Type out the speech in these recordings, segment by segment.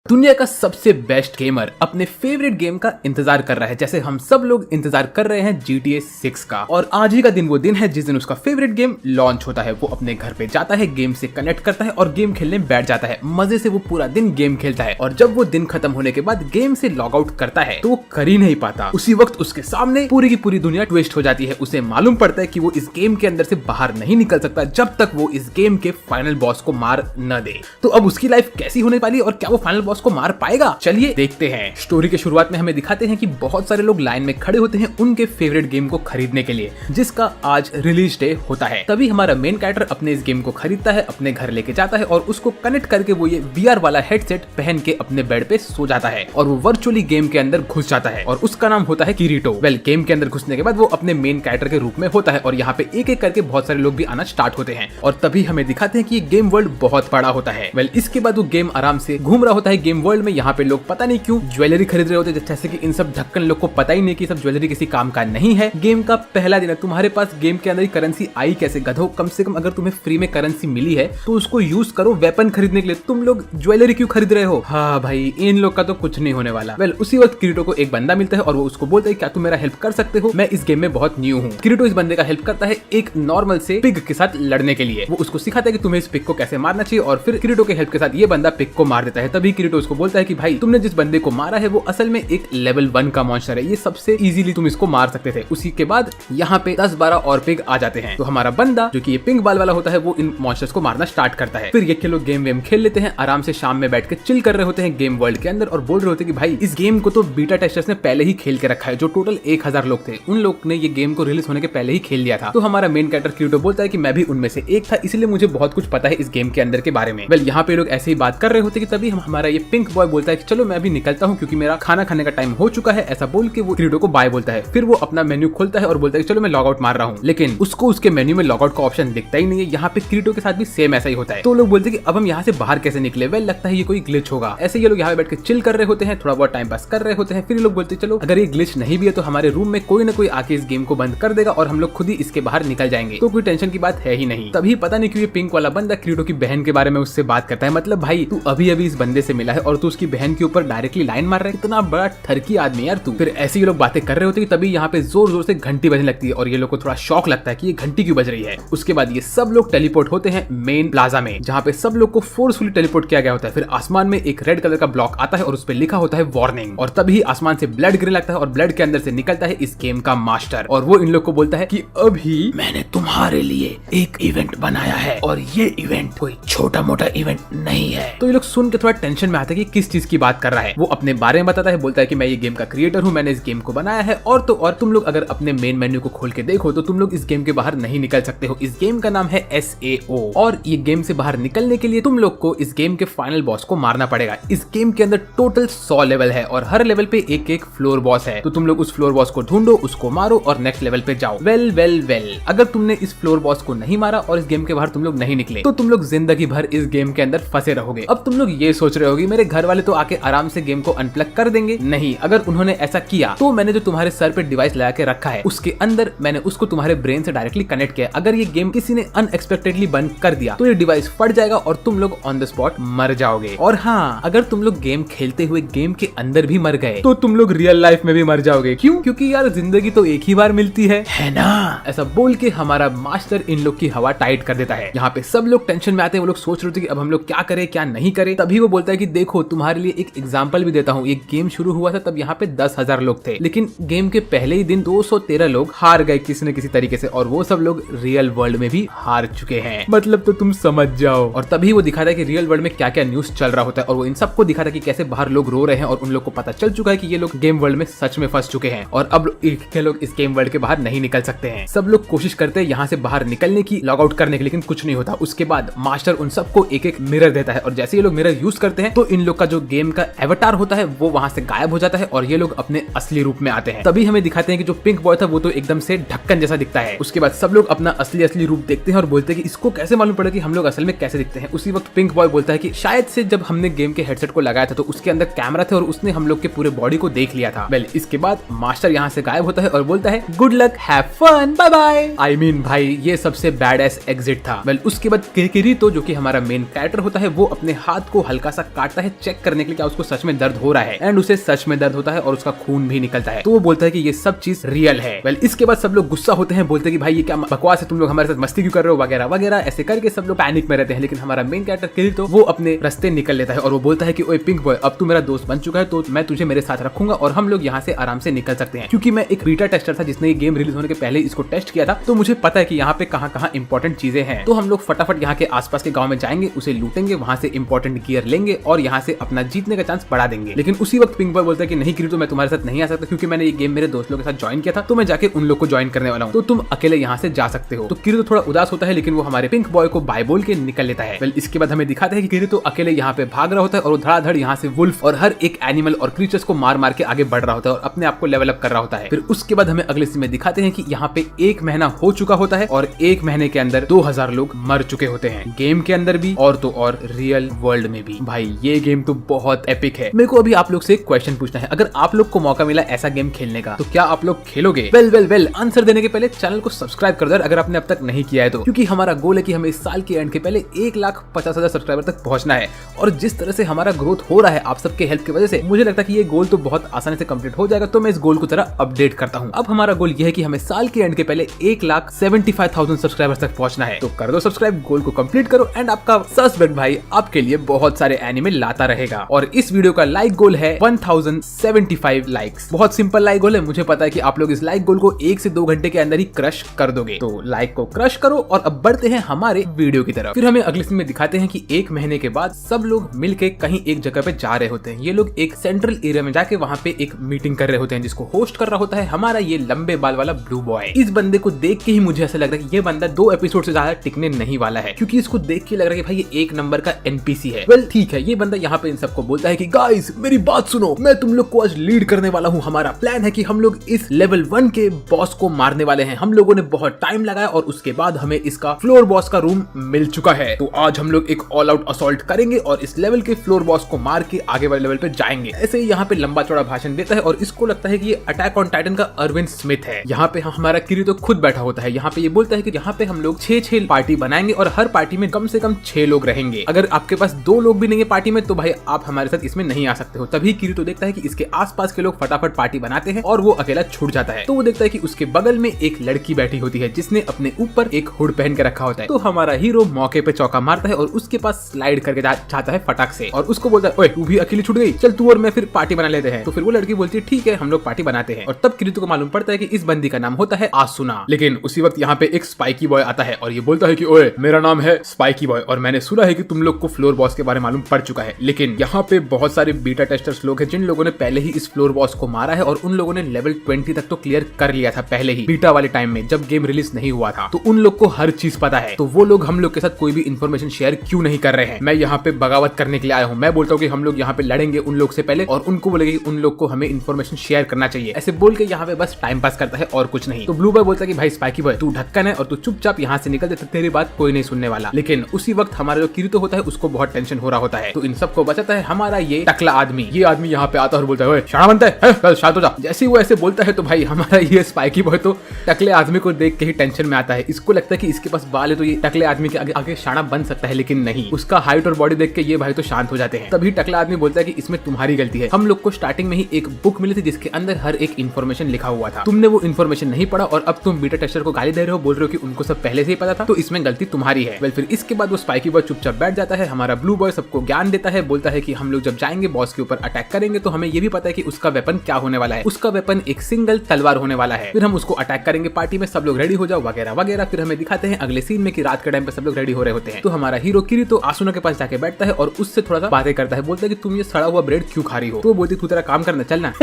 दुनिया का सबसे बेस्ट गेमर अपने फेवरेट गेम का इंतजार कर रहा है, जैसे हम सब लोग इंतजार कर रहे हैं GTA 6 का। और आज ही का दिन वो दिन है जिस दिन उसका फेवरेट गेम लॉन्च होता है। वो अपने घर पे जाता है, गेम से कनेक्ट करता है और गेम खेलने बैठ जाता है। मजे से वो पूरा दिन गेम खेलता है और जब वो दिन खत्म होने के बाद गेम से लॉग आउट करता है तो वो कर ही नहीं पाता। उसी वक्त उसके सामने पूरी की पूरी दुनिया ट्विस्ट हो जाती है। उसे मालूम पड़ता है कि वो इस गेम के अंदर से बाहर नहीं निकल सकता जब तक वो इस गेम के फाइनल बॉस को मार न दे। तो अब उसकी लाइफ कैसी होने वाली और क्या वो फाइनल बॉस को मार पाएगा, चलिए देखते हैं। स्टोरी के शुरुआत में हमें दिखाते हैं कि बहुत सारे लोग लाइन में खड़े होते हैं उनके फेवरेट गेम को खरीदने के लिए, जिसका आज रिलीज डे होता है। तभी हमारा मेन कैरेक्टर अपने इस गेम को खरीदता है, अपने घर लेके जाता है और उसको कनेक्ट करके वो ये VR वाला हेडसेट पहन के अपने बेड पे सो जाता है और वो वर्चुअली गेम के अंदर घुस जाता है और उसका नाम होता है किरीटो। वेल, गेम के अंदर घुसने के बाद वो अपने मेन कैरेक्टर के रूप में होता है और यहाँ पे एक एक करके बहुत सारे लोग भी आना स्टार्ट होते हैं और तभी हमें दिखाते हैं कि ये गेम वर्ल्ड बहुत बड़ा होता है। वेल, इसके बाद वो गेम आराम से घूम रहा होता है गेम वर्ल्ड में। यहाँ पे लोग पता नहीं क्यों ज्वेलरी खरीद रहे होते हैं, जैसे कि इन सब ढक्कन लोग को पता ही नहीं कि सब ज्वेलरी किसी काम का नहीं है। गेम का पहला दिन है, तुम्हारे पास गेम के अंदर ही करेंसी आई कैसे गधो? कम से कम अगर तुम्हें फ्री में करेंसी मिली है तो उसको यूज करो वेपन खरीदने के लिए। तुम लोग ज्वेलरी क्यों खरीद रहे हो? हाँ भाई, इन लोग का तो कुछ नहीं होने वाला। वेल, उसी वक्त किरीटो को एक बंदा मिलता है और वो उसको बोलता है क्या तुम मेरा हेल्प कर सकते हो? मैं इस गेम में बहुत न्यू हूँ। किरीटो इस बंदे का हेल्प करता है एक नॉर्मल से पिग के साथ लड़ने के लिए। वो उसको सिखाता है कि तुम्हें इस पिग को कैसे मारना चाहिए और फिर किरीटो के हेल्प के साथ ये बंदा पिग को मार देता है। तभी किरीटो उसको बोलता है कि भाई तुमने जिस बंदे को मारा है वो असल में एक लेवल 1 का मॉन्स्टर है, ये सबसे इजीली तुम इसको मार सकते थे। उसी के बाद यहाँ पे 10-12 और पिग आ जाते हैं। तो हमारा बंदा जो कि ये पिंक बाल वाला होता है वो इन मॉन्स्टर्स को मारना स्टार्ट करता है। फिर ये लोग गेम वेम खेल लेते हैं, आराम से शाम में बैठ के चिल कर रहे होते हैं गेम वर्ल्ड के अंदर और बोल रहे होते हैं कि भाई इस गेम को तो बीटा टेस्टर्स ने पहले ही खेल के रखा है। जो टोटल 1000 लोग थे उन लोग ने ये गेम को रिलीज होने के पहले ही खेल लिया था। तो हमारा मेन कैरेक्टर किरीटो बोलता है कि मैं भी उनमें से एक था, इसलिए मुझे बहुत कुछ पता है इस गेम के अंदर के बारे में। वेल, यहाँ पे लोग ऐसे ही बात कर रहे होते हैं कि तभी हमारा ये पिंक बॉय बोलता है कि चलो मैं भी निकलता हूँ क्योंकि मेरा खाना खाने का टाइम हो चुका है। ऐसा बोल के वो किरीटो को बाय बोलता है। फिर वो अपना मेन्यू खोलता है और बोलता है कि चलो मैं लॉग आउट मार रहा हूँ, लेकिन उसको उसके मेन्यू में लॉग आउट का ऑप्शन दिखता ही नहीं है। यहाँ पे किरीटो के साथ भी सेम ऐसा ही होता है। तो लोग बोलते हैं कि अब हम यहाँ से बाहर कैसे निकले? वेल, लगता है ये कोई ग्लिच होगा। ऐसे ये लोग यहाँ पे बैठ के चिल कर रहे होते हैं, थोड़ा बहुत टाइम पास कर रहे होते हैं। फिर लोग बोलते हैं चलो अगर ये ग्लिच नहीं भी है तो हमारे रूम में कोई ना कोई आके इस गेम को बंद कर देगा और हम लोग खुद ही इसके बाहर निकल जाएंगे, तो कोई टेंशन की बात है ही नहीं। तभी पता नहीं क्यों ये पिंक वाला बंदा किरीटो की बहन के बारे में उससे बात करता है। मतलब भाई तू अभी अभी इस बंदे से मिला है और तू उसकी बहन के ऊपर डायरेक्टली लाइन मार रहा है, कितना बड़ा ठरकी आदमी यार तू। फिर ऐसे ये लोग बातें कर रहे होते हैं, तभी यहाँ पे जोर जोर से घंटी बजने लगती है और ये लोग को थोड़ा शौक लगता है कि ये घंटी क्यों बज रही है। उसके बाद ये सब लोग टेलीपोर्ट होते हैं मेन प्लाजा में, जहाँ पे सब लोग को फोर्सफुली टेलीपोर्ट किया गया होता है। फिर आसमान में एक रेड कलर का ब्लॉक आता है और उस पर लिखा होता है वार्निंग और तभी आसमान से ब्लड गिरने लगता है और ब्लड के अंदर से निकलता है इस गेम का मास्टर और वो इन लोग को बोलता है कि अभी मैंने तुम्हारे लिए एक इवेंट बनाया है और ये इवेंट कोई छोटा मोटा इवेंट नहीं है। तो ये लोग सुन के थोड़ा टेंशन में आते हैं कि किस चीज की बात कर रहा है। वो अपने बारे में बताता है, बोलता है कि मैं ये गेम का क्रिएटर हूँ, मैंने इस गेम को बनाया है और तो और तुम लोग अगर अपने मेन मेन्यू को खोल के देखो तो तुम लोग इस गेम के बाहर नहीं निकल सकते हो। इस गेम का नाम है SAO और ये गेम से बाहर निकलने के लिए तुम लोग को इस गेम के फाइनल बॉस को मारना पड़ेगा। इस गेम के अंदर टोटल 100 लेवल है और हर लेवल पे एक एक फ्लोर बॉस है। तो तुम लोग उस फ्लोर बॉस को ढूंढो, उसको मारो और नेक्स्ट लेवल पे जाओ। वेल, अगर तुमने इस फ्लोर बॉस को नहीं मारा और इस गेम के बाहर तुम लोग नहीं निकले तो तुम लोग जिंदगी भर इस गेम के अंदर फंसे रहोगे। अब तुम लोग ये सोच रहे होगे मेरे घर वाले तो आके आराम से गेम को अनप्लग कर देंगे। नहीं, अगर उन्होंने ऐसा किया तो मैंने जो तुम्हारे सर पे डिवाइस लगा के रखा है उसके अंदर मैंने उसको तुम्हारे ब्रेन से डायरेक्टली कनेक्ट किया। अगर ये गेम किसी ने अनएक्सपेक्टेडली बंद कर दिया तो ये डिवाइस फट जाएगा और तुम लोग ऑन द स्पॉट मर जाओगे। और हाँ, अगर तुम लोग गेम खेलते हुए गेम के अंदर भी मर गए तो तुम लोग रियल लाइफ में भी मर जाओगे। क्यों? क्योंकि यार जिंदगी तो एक ही बार मिलती है ना? ऐसा बोल के हमारा मास्टर इन लोग की हवा टाइट कर देता है। यहाँ पे सब लोग टेंशन में आते हैं, वो लोग सोच रहे थे कि अब हम लोग क्या करें क्या नहीं करें। तभी वो बोलता है कि देखो तुम्हारे लिए एक एग्जांपल भी देता हूँ। ये गेम शुरू हुआ था तब यहाँ पे 10,000 लोग थे, लेकिन गेम के पहले ही दिन 213 लोग हार गए किसी न किसी तरीके से और वो सब लोग रियल वर्ल्ड में भी हार चुके हैं। मतलब तो तुम समझ जाओ। और तभी वो दिखाता है कि रियल वर्ल्ड में क्या क्या न्यूज चल रहा होता है और वो इन सबको दिखाता है कि कैसे बाहर लोग रो रहे हैं और उन लोग को पता चल चुका है कि ये लोग गेम वर्ल्ड में सच में फंस चुके हैं और अब ये लोग इस गेम वर्ल्ड के बाहर नहीं निकल सकते हैं। सब लोग कोशिश करते हैं यहाँ से बाहर निकलने की, लॉग आउट करने की, लेकिन कुछ नहीं होता। उसके बाद मास्टर उन सबको एक एक मिरर देता है और जैसे ये लोग मिरर यूज करते हैं तो इन लोग का जो गेम का एवटार होता है वो वहां से गायब हो जाता है और ये लोग अपने असली रूप में आते हैं। तभी हमें दिखाते हैं कि जो पिंक बॉय था वो तो एकदम से ढक्कन जैसा दिखता है। उसके बाद सब लोग अपना असली रूप देखते हैं और बोलते हैं कि इसको कैसे मालूम पड़ा कि हम लोग असल में कैसे दिखते हैं। उसी वक्त पिंक बॉय बोलता है कि शायद से जब हमने गेम के हेडसेट को लगाया था तो उसके अंदर कैमरा थे और उसने हम लोग के पूरे बॉडी को देख लिया था। वेल, इसके बाद मास्टर यहाँ से गायब होता है और बोलता है good luck, have fun, bye bye. I mean भाई ये सबसे बैड एस एग्जिट था। वेल, उसके बाद किरीटो जो कि हमारा मेन कैरेक्टर होता है वो अपने हाथ को हल्का सा काट जाता है चेक करने के लिए क्या उसको सच में दर्द हो रहा है, एंड उसे सच में दर्द होता है और उसका खून भी निकलता है। तो वो बोलता है कि ये सब चीज रियल है। वेल इसके बाद सब लोग गुस्सा होते हैं, बोलते हैं कि भाई ये क्या बकवास है, तुम लोग हमारे साथ मस्ती क्यों कर रहे हो वगैरह वगैरह, ऐसे करके सब लोग पैनिक में रहते हैं। लेकिन हमारा मेन कैरेक्टर किरीतो वो अपने रास्ते निकल लेता है और वो बोलता है कि ओए पिंक बॉय, अब तू मेरा दोस्त बन चुका है तो मैं तुझे मेरे साथ रखूंगा और हम लोग यहाँ से आराम से निकल सकते हैं। क्योंकि मैं एक बीटा टेस्टर था जिसने ये गेम रिलीज होने के पहले इसको टेस्ट किया था, तो मुझे पता है कि यहाँ पे कहाँ कहाँ इंपॉर्टेंट चीजें हैं। तो हम लोग फटाफट यहाँ के आसपास के गांव में जाएंगे, उसे लूटेंगे, वहां से इंपॉर्टेंट गियर लेंगे और यहाँ से अपना जीतने का चांस बढ़ा देंगे। लेकिन उसी वक्त पिंक बॉय बोलता है कि नहीं किरीतो, मैं तुम्हारे साथ नहीं आ सकता क्योंकि मैंने ये गेम मेरे दोस्त लोगों के साथ ज्वाइन किया था, तो मैं जाके उन लोग को ज्वाइन करने वाला हूँ, तो तुम अकेले यहाँ से जा सकते हो। तो किरीतो थोड़ा उदास होता है, लेकिन वो हमारे पिंक बॉय को बाय बोल के निकल लेता है। वेल इसके बाद हमें दिखाता है कि किरीतो अकेले यहाँ पे भाग रहा होता है और वो धड़ाधड़ यहाँ से वुल्फ और हर एक एनिमल और क्रीचर्स को मार मार के आगे बढ़ रहा होता है और अपने आप को लेवल अप कर रहा होता है। फिर उसके बाद हमें अगले सीन में दिखाते हैं कि यहाँ पे 1 महीना हो चुका होता है और 1 महीने के अंदर 2000 लोग मर चुके होते हैं, गेम के अंदर भी और तो और रियल वर्ल्ड में भी। भाई ये गेम तो बहुत एपिक है। मेरे को अभी आप लोग से एक क्वेश्चन पूछना है, अगर आप लोग को मौका मिला ऐसा गेम खेलने का तो क्या आप लोग खेलोगे? वेल आंसर देने के पहले चैनल को सब्सक्राइब कर दो अगर आपने अब तक नहीं किया है तो, क्योंकि हमारा गोल है कि हमें इस साल के एंड के पहले 1,50,000 सब्सक्राइबर तक पहुंचना है। और जिस तरह से हमारा ग्रोथ हो रहा है आप सबके हेल्प की वजह से, मुझे लगता है कि ये गोल तो बहुत आसानी से कंप्लीट हो जाएगा। तो मैं इस गोल को जरा अपडेट करता हूँ। अब हमारा गोल ये है कि हमें साल के एंड के पहले 1,75,000 सब्सक्राइबर्स तक पहुंचना है। तो कर दो सब्सक्राइब, गोल को कंप्लीट करो एंड आपका सब्सक्राइब भाई आपके लिए बहुत सारे एनिमे लाता रहेगा। और इस वीडियो का लाइक गोल है 1075 लाइक्स। बहुत सिंपल लाइक गोल है, मुझे पता है कि आप लोग इस लाइक गोल को 1 से 2 घंटे के अंदर ही क्रश कर दोगे। तो लाइक को क्रश करो और अब बढ़ते हैं हमारे वीडियो की तरफ। फिर हमें अगले सीन में दिखाते हैं कि 1 महीने के बाद सब लोग मिलके कहीं एक जगह पे जा रहे होते हैं। ये लोग एक सेंट्रल एरिया में जाके वहाँ पे एक मीटिंग कर रहे होते हैं जिसको होस्ट कर रहा होता है हमारा ये लंबे बाल वाला ब्लू बॉय। इस बंदे को देख के ही मुझे ऐसा लग रहा है कि ये बंदा 2 एपिसोड से ज्यादा टिकने नहीं वाला है, क्योंकि इसको देख के लग रहा है कि भाई ये 1 नंबर का एनपीसी है। वेल ठीक है, ये बंदा यहाँ पे इन सबको बोलता है कि गाइस मेरी बात सुनो, मैं तुम लोग को आज लीड करने वाला हूँ। हमारा प्लान है कि हम लोग इस लेवल 1 के बॉस को मारने वाले हैं। हम लोगों ने बहुत टाइम लगाया और उसके बाद हमें इसका फ्लोर बॉस का रूम मिल चुका है। तो आज हम लोग एक ऑल आउट असॉल्ट करेंगे और इस लेवल के फ्लोर बॉस को मार के आगे वाले लेवल पे जाएंगे। ऐसे ही यहाँ पे लंबा चौड़ा भाषण देता है और इसको लगता है कि ये अटैक ऑन टाइटन का अरविंद स्मिथ है। यहाँ पे हमारा किरीतो खुद बैठा होता है। यहाँ पे ये बोलता है कि यहाँ पे हम लोग 6 पार्टी बनाएंगे और हर पार्टी में कम से कम 6 लोग रहेंगे। अगर आपके पास 2 लोग भी नहीं है पार्टी में तो भाई आप हमारे साथ इसमें नहीं आ सकते हो। तभी किरीतो देखता है कि इसके आसपास के लोग फटाफट पार्टी बनाते हैं और वो अकेला छूट जाता है। तो वो देखता है कि उसके बगल में एक लड़की बैठी होती है जिसने अपने ऊपर एक हुड पहन के रखा होता है। तो हमारा हीरो मौके पे चौका मारता है और उसके पास स्लाइड करके जाता है फटाक से और उसको बोलता है ओए तू भी अकेली छूट गई, चल तू और मैं फिर पार्टी बना लेते हैं। तो फिर वो लड़की बोलती है ठीक है हम लोग पार्टी बनाते हैं। और तब किरीतो को मालूम पड़ता है कि इस बंदी का नाम होता है आसुना। लेकिन उसी वक्त यहाँ पे एक स्पाइकी बॉय आता है और ये बोलता है कि ओए मेरा नाम है स्पाइकी बॉय और मैंने सुना है कि तुम लोग को फ्लोर बॉस के बारे में मालूम पड़ चुका है। लेकिन यहाँ पे बहुत सारे बीटा टेस्टर्स लोग हैं जिन लोगों ने पहले ही इस फ्लोर बॉस को मारा है और उन लोगों ने लेवल 20 तक तो क्लियर कर लिया था पहले ही बीटा वाले टाइम में जब गेम रिलीज नहीं हुआ था। तो उन लोग को हर चीज पता है। तो वो लोग हम लोग के साथ कोई भी इन्फॉर्मेशन शेयर क्यों नहीं कर रहे हैं? मैं यहाँ पे बगावत करने के लिए आया हूँ। मैं बोलता हूँ कि हम लोग यहाँ पे लड़ेंगे उन लोग से पहले और उनको बोलेंगे कि उन लोग को हमें इन्फॉर्मेशन शेयर करना चाहिए। ऐसे बोल के यहाँ पे बस टाइम पास करता है और कुछ नहीं। तो ब्लू बॉय बोलता है कि भाई स्पाइकी बॉय तू ढक्कन है और तू चुपचाप यहाँ से निकल दे, तेरी बात कोई नहीं सुनने वाला। लेकिन उसी वक्त हमारा जो किरीतो होता है उसको बहुत टेंशन हो रहा होता है। तो इन सबको बचाता है हमारा ये टकला आदमी। ये आदमी यहाँ पे आता है और बोलता है शाना बनता है शांत हो जा। जैसे ही वो ऐसे बोलता है तो भाई हमारा ये स्पाइकी बॉय तो टकले आदमी को देख के ही टेंशन में आता है। इसको लगता है कि इसके पास बाल है तो ये टकले आदमी के आगे शाना बन सकता है, लेकिन नहीं, उसका हाइट और बॉडी देख के ये भाई तो शांत हो जाते हैं। तभी टकला आदमी बोलता है कि इसमें तुम्हारी गलती है। हम लोग को स्टार्टिंग में ही एक बुक मिली थी जिसके अंदर हर एक इन्फॉर्मेशन लिखा हुआ था। तुमने वो इन्फॉर्मेशन नहीं पढ़ा और अब तुम बीटा टेस्टर को गाली दे रहे हो, बोल रहे हो कि उनको सब पहले से ही पता था, तो इसमें गलती तुम्हारी है। वेल फिर इसके बाद वो स्पाइकी बॉय चुपचाप बैठ जाता है। हमारा ब्लू बॉय सबको ज्ञान देता है, बोलता है कि हम लोग जब जाएंगे बॉस के ऊपर अटैक करेंगे तो हमें ये भी पता है कि उसका वेपन क्या होने वाला है। उसका वेपन एक सिंगल तलवार होने वाला है। फिर हम उसको अटैक करेंगे, पार्टी में सब लोग रेडी हो जाओ वगैरह वगैरह। फिर हमें दिखाते हैं अगले सीन में कि रात के टाइम पे सब लोग रेडी हो रहे होते हैं। तो हमारा हीरो किरीतो आसुना के पास जाके बैठता है और उससे थोड़ा सा बातें करता है। बोलता है कि तुम ये सड़ा हुआ ब्रेड क्यों खा रही हो? तो वो बोलती तू तेरा काम करना चलना।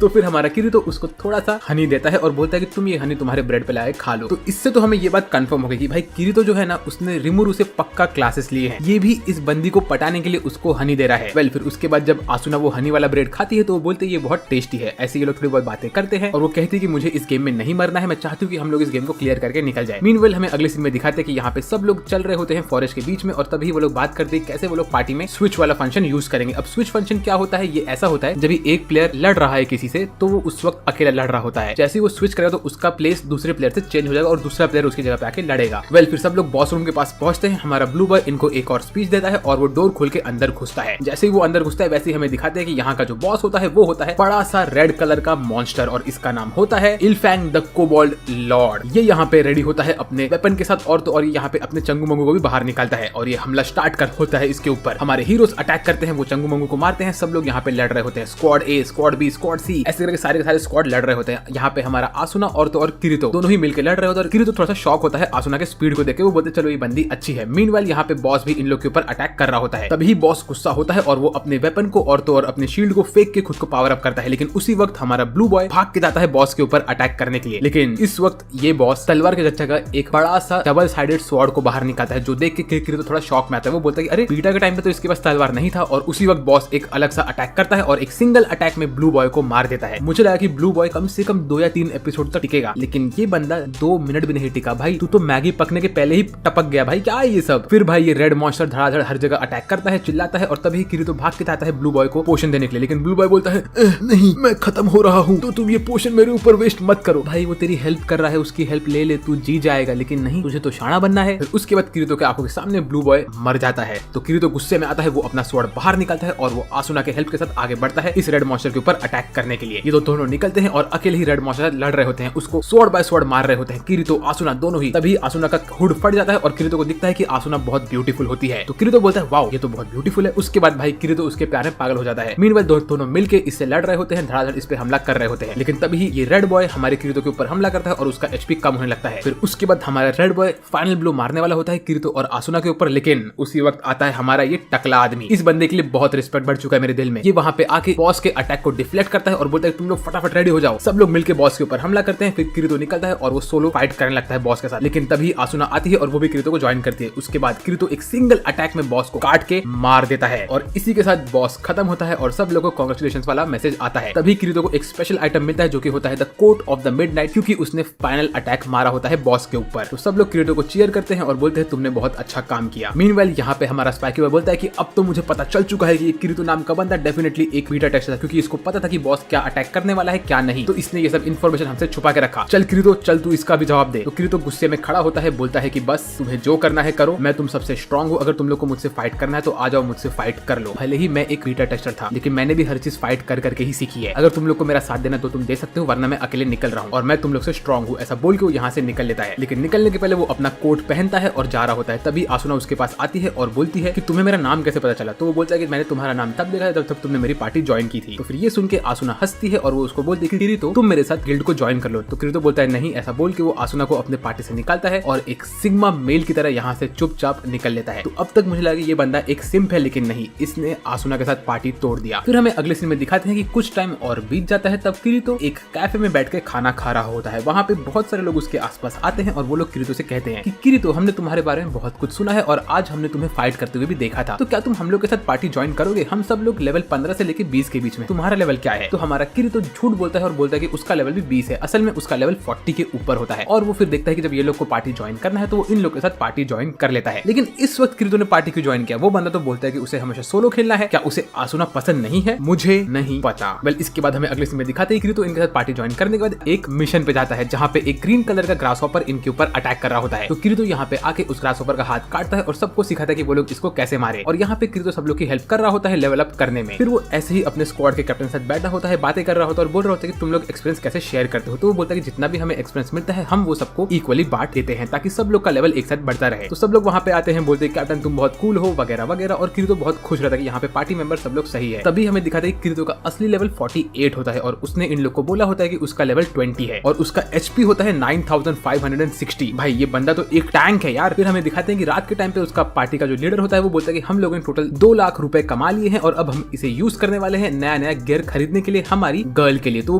तो फिर हमारा किरीतो उसको थोड़ा सा हनी देता है और बोलता है कि तुम ये हनी तुम्हारे ब्रेड पे लाए खा लो। तो इससे तो हमें ये बात कंफर्म हो गई कि भाई किरीतो जो है ना उसने रिमुरु से पक्का क्लासेस लिए हैं। ये भी इस बंदी को पटाने के लिए उसको हनी दे रहा है। वेल फिर उसके बाद जब आसुना वो हनी वाला ब्रेड खाती है तो वो बोलते हैं ये बहुत टेस्टी है। ऐसे ये लोग थोड़ी बहुत बातें करते हैं और वो कहती है कि मुझे इस गेम में नहीं मरना है, मैं चाहती हूँ कि हम लोग इस गेम को क्लियर करके निकल जाए। मीनवेल हमें अगले सीन में दिखाते हैं कि यहाँ पे सब लोग चल रहे होते हैं फॉरेस्ट के बीच में और तभी वो लोग बात करते हैं कैसे वो लोग पार्टी में स्विच वाला फंक्शन यूज करेंगे। अब स्विच फंक्शन क्या होता है? ये ऐसा होता है जब एक प्लेयर लड़ रहा रहा है किसी से तो वो उस वक्त अकेला लड़ रहा होता है। जैसे ही वो स्विच करेगा तो उसका प्लेस दूसरे प्लेयर से चेंज हो जाएगा और दूसरा प्लेयर उसकी जगह पे आके लड़ेगा। फिर सब लोग बॉस रूम के पास पहुंचते हैं। हमारा ब्लू बॉय इनको एक और स्पीच देता है और वो डोर खोल के अंदर घुसता है। जैसे ही वो अंदर घुसता है वैसे ही हमें दिखाते हैं कि यहाँ का जो बॉस होता है वो होता है बड़ा सा रेड कलर का मॉन्स्टर और इसका नाम होता है इल्फैंग द कोबोल्ड लॉर्ड। ये यहाँ पे रेडी होता है अपने वेपन के साथ और यहाँ पे अपने चंगू मंगू को भी बाहर निकालता है और ये हमला स्टार्ट कर होता है इसके ऊपर। हमारे हीरोज अटैक करते हैं, वो चंगू मंगू को मारते हैं। सब लोग यहाँ पे लड़ रहे होते हैं, स्क्वाड ए, स्क्वाड बी, स्क्वाड सी, ऐसे करके सारे के सारे स्क्वाड लड़ रहे होते हैं। यहाँ पे हमारा आसुना और किरितो दोनों ही मिलकर लड़ रहे होते हैं और किरितो थोड़ा सा शॉक होता है आसुना के स्पीड को देख के। वो बोलते चलो ये बंदी अच्छी है। मीनवाइल यहाँ पे बॉस भी इन लोग के ऊपर अटैक कर रहा होता है। तभी बॉस गुस्सा होता है और वो अपने वेपन को और अपने शील्ड को फेंक के खुद को पावर अप करता है। लेकिन उसी वक्त हमारा ब्लू बॉय भाग के जाता है बॉस के ऊपर अटैक करने के लिए। लेकिन इस वक्त ये बॉस तलवार के जगह एक बड़ा सा डबल साइडेड स्वॉर्ड को बाहर निकालता है, जो देख के किरितो थोड़ा शॉक में आता है। वो बोलता है कि अरे बीटा के टाइम पे तो इसके पास तलवार नहीं था। और उसी वक्त बॉस एक अलग सा अटैक करता है और एक सिंगल अटैक में ब्लू बॉय को मार देता है। मुझे लगा कि ब्लू बॉय कम से कम 2 या 3 एपिसोड तक टिकेगा, लेकिन ये बंदा 2 मिनट भी नहीं टिका। भाई तू तो मैगी पकने के पहले ही टपक गया भाई, क्या है ये सब। फिर भाई ये रेड मॉन्स्टर धड़ाधड़ हर जगह अटैक करता है, चिल्लाता है और तभी किरितो भाग के आता है ब्लू बॉय को पोशन देने के लिए। लेकिन ब्लू बॉय बोलता है नहीं, मैं खत्म हो रहा हूँ तो तुम ये पोशन मेरे ऊपर वेस्ट मत करो। भाई वो तेरी हेल्प कर रहा है, उसकी हेल्प ले ले, तू जी जाएगा। लेकिन नहीं, तुझे तो शाना बनना है। फिर उसके बाद किरितो के आंखों के सामने ब्लू बॉय मर जाता है। तो किरितो गुस्से में आता है, वो अपना स्वॉर्ड बाहर निकालता है और वो आसुना के हेल्प के साथ आगे बढ़ता है इस रेड मॉन्स्टर के ऊपर अटैक करने के लिए। ये दोनों निकलते हैं और अकेले ही रेड मॉन्स्टर लड़ रहे होते हैं, उसको स्वॉर्ड बाय स्वॉर्ड मार रहे होते हैं, किरितो आसुना दोनों ही। तभी आसुना का हुड फट जाता है और किरितो को दिखता है कि आसुना बहुत ब्यूटीफुल होती है। तो किरितो बोलता है वाओ ये तो बहुत ब्यूटीफुल है। उसके बाद भाई किरितो उसके प्यार में पागल हो जाता है। मीनवाइल दोनों मिलके इससे लड़ रहे होते हैं, धड़ाधड़ इस पे हमला कर रहे होते हैं। लेकिन तभी ये रेड बॉय हमारे किरितो के ऊपर हमला करता है और उसका एचपी कम होने लगता है। फिर उसके बाद हमारा रेड बॉय फाइनल ब्लो मारने वाला होता है किरितो और आसुना के ऊपर। लेकिन उसी वक्त आता है हमारा ये टकला आदमी। इस बंदे के लिए बहुत रिस्पेक्ट बढ़ चुका है मेरे दिल में। ये वहां पे आके बॉस के अटैक को डिफ्लेक्ट करता है और बोलता है तुम लोग फटाफट रेडी हो जाओ। सब लोग मिलकर बॉस के ऊपर हमला करते हैं। फिर किरितो निकलता है और वो सोलो फाइट करने लगता है बॉस के साथ। लेकिन तभी आसुना आती है और वो भी किरितो को ज्वाइन करती है। उसके बाद किरितो एक सिंगल अटैक में बॉस को काट के मार देता है और इसी के साथ बॉस खत्म होता है और सब लोगों को कांग्रेचुलेशंस वाला मैसेज आता है। तभी किरितो को एक स्पेशल आइटम मिलता है जो कि होता है the coat of the midnight, क्योंकि उसने फाइनल अटैक मारा होता है बॉस के ऊपर। तो सब लोग किरितो को चीयर करते हैं और बोलते हैं तुमने बहुत अच्छा काम किया। मीनवाइल यहाँ पे हमारा स्पाइकी बॉय बोलता है कि अब तो मुझे पता चल चुका है कि किरितो नाम का बंदा डेफिनेटली एक बीटा टेस्टर था, क्योंकि इसको पता था कि बॉस क्या अटैक करने वाला है क्या नहीं। तो इसने ये सब इन्फॉर्मेशन हमसे छुपा के रखा। चल किरितो चल, तू इसका भी जवाब दे। तो किरितो गुस्से में खड़ा होता है, बोलता है कि बस तुम्हें जो करना है करो, मैं तुम सबसे स्ट्रांग हूँ। अगर तुम लोग को मुझसे फाइट करना है तो आ जाओ, मुझसे फाइट कर लो। भले ही मैं एक बीटा टेस्टर था, लेकिन मैंने भी हर चीज फाइट कर करके ही सीखी है। अगर तुम लोग को मेरा साथ देना तो तुम दे सकते हो, वरना मैं अकेले निकल रहा हूँ और मैं तुम लोग से स्ट्रांग हूँ। ऐसा बोल के वो यहाँ से निकल लेता है। लेकिन निकलने के पहले वो अपना कोट पहनता है और जा रहा होता है। तभी आसुना उसके पास आती है और बोलती है कि तुम्हें मेरा नाम कैसे पता चला। तो वो बोलता है कि मैंने तुम्हारा नाम तब देखा जब तुमने मेरी पार्टी ज्वाइन की थी। तो फिर ये सुन के आसुना हंसती है और वो उसको बोलती है किरितो तुम मेरे साथ गिल्ड को ज्वाइन कर लो। तो किरितो बोलता है नहीं। ऐसा बोल के वो आसुना को अपने पार्टी से निकालता है और एक सिग्मा मेल की तरह यहाँ से चुपचाप निकल लेता है। तो अब तक मुझे लगा ये बंदा एक सिम्प है, लेकिन नहीं, इसने आसुना के साथ पार्टी तोड़ दिया। फिर हमें अगले सीन में दिखाते हैं कि कुछ टाइम और बीत जाता है। तब किरितो एक कैफे में बैठ के खाना खा रहा होता है। वहाँ पे बहुत सारे लोग उसके आसपास आते हैं और वो लोग किरितो से कहते हैं कि किरितो हमने तुम्हारे बारे में बहुत कुछ सुना है और आज हमने तुम्हें फाइट करते हुए भी देखा था, तो क्या तुम हम लोग के साथ पार्टी ज्वाइन करोगे? हम सब लोग लेवल 15 से लेके 20 के बीच में, तुम्हारा लेवल क्या है? तो हमारा किरितो झूठ बोलता है और बोलता है कि उसका लेवल भी 20 है। असल में उसका लेवल 40 के ऊपर होता है। और वो फिर देखता है कि जब ये लोग को पार्टी ज्वाइन करना है तो वो इन लोग के साथ पार्टी ज्वाइन कर लेता है। लेकिन इस वक्त किरितो ने पार्टी क्यों ज्वाइन किया? वो बंदा तो बोलता है कि उसे हमेशा सोलो खेलना है। क्या उसे आसुना पसंद नहीं है? मुझे नहीं पता। वेल इसके बाद हमें अगले सीन में दिखाते हैं किरितो इनके साथ पार्टी ज्वाइन करने के बाद एक मिशन पे जाता है, जहाँ पे एक ग्रीन कलर का ग्रासहॉपर इनके ऊपर अटैक कर रहा होता है। तो किरितो यहाँ पे आके उस ग्रासहॉपर का हाथ काटता है और सबको सिखाता है कि वो लोग इसको कैसे मारे। और यहाँ पे किरितो सब लोग की हेल्प कर रहा होता है लेवल अप करने में। फिर वो ऐसे ही अपने स्क्वाड के कैप्टन के साथ बैठा होता है, बातें कर रहा होता है और बोल रहा होता है कि तुम लोग एक्सपीरियंस कैसे शेयर करते हो। तो वो बोलता है कि जितना भी हमें एक्सपीरियंस मिलता है हम वो सबको इक्वली बांट देते हैं ताकि सब लोग का लेवल एक साथ बढ़ता रहे। तो सब लोग वहाँ पे आते हैं, बोलते हैं कैप्टन तुम बहुत कूल हो वगैरह वगैरह। और किरितो बहुत खुश रहता है कि यहाँ पे पार्टी मेंबर सब लोग सही है। तभी हमें दिखाते हैं किरितो का असली लेवल 48 होता है और उसने इन लोग को बोला होता है कि उसका लेवल 20 है और उसका एचपी होता है 9560। भाई ये बंदा तो एक टैंक है यार। फिर हमें दिखाते हैं कि रात के टाइम पे उसका पार्टी का जो लीडर होता है वो बोलता है कि हम लोगों ने टोटल 2 लाख रुपए कमा लिए हैं और अब हम इसे यूज करने वाले हैं नया नया गियर खरीदने के लिए हमारी गर्ल के लिए। तो वो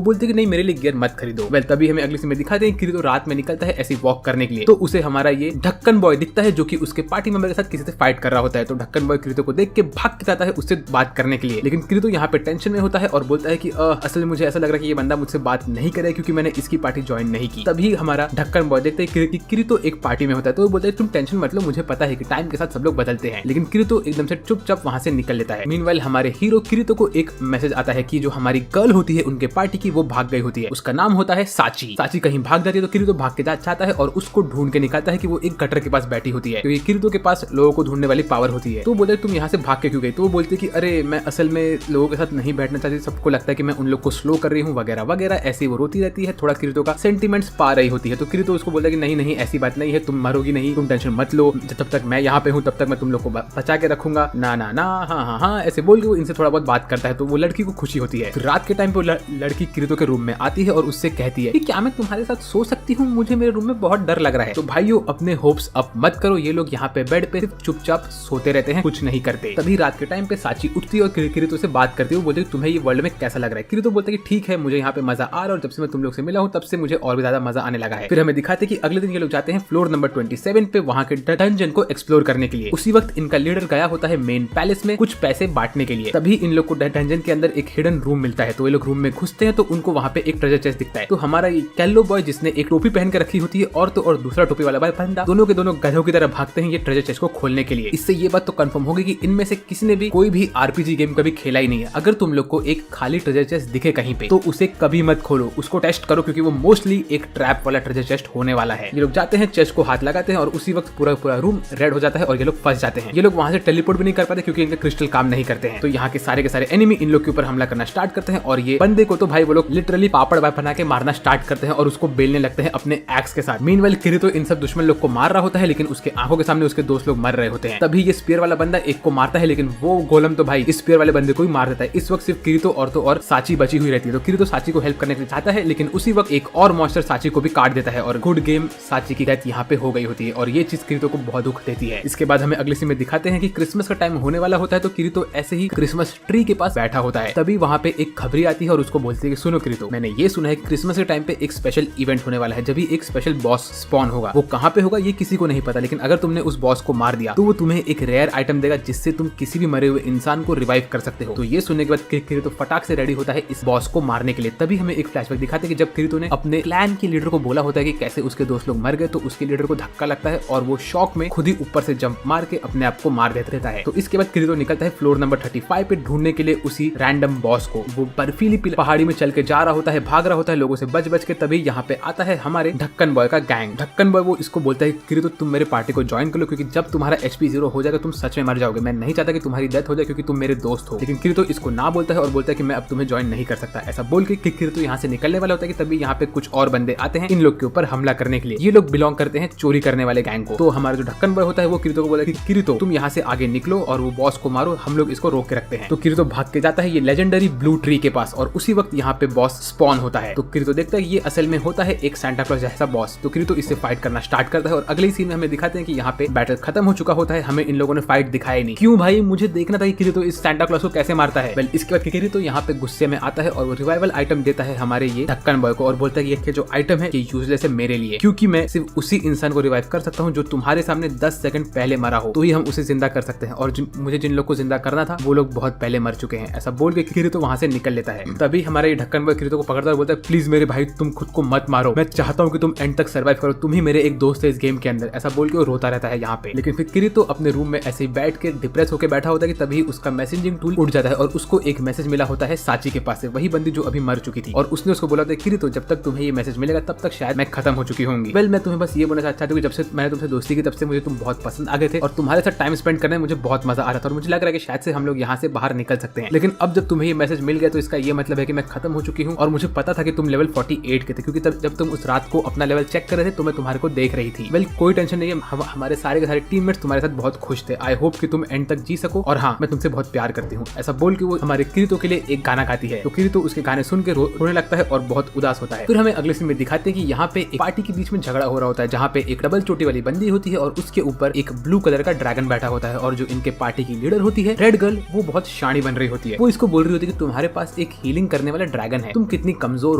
बोलते हैं कि नहीं मेरे लिए गियर मत खरीदो। वेल तभी हमें अगले सीन में दिखाते हैं किरितो रात में निकलता है ऐसी वॉक करने के लिए। तो उसे हमारा ये ढक्कन बॉय दिखता है जो कि उसके पार्टी मेंबर के साथ किसी से फाइट कर रहा होता है। तो ढक्कन बॉय किरितो को देख के भाग के जाता है उससे बात करने के लिए। लेकिन किरितो यहाँ पे टेंशन में होता है और बोलता है कि असल में मुझे ऐसा लग रहा है कि ये बंदा मुझसे बात नहीं करे क्योंकि मैंने इसकी पार्टी ज्वाइन नहीं की। तभी हमारा ढक्कन बॉय देखते हैं कि किरितो एक पार्टी में होता है। तो वो बोलता है तुम टेंशन मत लो, मुझे पता है कि टाइम के साथ सब लोग बदलते हैं। लेकिन किरितो एकदम से चुपचाप वहां से निकल लेता है। मीनवाइल हमारे हीरो किरितो को एक मैसेज आता है कि जो हमारी गर्ल होती है उनके पार्टी की, वो भाग गई होती है। उसका नाम होता है साची। साची कहीं भाग जाती है तो किरीतो भाग के जाता है और उसको ढूंढ के निकालता है कि वो एक गटर के पास बैठी होती है, क्योंकि किरीतो के पास लोगों को ढूंढने वाली पावर होती है। तो बोलते तुम यहाँ से भाग के क्यों गई? तो वो बोलती कि अरे मैं असल में लोगों के साथ नहीं बैठना चाहती, सबको लगता है कि मैं उन लोग को स्लो कर रही हूँ वगैरह वगैरह। ऐसी वो रोती रहती है, थोड़ा किरीतो का सेंटीमेंट्स पा रही होती है। तो किरीतो उसको बोलता है कि नहीं नहीं ऐसी बात नहीं है, तुम मरोगी नहीं, तुम टेंशन मत लो, जब तक मैं यहाँ पे हूँ तब तक मैं तुम लोग को बचा के रखूंगा। ना ना ना, हाँ हाँ हाँ, ऐसे बोल के वो इनसे थोड़ा बहुत बात करता है। तो वो लड़की को खुशी होती है। रात के टाइम पे लड़की किरीतो के रूम में आती है और उससे कहती है कि क्या मैं तुम्हारे साथ सो सकती हूँ? मुझे मेरे रूम में बहुत डर लग रहा है। तो भाइयों अपने होप्स अप मत करो, ये लोग यहाँ पे बेड पे सिर्फ चुपचाप सोते रहते हैं, कुछ नहीं करते। तभी रात के टाइम पे साची उठती है और किरीतो से बात करती है। वो बोलती है तुम्हें ये वर्ल्ड में कैसा लग रहा है? किरीतो बोलता है कि ठीक है, मुझे यहाँ पे मजा आ रहा है और जब से मैं तुम लोग से मिला हूँ तब से मुझे और भी ज्यादा मजा आने लगा है। फिर हमें दिखाते कि अगले दिन ये लोग जाते हैं फ्लोर नंबर 27 पे, वहाँ के डंजन को एक्सप्लोर करने के लिए। उसी वक्त इनका लीडर गया होता है मेन पैलेस में कुछ पैसे बांटने के लिए। तभी इन लोग को डंजन के अंदर एक हिडन रूम मिलता है। तो ये लोग रूम में घुसते हैं तो उनको वहाँ पे एक ट्रेजर चेस्ट दिखता है। तो हमारा कैलो बॉय जिसने एक टोपी पहन के रखी होती है और तो और दूसरा टोपी वाला बंदा, दोनों के दोनों गधों की तरह भागते हैं ये ट्रेजर चेस्ट को खोलने के लिए। इससे ये बात तो कंफर्म होगी कि इनमें से किसी ने भी कोई भी आरपीजी गेम कभी खेला ही नहीं है। अगर तुम लोग को एक खाली ट्रेजर चेस्ट दिखे कहीं पे तो उसे कभी मत खोलो, उसको टेस्ट करो, क्योंकि वो मोस्टली एक ट्रैप वाला ट्रेजर चेस्ट होने वाला है। ये लोग जाते हैं, चेस्ट को हाथ लगाते हैं और उसी वक्त पूरा रूम रेड हो जाता है और ये लोग फंस जाते हैं। ये लोग वहां से टेलीपोर्ट भी नहीं कर पाते क्योंकि इनके क्रिस्टल काम नहीं करते हैं। तो यहाँ के सारे एनिमी इन लोग के ऊपर हमला करना स्टार्ट करते हैं और ये बंदे को तो भाई वो लोग लिटरली पापड़ बना के मारना स्टार्ट करते हैं और उसको बेलने लगते हैं अपने एक्स के साथ। मीनवाइल किरीतो इन सब दुश्मन लोग को मार रहा होता है, लेकिन उसके आंखों के सामने उसके दोस्त लोग मर रहे होते हैं। तभी ये स्पीयर वाला बंदा एक को मारता है, लेकिन वो गोलम तो भाई स्पीयर वाले बंदे को ही मार देता है। इस वक्त सिर्फ किरीतो और साची बची हुई रहती है। तो किरीतो साची को हेल्प करने के लिए चाहता है, लेकिन उसी वक्त एक और मॉन्स्टर साची को भी काट देता है और गुड गेम साची की डेथ यहाँ पे हो गई होती है और ये चीज किरीतो को बहुत दुख देती है। इसके बाद हमें अगले सीन में दिखाते हैं कि क्रिसमस का टाइम होने वाला होता है। तो किरीतो ऐसे ही क्रिसमस ट्री के पास बैठा होता है। तभी वहाँ पे एक खबरी आती है और उसको बोलती है कि सुनो किरीतो, मैंने ये सुना है क्रिसमस के टाइम पे एक स्पेशल इवेंट होने वाला है, जब एक स्पेशल बॉस स्पॉन होगा। वो कहाँ पे होगा ये किसी को नहीं पता, लेकिन अगर तुमने उस बॉस को मार दिया तो वो तुम्हें एक रेयर आइटम देगा जिससे तुम किसी भी मरे हुए इंसान को रिवाइव कर सकते हो। तो ये सुनने के बाद किरीतो फटाक से रेडी होता है इस बॉस को मारने के लिए। तभी हमें एक फ्लैशबैक दिखाते हैं कि जब किरीतो ने अपने क्लैन के लीडर को बोला होता है कि कैसे उसके दोस्त लोग मर गए, तो उसके लीडर को धक्का लगता है और वो शॉक में खुद ही ऊपर से जंप मार के अपने आप को मार देता है। तो इसके बाद किरीतो निकलता है फ्लोर नंबर 35 पे ढूंढने के लिए उसी रैंडम बॉस को। वो बर्फीली पहाड़ी में चल के जा रहा होता है, भाग रहा होता है लोगों से बच के। तभी यहाँ पे आता है हमारे ढक्कन बॉय का गैंग। ढक्कन बॉय वो इसको बोलता है किरीतो तुम मेरे पार्टी को ज्वाइन कर लो, क्योंकि जब तुम्हारा HP 0 हो जाएगा तुम सच में मर जाओगे। मैं नहीं चाहता कि तुम्हारी डेथ हो जाए क्योंकि तुम मेरे दोस्त हो। लेकिन किरीतो इसको ना बोलता है और बोलता है कि मैं अब तुम्हें ज्वाइन नहीं कर सकता। ऐसा बोल के किरीतो यहाँ से निकलने वाला होता है कि तभी यहाँ पे कुछ और बंदे आते हैं इन लोग के ऊपर हमला करने के लिए। ये लोग बिलोंग करते हैं चोरी करने वाले गैंग को। तो हमारा जो ढक्कन बॉय होता है वो किरीतो को बोला कि किरीतो तुम यहाँ से आगे निकलो और वो बॉस को मारो, हम लोग इसको रोक के रखते हैं। तो किरीतो भाग के जाता है ये लेजेंडरी ब्लू ट्री के पास और उसी वक्त यहाँ पे बॉस स्पॉन होता है। तो किरीतो देखता है ये असल में होता है एक सैंटा क्लॉज जैसा बॉस। तो किरीतो इससे फाइट करना स्टार्ट करता है और अगले सीन में हमें दिखाते हैं कि यहाँ पे बैटल खत्म हो चुका होता है। हमें इन लोगों ने फाइट दिखाया नहीं। क्यों भाई, मुझे देखना था कि किरीतो इस सैंटा क्लॉज को कैसे मारता है। वेल इसके बाद किरीतो यहाँ पे गुस्से में आता है और वो रिवाइवल आइटम देता है हमारे ये ढक्कन बॉय को और बोलता है कि ये जो आइटम है ये यूजलेस है मेरे लिए, क्योंकि मैं सिर्फ उसी इंसान को रिवाइव कर सकता हूँ जो तुम्हारे सामने 10 सेकंड पहले मरा हो, तो ही हम उसे जिंदा कर सकते हैं। और मुझे जिन लोग को जिंदा करना था वो लोग बहुत पहले मर चुके हैं। ऐसा बोल के किरीतो वहां से निकल लेता है। तभी हमारा ये ढक्कन बॉय किरीतो को पकड़ता है, बोलता है प्लीज मेरे भाई तुम खुद को मत मारो, मैं चाहता हूँ कि तुम एंड तक सर्वाइव करो, तुम ही मेरे एक दोस्त है इस गेम के अंदर। ऐसा बोल के वो रोता रहता है यहाँ पे। लेकिन फिर किरीतो अपने रूम में ऐसे ही बैठ के डिप्रेस होकर बैठा होता है कि तभी उसका मैसेजिंग टूल उठ जाता है और उसको एक मैसेज मिला होता है साची के पास से, वही बंदी जो अभी मर चुकी थी। और उसने उसको बोला था किरीतो जब तक तुम्हें ये मैसेज मिलेगा तब तक शायद मैं खत्म हो चुकी होंगी। वेल मैं तुम्हें बस ये बोलना चाहता हूँ कि जब से मैंने तुमसे दोस्ती की तब से मुझे तुम बहुत पसंद आ गए थे और तुम्हारे साथ टाइम स्पेंड करने में मुझे बहुत मजा आ रहा था और मुझे लग रहा है कि शायद से हम लोग यहाँ से बाहर निकल सकते हैं। लेकिन अब जब तुम्हें ये मैसेज मिल गया तो इसका ये मतलब है कि मैं खत्म हो चुकी हूँ। और मुझे पता था कि तुम लेवल 48 के थे, क्योंकि तब जब तुम उस रात को अपना लेवल चेक कर रहे थे तो मैं तुम्हारे को देख रही थी। वेल कोई टेंशन नहीं है, हमारे सारे के सारे टीममेट्स तुम्हारे साथ बहुत खुश थे। आई होप कि तुम एंड तक जी सको और हाँ मैं तुमसे बहुत प्यार करती हूँ। ऐसा बोल के वो हमारे किरीतो के लिए एक गाना गाती है। तो किरीतो उसके गाने सुन के रोने लगता है और बहुत उदास होता है। फिर हमें अगले सीन में दिखाते हैं कि यहाँ पे एक पार्टी के बीच में झगड़ा हो रहा होता है, जहाँ पे एक डबल चोटी वाली बंदी होती है और उसके ऊपर एक ब्लू कलर का ड्रैगन बैठा होता है। और जो इनके पार्टी की लीडर होती है रेड गर्ल, वो बहुत शानी बन रही होती है। वो इसको बोल रही होती है कि तुम्हारे पास एक हीलिंग करने वाला ड्रैगन है, तुम कितनी कमजोर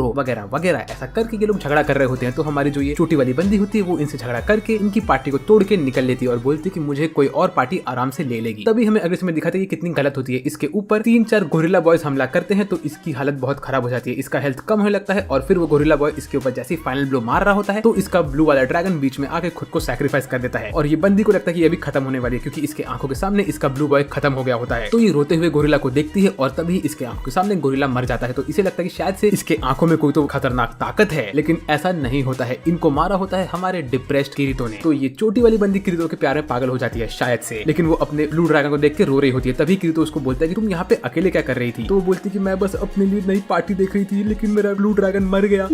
हो वगैरह वगैरह। ऐसा करके ये लोग झगड़ा कर रहे होते हैं। तो हमारी जो ये चोटी वाली बंदी होती है वो इनसे झगड़ा करके इनकी पार्टी को तोड़ के निकल लेती है और बोलती है कि मुझे कोई और पार्टी आराम से ले लेगी। तभी हमें अगले समय दिखाते हैं कि कितनी गलत होती है। इसके ऊपर 3-4 गोरिल्ला बॉयज हमला करते हैं तो इसकी हालत बहुत खराब हो जाती है, इसका हेल्थ कम होने लगता है। और फिर वो गोरिल्ला बॉय इसके ऊपर जैसे फाइनल ब्लो मार रहा होता है तो इसका ब्लू वाला ड्रैगन बीच में आके खुद को सैक्रिफाइस कर देता है और ये बंदी को लगता है कि ये भी खत्म होने वाली है, क्योंकि इसके आंखों के सामने इसका ब्लू बॉय खत्म हो गया होता है। तो ये रोते हुए गोरिल्ला को देखती है और तभी इसके आंखों आपके सामने गोरिल्ला मर जाता है तो इसे लगता है कि शायद से इसके आंखों में कोई तो खतरनाक ताकत है, लेकिन ऐसा नहीं होता है। इनको मारा होता है हमारे डिप्रेस्ड किरीतो ने। तो ये छोटी वाली बंदी किरीतो के प्यार में पागल हो जाती है शायद से, लेकिन वो अपने ब्लू ड्रैगन को देख के रो रही होती है। तभी किरीतो उसको बोलता है कि तुम यहाँ पे अकेले क्या कर रही थी? तो वो बोलती है कि मैं बस अपने लिए नई पार्टी देख रही थी, लेकिन मेरा ब्लू ड्रैगन मर गया।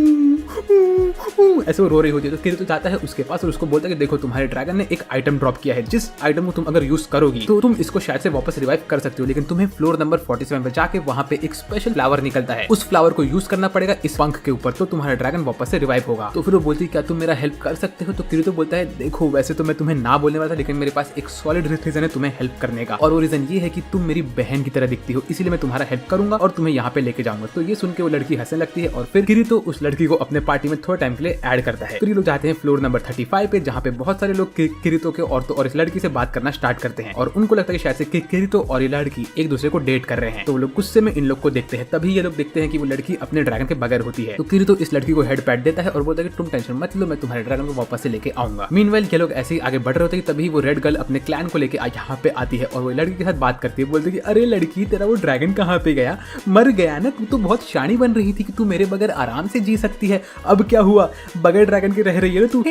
ऐसे वो रो रही होती है। तो किरीतो जाता है उसके पास और उसको बोलता है कि देखो तुम्हारे ड्रैगन ने एक आइटम ड्रॉप किया है, जिस आइटम को तुम अगर यूज करोगी तो तुम इसको शायद से वापस रिवाइव कर सकती हो, लेकिन तुम्हें फ्लोर नंबर 47 पे जाके वहाँ पे एक स्पेशल फ्लावर निकलता है, उस फ्लावर को यूज करना पड़ेगा इस पंख के ऊपर, तो तुम्हारा ड्रैगन वापस से रिवाइव होगा। तो फिर वो बोलती है क्या तुम मेरा हेल्प कर सकते हो? तो किरीतो बोलता है देखो वैसे तो मैं तुम्हें ना बोलने वाला था, लेकिन मेरे पास एक सॉलिड रीजन है तुम्हें हेल्प करने का, और वो रीजन ये है कि तुम मेरी बहन की तरह दिखती हो, इसीलिए मैं तुम्हारा हेल्प करूंगा और तुम्हें यहाँ पे लेके जाऊंगा। तो ये सुन के वो लड़की हंसने लगती है और फिर किरीतो उस लड़की को अपने पार्टी में थोड़ा टाइम के लिए ऐड करता है। फिर ये लोग जाते हैं फ्लोर नंबर 35 पे, जहाँ पे बहुत सारे लोग किरीतो के और इस लड़की से बात करना स्टार्ट करते हैं और उनको लगता है कि शायद से किरीतो और ये लड़की एक दूसरे को डेट कर रहे हैं। तो वो लोग गुस्से में इन लोग को देखते हैं। तभी ये लोग देखते हैं कि वो लड़की अपने ड्रैगन के बगैर होती है। तो किरीतो इस लड़की को हेड पैट देता है और बोलता है कि तुम टेंशन मत लो, मैं तुम्हारे ड्रैगन को वापस से लेके आऊंगा। मीनवाइल ये लोग ऐसे ही आगे बढ़ रहे होते हैं, तभी वो रेड गर्ल अपने क्लैन को लेके यहाँ पे आती है और वो लड़की के साथ बात करती है। बोलती है कि अरे लड़की तेरा वो ड्रैगन कहाँ पे गया? मर गया ना? तू तो बहुत शानी बन रही थी कि तू मेरे बगैर आराम से जी सकती है, अब क्या हुआ? बगैर ड्रैगन के रह रही है ना तू?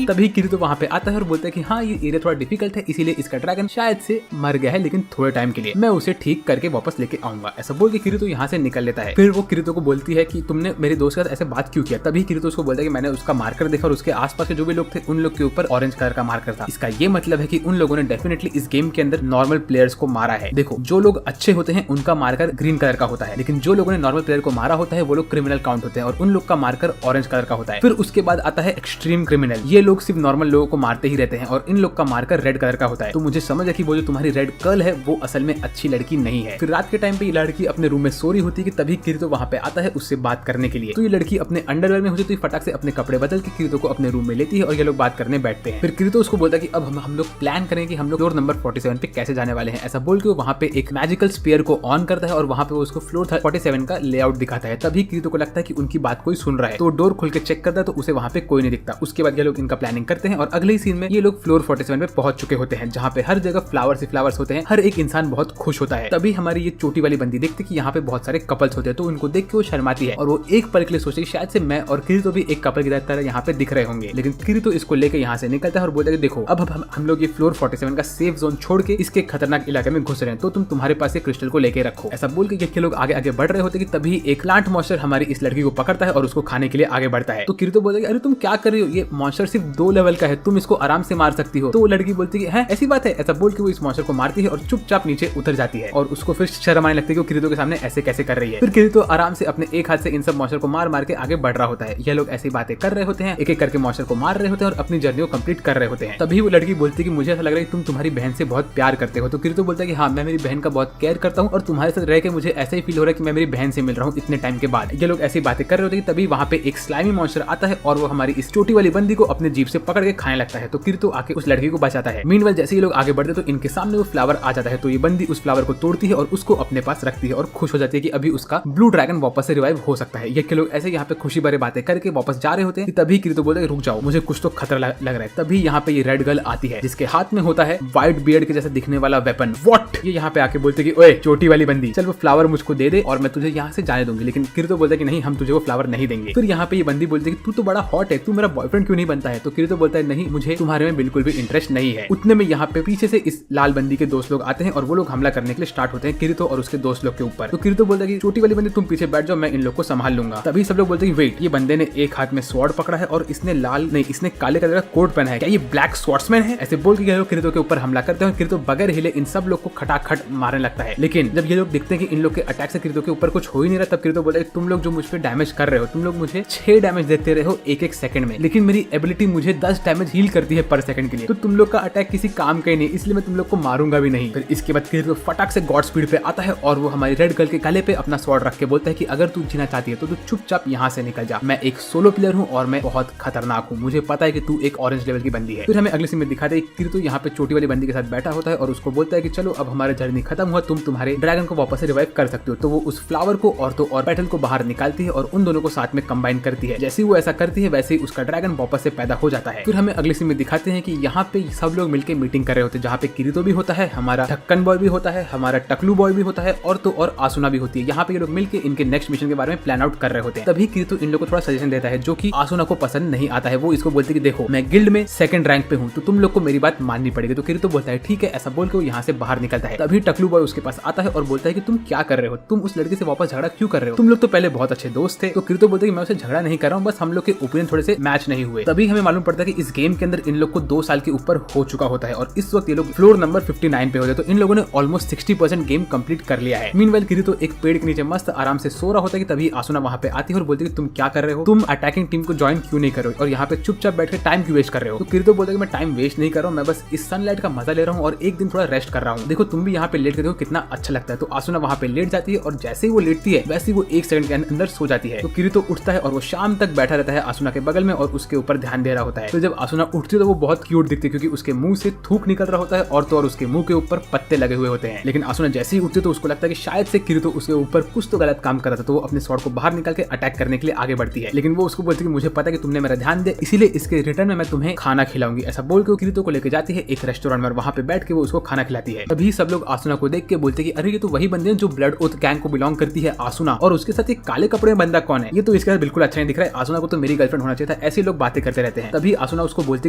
तभी किरीतो वहाँ पे आता है और बोलता है कि हाँ ये एरिया थोड़ा डिफिकल्ट है, इसीलिए इसका ड्रैगन शायद से मर गया है, लेकिन थोड़े टाइम के लिए मैं उसे ठीक करके वापस लेके आऊंगा। ऐसा बोल के किरीतो यहाँ से निकल लेता है। फिर वो किरीतो को बोलती है कि तुमने मेरे दोस्त के साथ ऐसे बात क्यों किया? तभी किरीतो उसको बोलता है कि मैंने उसका मार्कर देखा और उसके आसपास के जो भी लोग थे उन लोग के ऊपर ऑरेंज कलर का मार्कर था। इसका ये मतलब है कि उन लोगों ने डेफिनेटली इस गेम के अंदर नॉर्मल प्लेयर्स को मारा है। देखो जो लोग अच्छे होते हैं उनका मार्कर ग्रीन कलर का होता है, लेकिन जो लोगों ने नॉर्मल प्लेयर को मारा होता है वो लोग क्रिमिनल काउंट होते हैं और उन लोग का मार्कर ऑरेंज कलर का होता है। फिर उसके बाद आता है एक्सट्रीम क्रिमिनल, ये लोग सिर्फ नॉर्मल लोगों को मारते ही रहते हैं और इन लोग का मार्कर रेड कलर का होता है। तो मुझे समझ है कि वो जो तुम्हारी रेड गर्ल है वो असल में अच्छी लड़की नहीं है। फिर रात के टाइम पे ये लड़की अपने रूम में सो रही होती है कि तभी किरीतो वहाँ पे आता है उससे बात करने के लिए। तो ये लड़की अपने अंडरवेयर में होती है, तो फटाक से अपने कपड़े बदल के किरीतो को अपने रूम में लेती है और ये लोग बात करने बैठते हैं। फिर किरीतो उसको बोलता है कि अब हम लोग प्लान करें कि हम लोग फ्लोर नंबर 47 पे कैसे जाने वाले हैं। ऐसा बोल के वो वहाँ पे एक मैजिकल स्पीयर को ऑन करता है और वहाँ पे वो उसको फ्लोर 47 का लेआउट दिखाता है। तभी किरीतो को लगता है कि उनकी बात कोई सुन रहा है, तो डोर खोल के चेक करता है तो उसे वहाँ पे कोई नहीं दिखता। उसके बाद ये लोग इनका प्लानिंग करते हैं और अगले ही सीन में ये लोग फ्लोर 47 पे पहुंच चुके होते हैं, जहाँ पे हर जगह फ्लावर्स ही फ्लावर्स होते हैं, हर एक इंसान बहुत खुश होता है। तभी हमारी ये छोटी वाली बंदी देखती कि यहाँ पे बहुत सारे कपल्स होते हैं, तो उनको देख के वो शर्माती है और वो एक पल के लिए सोचती है शायद से मैं और किरीतो भी एक कपल की तरह यहाँ पे दिख रहे होंगे। लेकिन किरीतो इसको लेकर यहाँ से निकलता है और बोलता है कि देखो अब हम लोग ये फ्लोर 47 का सेफ जोन छोड़ के इसके खतरनाक इलाके में घुस रहे हैं, तो तुम तुम्हारे पास ये क्रिस्टल को लेके रखो। ऐसा बोल के ये लोग आगे आगे बढ़ रहे होते कि तभी एक प्लांट मॉन्स्टर हमारी इस लड़की को पकड़ता है और उसको खाने के लिए आगे बढ़ता है। तो किरीतो बोलता है अरे तुम क्या कर रही हो, ये मॉन्स्टर सिर्फ 2 लेवल का है, तुम इसको आराम से मार सकती हो। तो वो लड़की बोलती है ऐसी बात है? ऐसा बोल के वो इस मॉन्स्टर को मारती है और चुपचाप नीचे उतर जाती है और उसको फिर शर्म आने लगती है कि किरीतो के सामने ऐसे कैसे कर रही है। फिर किरीतो आराम से अपने एक हाथ से इन सब मॉन्स्टर को मार मार के आगे बढ़ रहा होता है। ये लोग ऐसी बातें कर रहे होते हैं, एक एक करके मॉन्स्टर को मार रहे होते हैं और अपनी जर्नी को कंप्लीट कर रहे होते हैं। तभी वो लड़की बोलती है कि मुझे ऐसा लग रहा है कि तुम तुम्हारी बहन से बहुत प्यार करते हो। तो किरीतो बोलता है कि हाँ मैं मेरी बहन का बहुत केयर करता हूँ और तुम्हारे साथ रह के मुझे ऐसा ही फील हो रहा है कि मैं मेरी बहन से मिल रहा हूँ इतने टाइम के बाद। ये लोग ऐसी बातें कर रहे होते हैं, तभी वहाँ पे एक स्लाइमी मॉन्स्टर आता है और वो हमारी इस छोटी वाली बंदी को अपने जीप से पकड़ के खाने लगता है। तो किरीतो आके उस लड़की को बचाता है। मीनवाइल जैसे ये लोग आगे बढ़ते तो इनके सामने वो फ्लावर आ जाता है, तो ये बंदी उस फ्लावर को तोड़ती है और उसको अपने पास रखती है और खुश हो जाती है कि अभी उसका ब्लू ड्रैगन वापस से रिवाइव हो सकता है। ये लोग ऐसे यहाँ पे खुशी भरे बातें करके वापस जा रहे होते हैं, तभी किरीतो बोलता है रुक जाओ, मुझे कुछ तो खतरा लग रहा है। तभी यहाँ पे ये रेड गर्ल आती है जिसके हाथ में होता है व्हाइट बियर्ड के जैसे दिखने वाला वेपन। व्हाट? ये यहाँ पे आके बोलते कि ओए छोटी वाली बंदी, चल वो फ्लावर मुझको दे दे और मैं तुझे यहाँ से जाने दूंगी। लेकिन किरीतो बोलता है कि नहीं, हम तुझे वो फ्लावर नहीं देंगे। फिर यहाँ पे ये बंदी बोलती है कि तू तो बड़ा हॉट है, तू मेरा बॉयफ्रेंड क्यों नहीं बनता है? तो किरीतो बोलता है नहीं, मुझे तुम्हारे में बिल्कुल भी इंटरेस्ट नहीं है। उतने में यहाँ पे पीछे से इस लाल बंदी के दोस्त लोग आते हैं और वो लोग हमला करने के लिए स्टार्ट होते हैं किरीतो और उसके दोस्त लोग के ऊपर। तो किरीतो बोलता है कि छोटी वाली बंदी तुम पीछे बैठ जाओ, मैं इन लोग को संभाल लूंगा। तभी सब लोग बोलते हैं कि वेट, ये बंदे ने एक हाथ में स्वॉर्ड पकड़ा है और इसने लाल नहीं, इसने काले कलर का कोट पहना है, क्या ये ब्लैक स्वॉर्ड्समैन है? ऐसे बोल के किरीतो के ऊपर हमला करते हैं। किरीतो बगैर हिले इन सब लोग को खटाखट मारने लगता है। लेकिन जब ये लोग देखते हैं कि इन लोग के अटैक से किरीतो के ऊपर कुछ हो ही नहीं रहा, तब किरीतो बोलता है तुम लोग जो मुझ पे डैमेज कर रहे हो, तुम लोग मुझे 6 डैमेज देते रहे हो एक सेकंड में, लेकिन मेरी एबिलिटी मुझे 10 डैमेज हील करती है पर सेकंड के लिए, तो तुम लोग का अटैक किसी काम का ही नहीं, इसलिए मैं तुम लोग को मारूंगा भी नहीं। फिर इसके बाद किरीतो फटाक से गॉड स्पीड पे आता है और वो हमारी रेड गर्ल के गले पे अपना स्वॉर्ड रख के बोलता है कि अगर तू जीना चाहती है तो तू चुपचाप यहाँ से निकल जा, मैं एक सोलो प्लेयर हूँ और मैं बहुत खतरनाक हूँ, मुझे पता है कि तू एक ऑरेंज लेवल की बंदी है। फिर हमें अगले सीन में दिखाते हैं किरीतो यहाँ पे छोटी वाली बंदी के साथ बैठा होता है और उसको बोलता है कि चलो अब हमारा जर्नी खत्म हुआ, तुम तुम्हारे ड्रैगन को वापस से रिवाइव कर सकते हो। तो वो उस फ्लावर को और तो और पेटल को बाहर निकालती है और उन दोनों को साथ में कंबाइन करती है। जैसे ही वो ऐसा करती है वैसे ही उसका ड्रैगन वापस से पैदा हो जाता है। फिर हमें अगले सीन में दिखाते हैं कि यहाँ पे सब लोग मिलकर मीटिंग कर रहे होते हैं, जहाँ पे किरीतो भी होता है, हमारा ढक्कन बॉय भी होता है, हमारा टकलू बॉय भी होता है और तो और आसुना भी होती है। यहाँ पे ये लोग मिलकर इनके नेक्स्ट मिशन के बारे में प्लान आउट कर रहे होते हैं। तभी किरीतो इन लोगों को थोड़ा सजेशन देता है जो कि आसुना को पसंद नहीं आता है। वो इसको बोलती है कि देखो मैं गिल्ड में सेकंड रैंक पे हूँ तो तुम लोग को मेरी बात माननी पड़ेगी। तो किरीतो बोलता है ठीक है, ऐसा बोल के वो यहाँ से बाहर निकलता है। तभी टकलू बॉय उसके पास आता है और बोलता है कि तुम क्या कर रहे हो, तुम उस लड़के से वापस झगड़ा क्यों कर रहे हो, तुम लोग तो पहले बहुत अच्छे दोस्त थे। तो किरीतो बोलता है कि मैं उसे झगड़ा नहीं कर रहा हूँ, बस हम लोग के ओपिनियन थोड़े से मैच नहीं हुए। तभी हमें मालूम पड़ता है कि इस गेम के अंदर इन लोग को 2 साल के ऊपर हो चुका होता है और इस वक्त ये लोग फ्लोर नंबर 59 पे होते हैं। तो इन लोगों ने ऑलमोस्ट 60% गेम कंप्लीट कर लिया है। मीनवाइल किरीतो एक पेड़ के नीचे मस्त आराम से सो रहा होता है कि तभी आसुना वहाँ पे आती है और बोलती है कि तुम क्या कर रहे हो, तुम अटैकिंग टीम को ज्वाइन क्यों नहीं कर रहे हो और यहाँ पे चुपचाप बैठ के टाइम क्यों वेस्ट कर रहे हो। तो किरीतो बोलता है कि मैं टाइम वेस्ट नहीं कर रहा हूँ, मैं बस इस सनलाइट का मजा ले रहा हूँ और एक दिन थोड़ा रेस्ट कर रहा हूँ। देखो तुम भी यहाँ पे लेट के देखो कितना अच्छा लगता है। तो आसुना वहाँ पे लेट जाती है और जैसे ही वो लेटती है वैसे ही वो 1 सेकंड के अंदर सो जाती है। तो किरीतो उठता है और वो शाम तक बैठा रहता है आसुना के बगल में और उसके ऊपर ध्यान दे रहा होता है। तो जब आसुना उठती है तो वो बहुत क्यूट दिखती है क्योंकि उसके मुंह से थूक निकल रहा होता है और तो और उसके मुंह के ऊपर पत्ते लगे हुए होते हैं। लेकिन आसुना जैसे ही उठती है तो उसको लगता है कि शायद से किरीतो उसके ऊपर कुछ तो गलत काम कर रहा था। तो वो अपने स्वॉर्ड को बाहर निकाल के अटैक करने के लिए आगे बढ़ती है। लेकिन वो उसको बोलती है कि मुझे पता है कि तुमने मेरा ध्यान दिया, इसीलिए इसके रिटर्न में मैं तुम्हें खाना खिलाऊंगी। ऐसा बोल के वो किरीतो को लेकर जाती है एक रेस्टोरेंट में, वहाँ पे बैठ के वो उसको खाना खिलाती है। तभी सब लोग आसुना को देख के बोलते हैं कि अरे ये तो वही बंदे हैं जो ब्लड ओथ गैंग को बिलोंग करती है आसुना, और उसके साथ एक काले कपड़े में बंदा कौन है, ये तो इसके साथ बिल्कुल अच्छा नहीं दिख रहा है, आसुना को तो मेरी गर्लफ्रेंड होना चाहिए था। ऐसे लोग बातें करते रहते हैं। तभी आसुना उसको बोलती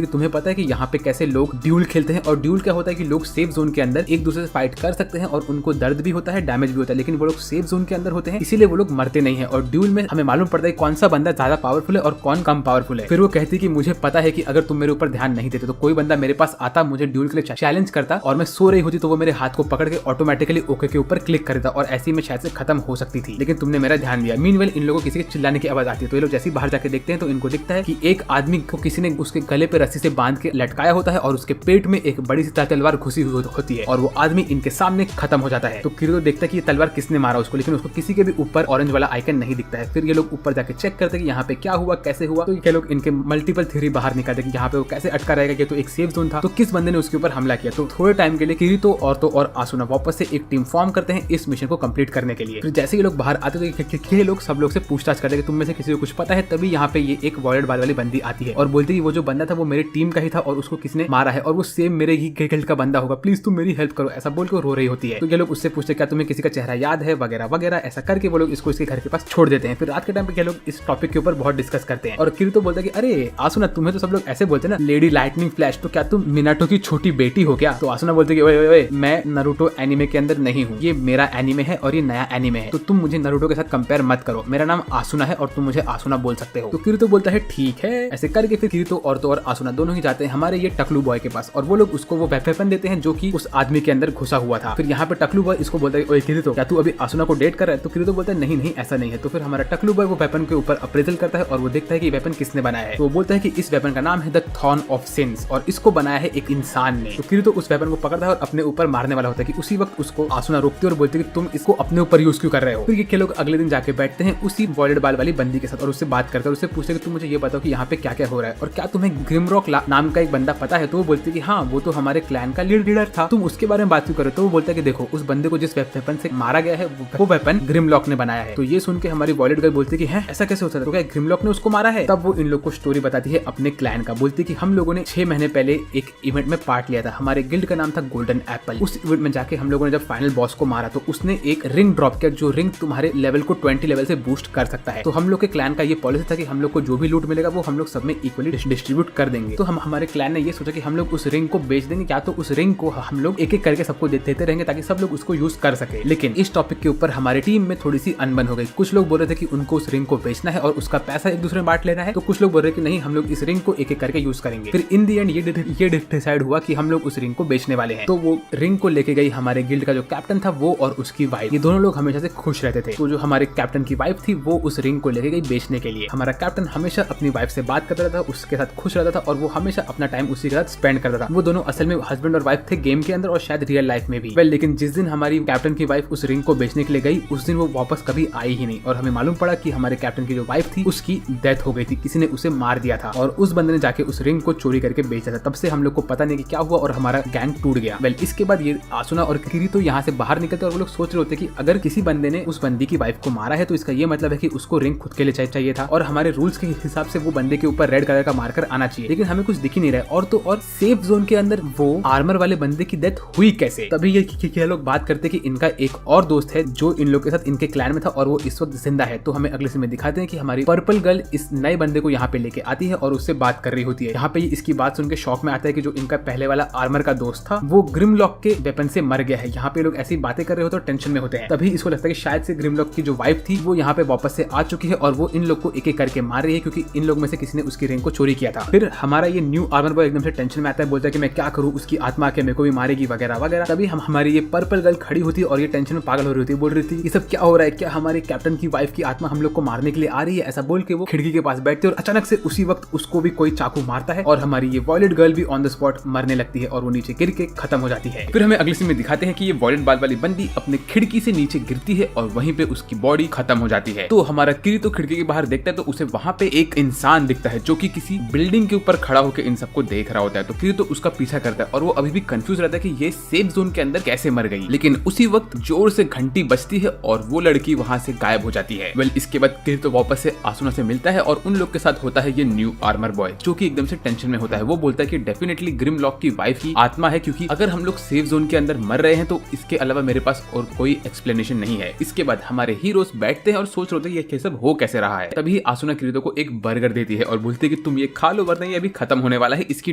है कि तुम्हें पता है कि यहाँ पे कैसे लोग ड्यूल खेलते हैं, और ड्यूल क्या होता है कि लोग सेफ जोन के अंदर एक दूसरे से फाइट कर सकते हैं और उनको दर्द भी होता है, डैमेज भी होता है, लेकिन वो लोग सेफ जोन के अंदर होते हैं इसीलिए वो लोग मरते नहीं है। और ड्यूल में हमें मालूम पड़ता है कौन सा बंदा ज्यादा पावरफुल है और कौन कम पावरफुल है। फिर वो कहती है कि मुझे पता है कि अगर तुम मेरे ऊपर ध्यान नहीं देते तो कोई बंदा मेरे पास आता, मुझे ड्यूल के लिए चैलेंज करता और मैं सो रही होती तो वो मेरे हाथ को पकड़ के ऑटोमेटिकली ओके के ऊपर क्लिक करता और ऐसी में शायद से खत्म हो सकती थी, लेकिन तुमने मेरा ध्यान दिया। मीनवेल इन लोगों को किसी के चिल्लाने की आवाज आती है तो ये लोग जैसे ही बाहर जाके देखते हैं तो इनको दिखता है कि एक आदमी को किसी ने उसके गले पे रस्सी से बांध के लटकाया होता है और उसके पेट में एक बड़ी सी तलवार घुसी हुई होती है और वो आदमी इनके सामने खत्म हो जाता है। तो किरीतो देखता है कि ये तलवार किसने मारा उसको, लेकिन उसको किसी के भी ऊपर ऑरेंज वाला आइकन नहीं दिखता है। फिर ये लोग ऊपर जाके चेक करते हैं कि यहाँ पे क्या हुआ, कैसे हुआ। तो ये लोग इनके मल्टीपल थ्योरी बाहर निकालते हैं कि यहाँ पे वो कैसे अटका रहेगा, ये तो एक सेफ जोन था, तो किस बंदे ने उसके ऊपर हमला किया। तो थोड़े टाइम के लिए किरीतो और आसुना वापस से एक टीम फॉर्म करते हैं इस मिशन को कंप्लीट करने के लिए। फिर जैसे ये लोग बाहर आते तो ये लोग सब लोग से पूछताछ करते हैं कि तुम में से किसी को कुछ पता है। तभी यहाँ पे ये एक वॉयलेट बाल वाली बंदी आती है और बोलती है वो जो बंदा था वो मेरे टीम का ही था और उसको किसने मारा है और वो सेम मेरे ही गिल्ड का बंदा होगा, प्लीज तुम मेरी हेल्प करो। ऐसा बोल के रो रही होती है। तो ये लोग उससे पूछते क्या तुम्हें किसी का चेहरा याद है वगैरह वगैरह, ऐसा करके वो लोग इसको इसके घर के पास छोड़ देते हैं। फिर रात के टाइम पे ये लोग इस टॉपिक के ऊपर बहुत डिस्कस करते हैं और किरीतो बोलता है कि अरे आसुना तुम्हें तो सब लोग ऐसे बोलते हैं ना लेडी लाइटनिंग फ्लैश, तो क्या तुम मिनाटो की छोटी बेटी हो क्या। तो आसुना बोलते हैं कि ओए मैं नारुतो एनीमे के अंदर नहीं हूँ, ये मेरा एनीमे है और ये नया एनीमे है, तो तुम मुझे नारुतो के साथ कंपेयर मत करो, मेरा नाम आसुना है और तुम मुझे आसुना बोल सकते हो। तो किरीतो बोलता है ठीक है। ऐसे करके फिर किरीतो और आसुना दोनों ही जाते हैं हमारे ये टकलू बॉय के पास और वो लोग उसको वो वेपन देते हैं जो कि उस आदमी के अंदर घुसा हुआ था। फिर यहाँ पे टकलू बॉय इसको बोलता है ओए किरीतो क्या तू अभी आसुना को डेट कर रहा है। तो किरीतो बोलता है नहीं ऐसा नहीं है। तो फिर हमारा टकलू बॉय वो वेपन के ऊपर अप्रेजल करता है और वो देखता है कि वेपन किसने बनाया है। तो वो बोलता है कि इस वेपन का नाम है द थॉर्न ऑफ सिंस और इसको बनाया है एक इंसान ने। तो किरीतो उस वेपन को पकड़ता है और अपने ऊपर मारने वाला होता है कि उसी वक्त उसको आसुना रोकती है और बोलती है कि तुम इसको अपने ऊपर यूज क्यों कर रहे हो। फिर ये लोग अगले दिन जाके बैठते हैं उसी वॉयलेट बाल वाली बंदी के साथ और उससे बात करते हैं, उससे पूछते हैं कि तुम मुझे ये बताओ कि यहाँ पे क्या क्या हो रहा है और क्या तुम्हें ग्रिमरॉक नाम का एक बंदा पता है। तो वो बोलती है कि हाँ वो तो हमारे क्लैन का लीडर था, तुम उसके बारे में बात क्यों करो। तो वो बोलता है कि देखो उस बंदे को जिस वेपन से मारा गया है वो वेपन ग्रिमलॉक ने बनाया है। तो ये सुन के हमारी वॉयलेट गर्ल बोलती है कि है ऐसा कैसे हो सकता है, तो क्या ग्रिमलॉक ने उसको मारा है। तब वो इन लोग को स्टोरी बताती है अपने क्लैन का, बोलती है कि हम लोगों ने 6 महीने पहले एक इवेंट में पार्ट लिया था, हमारे गिल्ड का नाम था गोल्डन एप्पल। उस इवेंट में जाके हम लोगों ने जब फाइनल बॉस को मारा तो उसने एक रिंग ड्रॉप किया जो रिंग तुम्हारे लेवल को 20 लेवल से बूस्ट कर सकता है। तो हम लोग के क्लैन का ये पॉलिसी था कि हम लोग को जो भी लूट मिलेगा वो हम लोग सब में इक्वली डिस्ट्रीब्यूट कर देंगे। तो हम हमारे क्लैन ने ये सोचा कि हम लोग उस रिंग को बेच देंगे, क्या तो उस रिंग को हम लोग एक एक करके सबको देते रहेंगे ताकि सब लोग उसको यूज कर सके। लेकिन इस टॉपिक के ऊपर हमारी टीम में थोड़ी सी अनबन हो गई। कुछ लोग बोल रहे थे कि उनको उस रिंग को बेचना है और उसका पैसा एक दूसरे में बांट लेना है, तो कुछ लोग बोल रहे कि नहीं हम लोग इस रिंग को एक एक करके यूज करेंगे। फिर इन दी एंड ये डिसाइड हुआ कि हम लोग उस रिंग को बेचने वाले हैं। तो वो रिंग को लेके गई हमारे गिल्ड का जो कैप्टन था वो और उसकी वाइफ, ये दोनों लोग हमेशा से खुश रहते थे। तो जो हमारे कैप्टन की वाइफ थी वो उस रिंग को लेके गई बेचने के लिए। हमारा कैप्टन हमेशा अपनी वाइफ से बात करता था, उसके साथ खुश रहता था और वो हमेशा अपना टाइम उसी के साथ स्पेंड करता था। वो दोनों असल में हस्बैंड और वाइफ थे गेम के अंदर और शायद रियल लाइफ में भी। लेकिन जिस दिन हमारी कैप्टन की वाइफ उस रिंग को बेचने के लिए गई उस दिन वो वापस कभी आई ही नहीं और हमें मालूम पड़ा कि हमारे कैप्टन की जो वाइफ थी उसकी डेथ हो गई थी, किसी ने उसे मार दिया था और उस बंदे ने जाके उस रिंग को चोरी करके बेचा था। तब से हम लोग को पता नहीं कि क्या हुआ और हमारा गैंग टूट गया। इसके बाद ये आसुना और किरीतो यहाँ से बाहर निकलते और वो लोग सोच रहे होते कि अगर किसी बंदे ने उस बंदी की वाइफ को मारा है तो इसका ये मतलब है कि उसको रिंग खुद खुद के लिए चाहिए था और हमारे रूल्स के हिसाब से वो बंदे के ऊपर रेड कलर का मार्कर आना चाहिए, लेकिन हमें कुछ दिख ही नहीं रहा है। और तो और सेफ जोन के अंदर वो आर्मर वाले बंदे की डेथ हुई कैसे? तभी ये लोग बात करते कि इनका एक और दोस्त है जो इन लोग के साथ इनके क्लैन में था और वो इस वक्त जिंदा है। तो हमें अगले सीन में दिखाते हैं कि हमारी पर्पल गर्ल इस नए बंदे को यहाँ पे लेके आती है और उससे बात कर रही होती है। यहाँ पे इसकी बात सुन के शौक में आता है कि जो इनका पहले वाला आर्मर का दोस्त था वो ग्रिमलॉक के वेपन से मर गया है। यहाँ पे लोग ऐसी बातें कर रहे होते और टेंशन में होते हैं। तभी इसको लगता है कि शायद से ग्रिमलॉक की जो वाइफ थी वो यहाँ पे वापस से आ चुकी है और वो इन लोग को एक एक करके मार रही है क्योंकि इन लोग में से किसी ने उसकी रिंग को चोरी किया था। फिर हमारा ये न्यू आर्मर बॉय एकदम से टेंशन में आता है, बोलता है कि मैं क्या करूँ, उसकी आत्मा के मेरे को भी मारेगी वगैरह वगैरह। तभी हमारी ये पर्पल गर्ल खड़ी होती है और ये टेंशन में पागल हो रही होती है, बोल रही थी ये सब क्या हो रहा है, क्या हमारे कैप्टन की वाइफ की आत्मा हम लोग को मारने के लिए आ रही है? ऐसा बोल के वो खिड़की के पास बैठती है और अचानक से उसी वक्त उसको भी कोई चाकू मारता है और हमारी ये वॉयलेट गर्ल भी ऑन द स्पॉट मरने लगती है और वो नीचे गिर के खत्म हो जाती है। फिर हमें अगले सीन में दिखाते हैं कि ये वॉयलेट बाल वाली बंदी अपने खिड़की से नीचे गिरती है और वहीं पे उसकी बॉडी खत्म हो जाती है। तो हमारा किरीतो खिड़की के बाहर देखता है तो उसे वहां पे एक इंसान दिखता है जो कि किसी बिल्डिंग के ऊपर खड़ा होकर इन सबको देख रहा होता है। तो किरीतो उसका पीछा करता है और वो अभी भी कंफ्यूज रहता है कि ये सेफ जोन के अंदर कैसे मर गई। लेकिन उसी वक्त जोर से घंटी बजती है और वो लड़की वहां से गायब हो जाती है। इसके बाद किरीतो वापस से आसुना से मिलता है और उन लोग के साथ होता है ये न्यू आर्मर बॉय जो कि एकदम से टेंशन में होता है। वो बोलता है कि डेफिनेटली ग्रिमलॉक की वाइफ की आत्मा है, क्योंकि अगर हम लोग सेफ जोन के अंदर मर रहे हैं तो इसके अलावा मेरे पास और कोई एक्सप्लेनेशन नहीं है। इसके बाद हमारे हीरोज बैठते हैं और सोच रहे होते हैं ये सब हो कैसे रहा है। तभी आसुना किरीतो को एक बर्गर देती है और बोलती है कि तुम ये खा लो वरना ये अभी खत्म होने वाला है, इसकी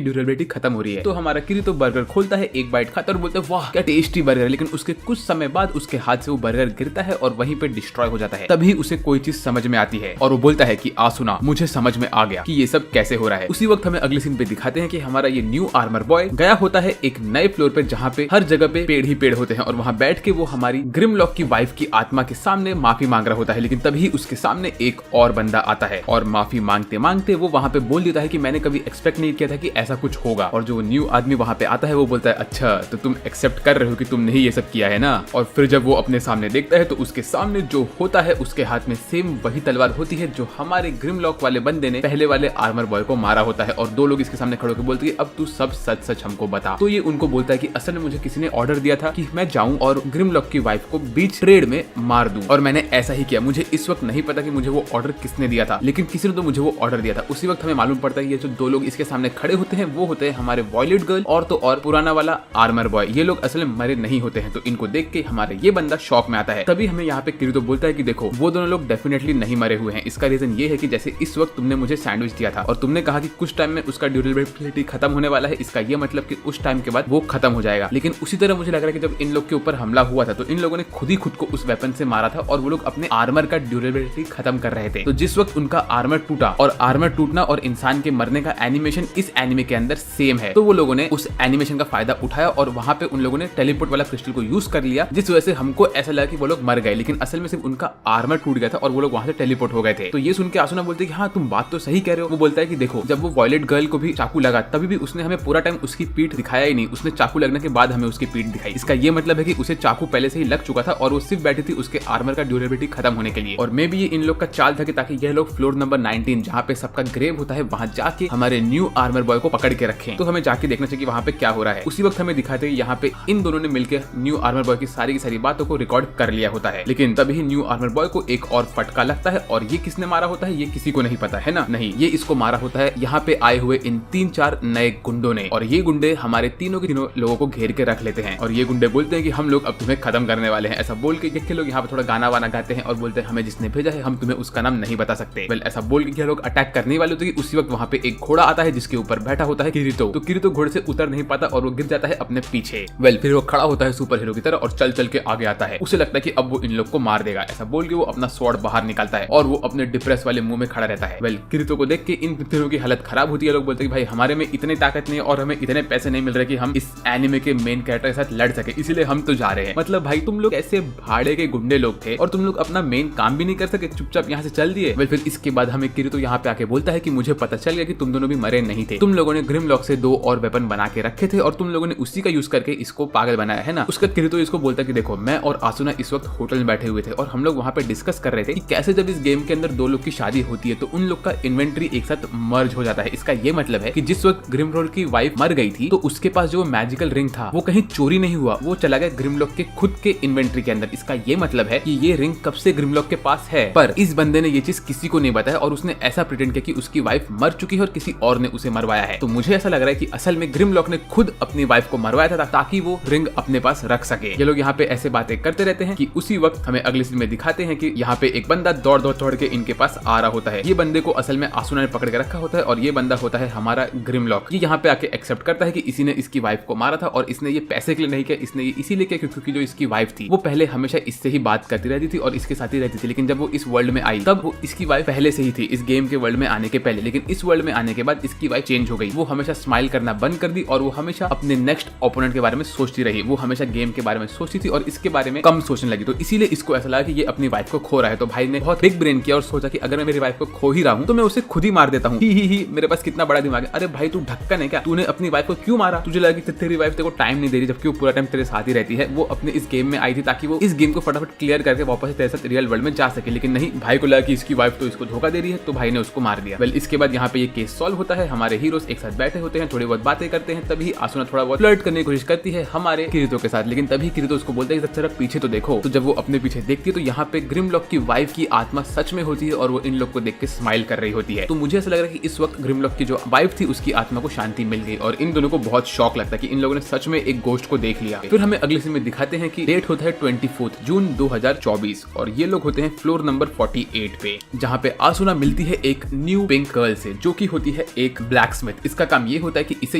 ड्यूरेबिलिटी खत्म हो रही है। तो हमारा किरीतो बर्गर खोलता है, एक बाइट खाता है और बोलता है वाह क्या टेस्टी बर्गर। लेकिन उसके कुछ समय बाद उसके हाथ से वो बर्गर गिरता है और वहीं पे डिस्ट्रॉय हो जाता है। तभी उसे कोई चीज समझ में आती है और वो बोलता है कि आसुना मुझे समझ में आ गया कि ये सब कैसे हो रहा है। उसी वक्त हमें अगले सीन पे दिखाते हैं कि हमारा ये न्यू आर्मर बॉय गया होता है एक नए फ्लोर पे जहाँ पे हर जगह पे पेड़ ही पेड़ होते हैं और वहाँ बैठ के वो हमारी ग्रिमलॉक की वाइफ की आत्मा के सामने माफी मांग रहा होता है। लेकिन तभी उसके सामने एक और बंदा आता है और माफी मांगते मांगते वो वहाँ पे बोल देता है कि मैंने कभी एक्सपेक्ट नहीं किया था कि ऐसा कुछ होगा। और जो न्यू आदमी वहाँ पे आता है वो बोलता है अच्छा तो तुम एक्सेप्ट कर रहे हो कि तुमने ही ये सब किया है ना। और फिर जब वो अपने सामने देखता है तो उसके सामने जो होता है उसके हाथ में सेम वही तलवार होती है जो हमारे ग्रिमलॉक वाले बंदे ने पहले वाले आर्मर बॉय को मारा होता है। और दो लोग इसके सामने खड़े होकर बोलते हैं अब तू सब सच सच हमको बता। तो ये उनको बोलता है कि असल में मुझे किसी ने ऑर्डर दिया था कि मैं जाऊं और ग्रिमलॉक की वाइफ को बीच ट्रेड में मार दूं और मैंने ऐसा ही किया। मुझे इस वक्त नहीं पता कि मुझे वो ऑर्डर किसने दिया था, लेकिन किसी ने तो मुझे वो ऑर्डर दिया था। उसी वक्त हमें मालूम पड़ता है ये जो दो लोग इसके सामने खड़े होते हैं वो होते हैं हमारे वॉयलेट गर्ल और तो और पुराना वाला आर्मर बॉय। ये लोग असल में मरे नहीं होते हैं। तो इनको देख के हमारे ये बंदा शॉक में आता है। तभी हमें यहाँ पे किरीतो बोलता है कि देखो वो दोनों लोग डेफिनेटली नहीं मरे हुए हैं। इसका रीजन ये है कि जैसे इस वक्त तुमने मुझे सैंडविच दिया था और तुमने कहा कि कुछ टाइम में उसका ड्यूरेबिलिटी खत्म होने वाला है, इसका ये मतलब कि उस टाइम के बाद वो खत्म हो जाएगा। लेकिन उसी तरह मुझे लग रहा है कि जब इन लोग के ऊपर हमला हुआ था तो इन लोगों ने खुद ही खुद को उस वेपन से मारा था और वो लोग अपने आर्मर का ड्यूरेबिलिटी खत्म कर रहे थे। तो जिस वक्त उनका आर्मर टूटा और आर्मर टूटना और इंसान के मरने का एनिमेशन इस एनिमे के अंदर सेम है, तो वो लोगों ने उस एनिमेशन का फायदा उठाया और वहां पे उन लोगों ने टेलीपोर्ट वाला क्रिस्टल को यूज कर लिया, जिस वजह से हमको ऐसा लगा कि वो लोग मर गए, लेकिन असल में सिर्फ उनका आर्मर टूट गया था और वो लोग वहां से टेलीपोर्ट हो गए थे। तो ये सुन के आसुना बोलते हैं कि हाँ तुम बात तो सही कह रहे हो। वो बोलता है कि देखो जब वो वॉयलेट गर्ल को भी चाकू लगा तभी भी उसने हमें पूरा टाइम उसकी पीठ दिखाया ही नहीं, उसने चाकू लगने के बाद हमें उसकी पीठ दिखाई। इसका ये मतलब है कि उसे चाकू पहले से ही लग चुका था और वो सिर्फ बैठी थी उसके आर्मर का ड्यूरेबिलिटी खत्म होने के लिए। और मे भी ये इन लोग का चाल था कि ताकि ये लोग फ्लोर नंबर 19 जहाँ पे सबका ग्रेव होता है वहां जाके हमारे न्यू आर्मर बॉय को पकड़ के रखें। तो हमें जाके देखना चाहिए वहां पे क्या हो रहा है। उसी वक्त हमें दिखाते हैं यहाँ पे इन दोनों ने मिलकर न्यू आर्मर बॉय की सारी बातों को रिकॉर्ड कर लिया होता है। लेकिन तभी न्यू आर्मर बॉय को एक और फटका लगता है और ये किसने मारा होता है ये किसी को नहीं पता है ना। नहीं, ये इसको मारा होता है यहाँ पे आए हुए इन 3-4 नए गुंडों ने। और ये गुंडे हमारे तीनों के तीनों लोगों को घेर के रख लेते हैं और ये गुंडे बोलते हैं कि हम लोग अब तुम्हें खत्म करने वाले हैं। ऐसा बोल के लोग यहाँ पे थोड़ा गाना वाना गाते हैं और बोलते हैं हमें जिसने भेजा है हम तुम्हें उसका नाम नहीं बता सकते। ऐसा बोल के लोग अटैक करने वाले होते हैं कि उसी वक्त वहाँ पे एक घोड़ा आता है जिसके ऊपर बैठा होता है किरीतो। तो किरीतो घोड़े से उतर नहीं पाता और वो गिर जाता है अपने पीछे। फिर वो खड़ा होता है सुपर हीरो की तरह और चल के आगे आता है। उसे लगता है कि अब वो इन लोग को मार देगा। ऐसा बोल के वो अपना स्वॉर्ड बाहर निकालता है और वो अपने डिप्रेस वाले मुंह में खड़ा रहता है। किरीतो को देख के इन तीनों की हालत खराब होती है। लोग बोलते हैं कि भाई हमारे में इतनी ताकत नहीं है और हमें इतने पैसे नहीं मिल रहे कि हम इस एनिमे के मेन कैरेक्टर के साथ लड़ सके, इसीलिए हम तो जा रहे हैं। मतलब भाई तुम लोग ऐसे भाड़े के गुंडे लोग थे और तुम लोग अपना मेन काम भी नहीं कर सके, चुपचाप यहाँ से चल दिए। फिर इसके बाद हमें किरीतो यहाँ पे आके बोलता है कि मुझे पता चल गया कि तुम दोनों भी मरे नहीं थे। तुम लोगों ने ग्रिमलॉक से 2 और वेपन बना के रखे थे और तुम लोगों ने उसी का यूज करके इसको पागल बनाया है ना। उसका किरीतो इसको बोलता है कि देखो मैं और आसुना इस वक्त होटल में बैठे हुए थे और हम लोग वहाँ पे डिस्कस कर रहे थे कि कैसे जब इस गेम के अंदर 2 लोग की शादी होती है तो उन लोग का इन्वेंट्री एक साथ मर्ज हो जाता है। इसका ये मतलब है कि जिस वक्त ग्रिमलॉक की वाइफ मर गई थी तो उसके पास जो मैजिकल रिंग था वो कहीं चोरी नहीं हुआ, वो चला गया ग्रिमलॉक के खुद के इन्वेंट्री के अंदर। इसका ये मतलब है कि ये रिंग कब से ग्रिमलॉक के पास है, पर इस बंदे ने ये चीज किसी को नहीं बताया और उसने ऐसा प्रिटेंड किया कि उसकी वाइफ मर चुकी है और किसी और ने उसे मरवाया है। तो मुझे ऐसा लग रहा है कि असल में ग्रिमलॉक ने खुद अपनी वाइफ को मरवाया था ताकि वो रिंग अपने पास रख सके। ये लोग यहाँ पे ऐसे बातें करते रहते हैं कि उसी वक्त हमें अगली सीन में दिखाते हैं कि यहाँ पे एक बंदा दौड़ दौड़ के इनके पास आ रहा होता है। ये बंदे को असल में आसुना ने पकड़ के रखा होता है और ये बंदा होता है हमारा ग्रिमलॉक। ये यहाँ पे आके एक्सेप्ट करता है कि इसी ने इसकी वाइफ को मारा था और इसने ये पैसे के लिए नहीं किया, इसने ये इसीलिए किया क्योंकि जो इसकी वाइफ थी वो पहले हमेशा इससे ही बात करती रहती थी और इसके साथ ही रहती थी। लेकिन जब वो इस वर्ल्ड में आई तब वो इसकी वाइफ पहले से ही थी इस गेम के वर्ल्ड में आने के पहले, लेकिन इस वर्ल्ड में आने के बाद इसकी वाइफ चेंज हो गई। वो हमेशा स्माइल करना बंद कर दी और वो हमेशा अपने नेक्स्ट ओपोनेंट के बारे में सोचती रही। वो हमेशा गेम के बारे में सोचती थी और इसके बारे में कम सोचने लगी। तो इसीलिए इसको ऐसा लगा कि ये अपनी वाइफ को खो रहा है। तो भाई ने बहुत बिग ब्रेन किया और सोचा कि अगर मैं मेरी वाइफ को खो ही रहा हूँ तो मैं उसे खुद ही मार देता हूँ। ही मेरे पास कितना बड़ा दिमाग है। अरे भाई तू ढक्कन है क्या? तूने अपनी वाइफ को क्यों मारा? तुझे लगा कि तेरी वाइफ तेरे को टाइम नहीं दे रही जबकि वो पूरा टाइम तेरे साथ ही रहती है। वो अपने इस गेम में आई थी ताकि वो इस गेम को फटाफट क्लियर करके वापस तेरे साथ रियल वर्ल्ड में जा सके, लेकिन नहीं, भाई को लगा कि इसकी वाइफ तो इसको धोखा दे रही है तो भाई ने उसको मार दिया। वेल इसके बाद यहाँ पे ये केस सॉल्व होता है। हमारे हीरोज एक साथ बैठे होते हैं, थोड़ी बहुत बातें करते हैं। तभी आसुना थोड़ा बहुत फ्लर्ट करने की कोशिश करती है हमारे किरीतो के साथ, लेकिन तभी किरीतो उसको बोलता है जरा पीछे तो देखो। तो जब वो अपने पीछे देखती है तो यहाँ पे ग्रिमलॉक की वाइफ की आत्मा सच में होती है और वो इन लोग को देख के स्माइल कर रही होती है। तो मुझे ऐसा लग रहा है कि इस वक्त ग्रिमलॉक की जो वाइफ थी उसकी आत्मा को शांति मिल गई और इन दोनों को बहुत शौक लगता है कि इन लोगों ने सच में एक गोस्ट को देख लिया। फिर हमें अगले सीन में दिखाते हैं कि डेट होता है 24 जून 2024 और ये लोग होते हैं फ्लोर नंबर 48 पे, जहाँ पे आसुना मिलती है एक न्यू पिंक गर्ल से जो कि होती है एक ब्लैक स्मिथ। इसका काम ये होता है कि इसे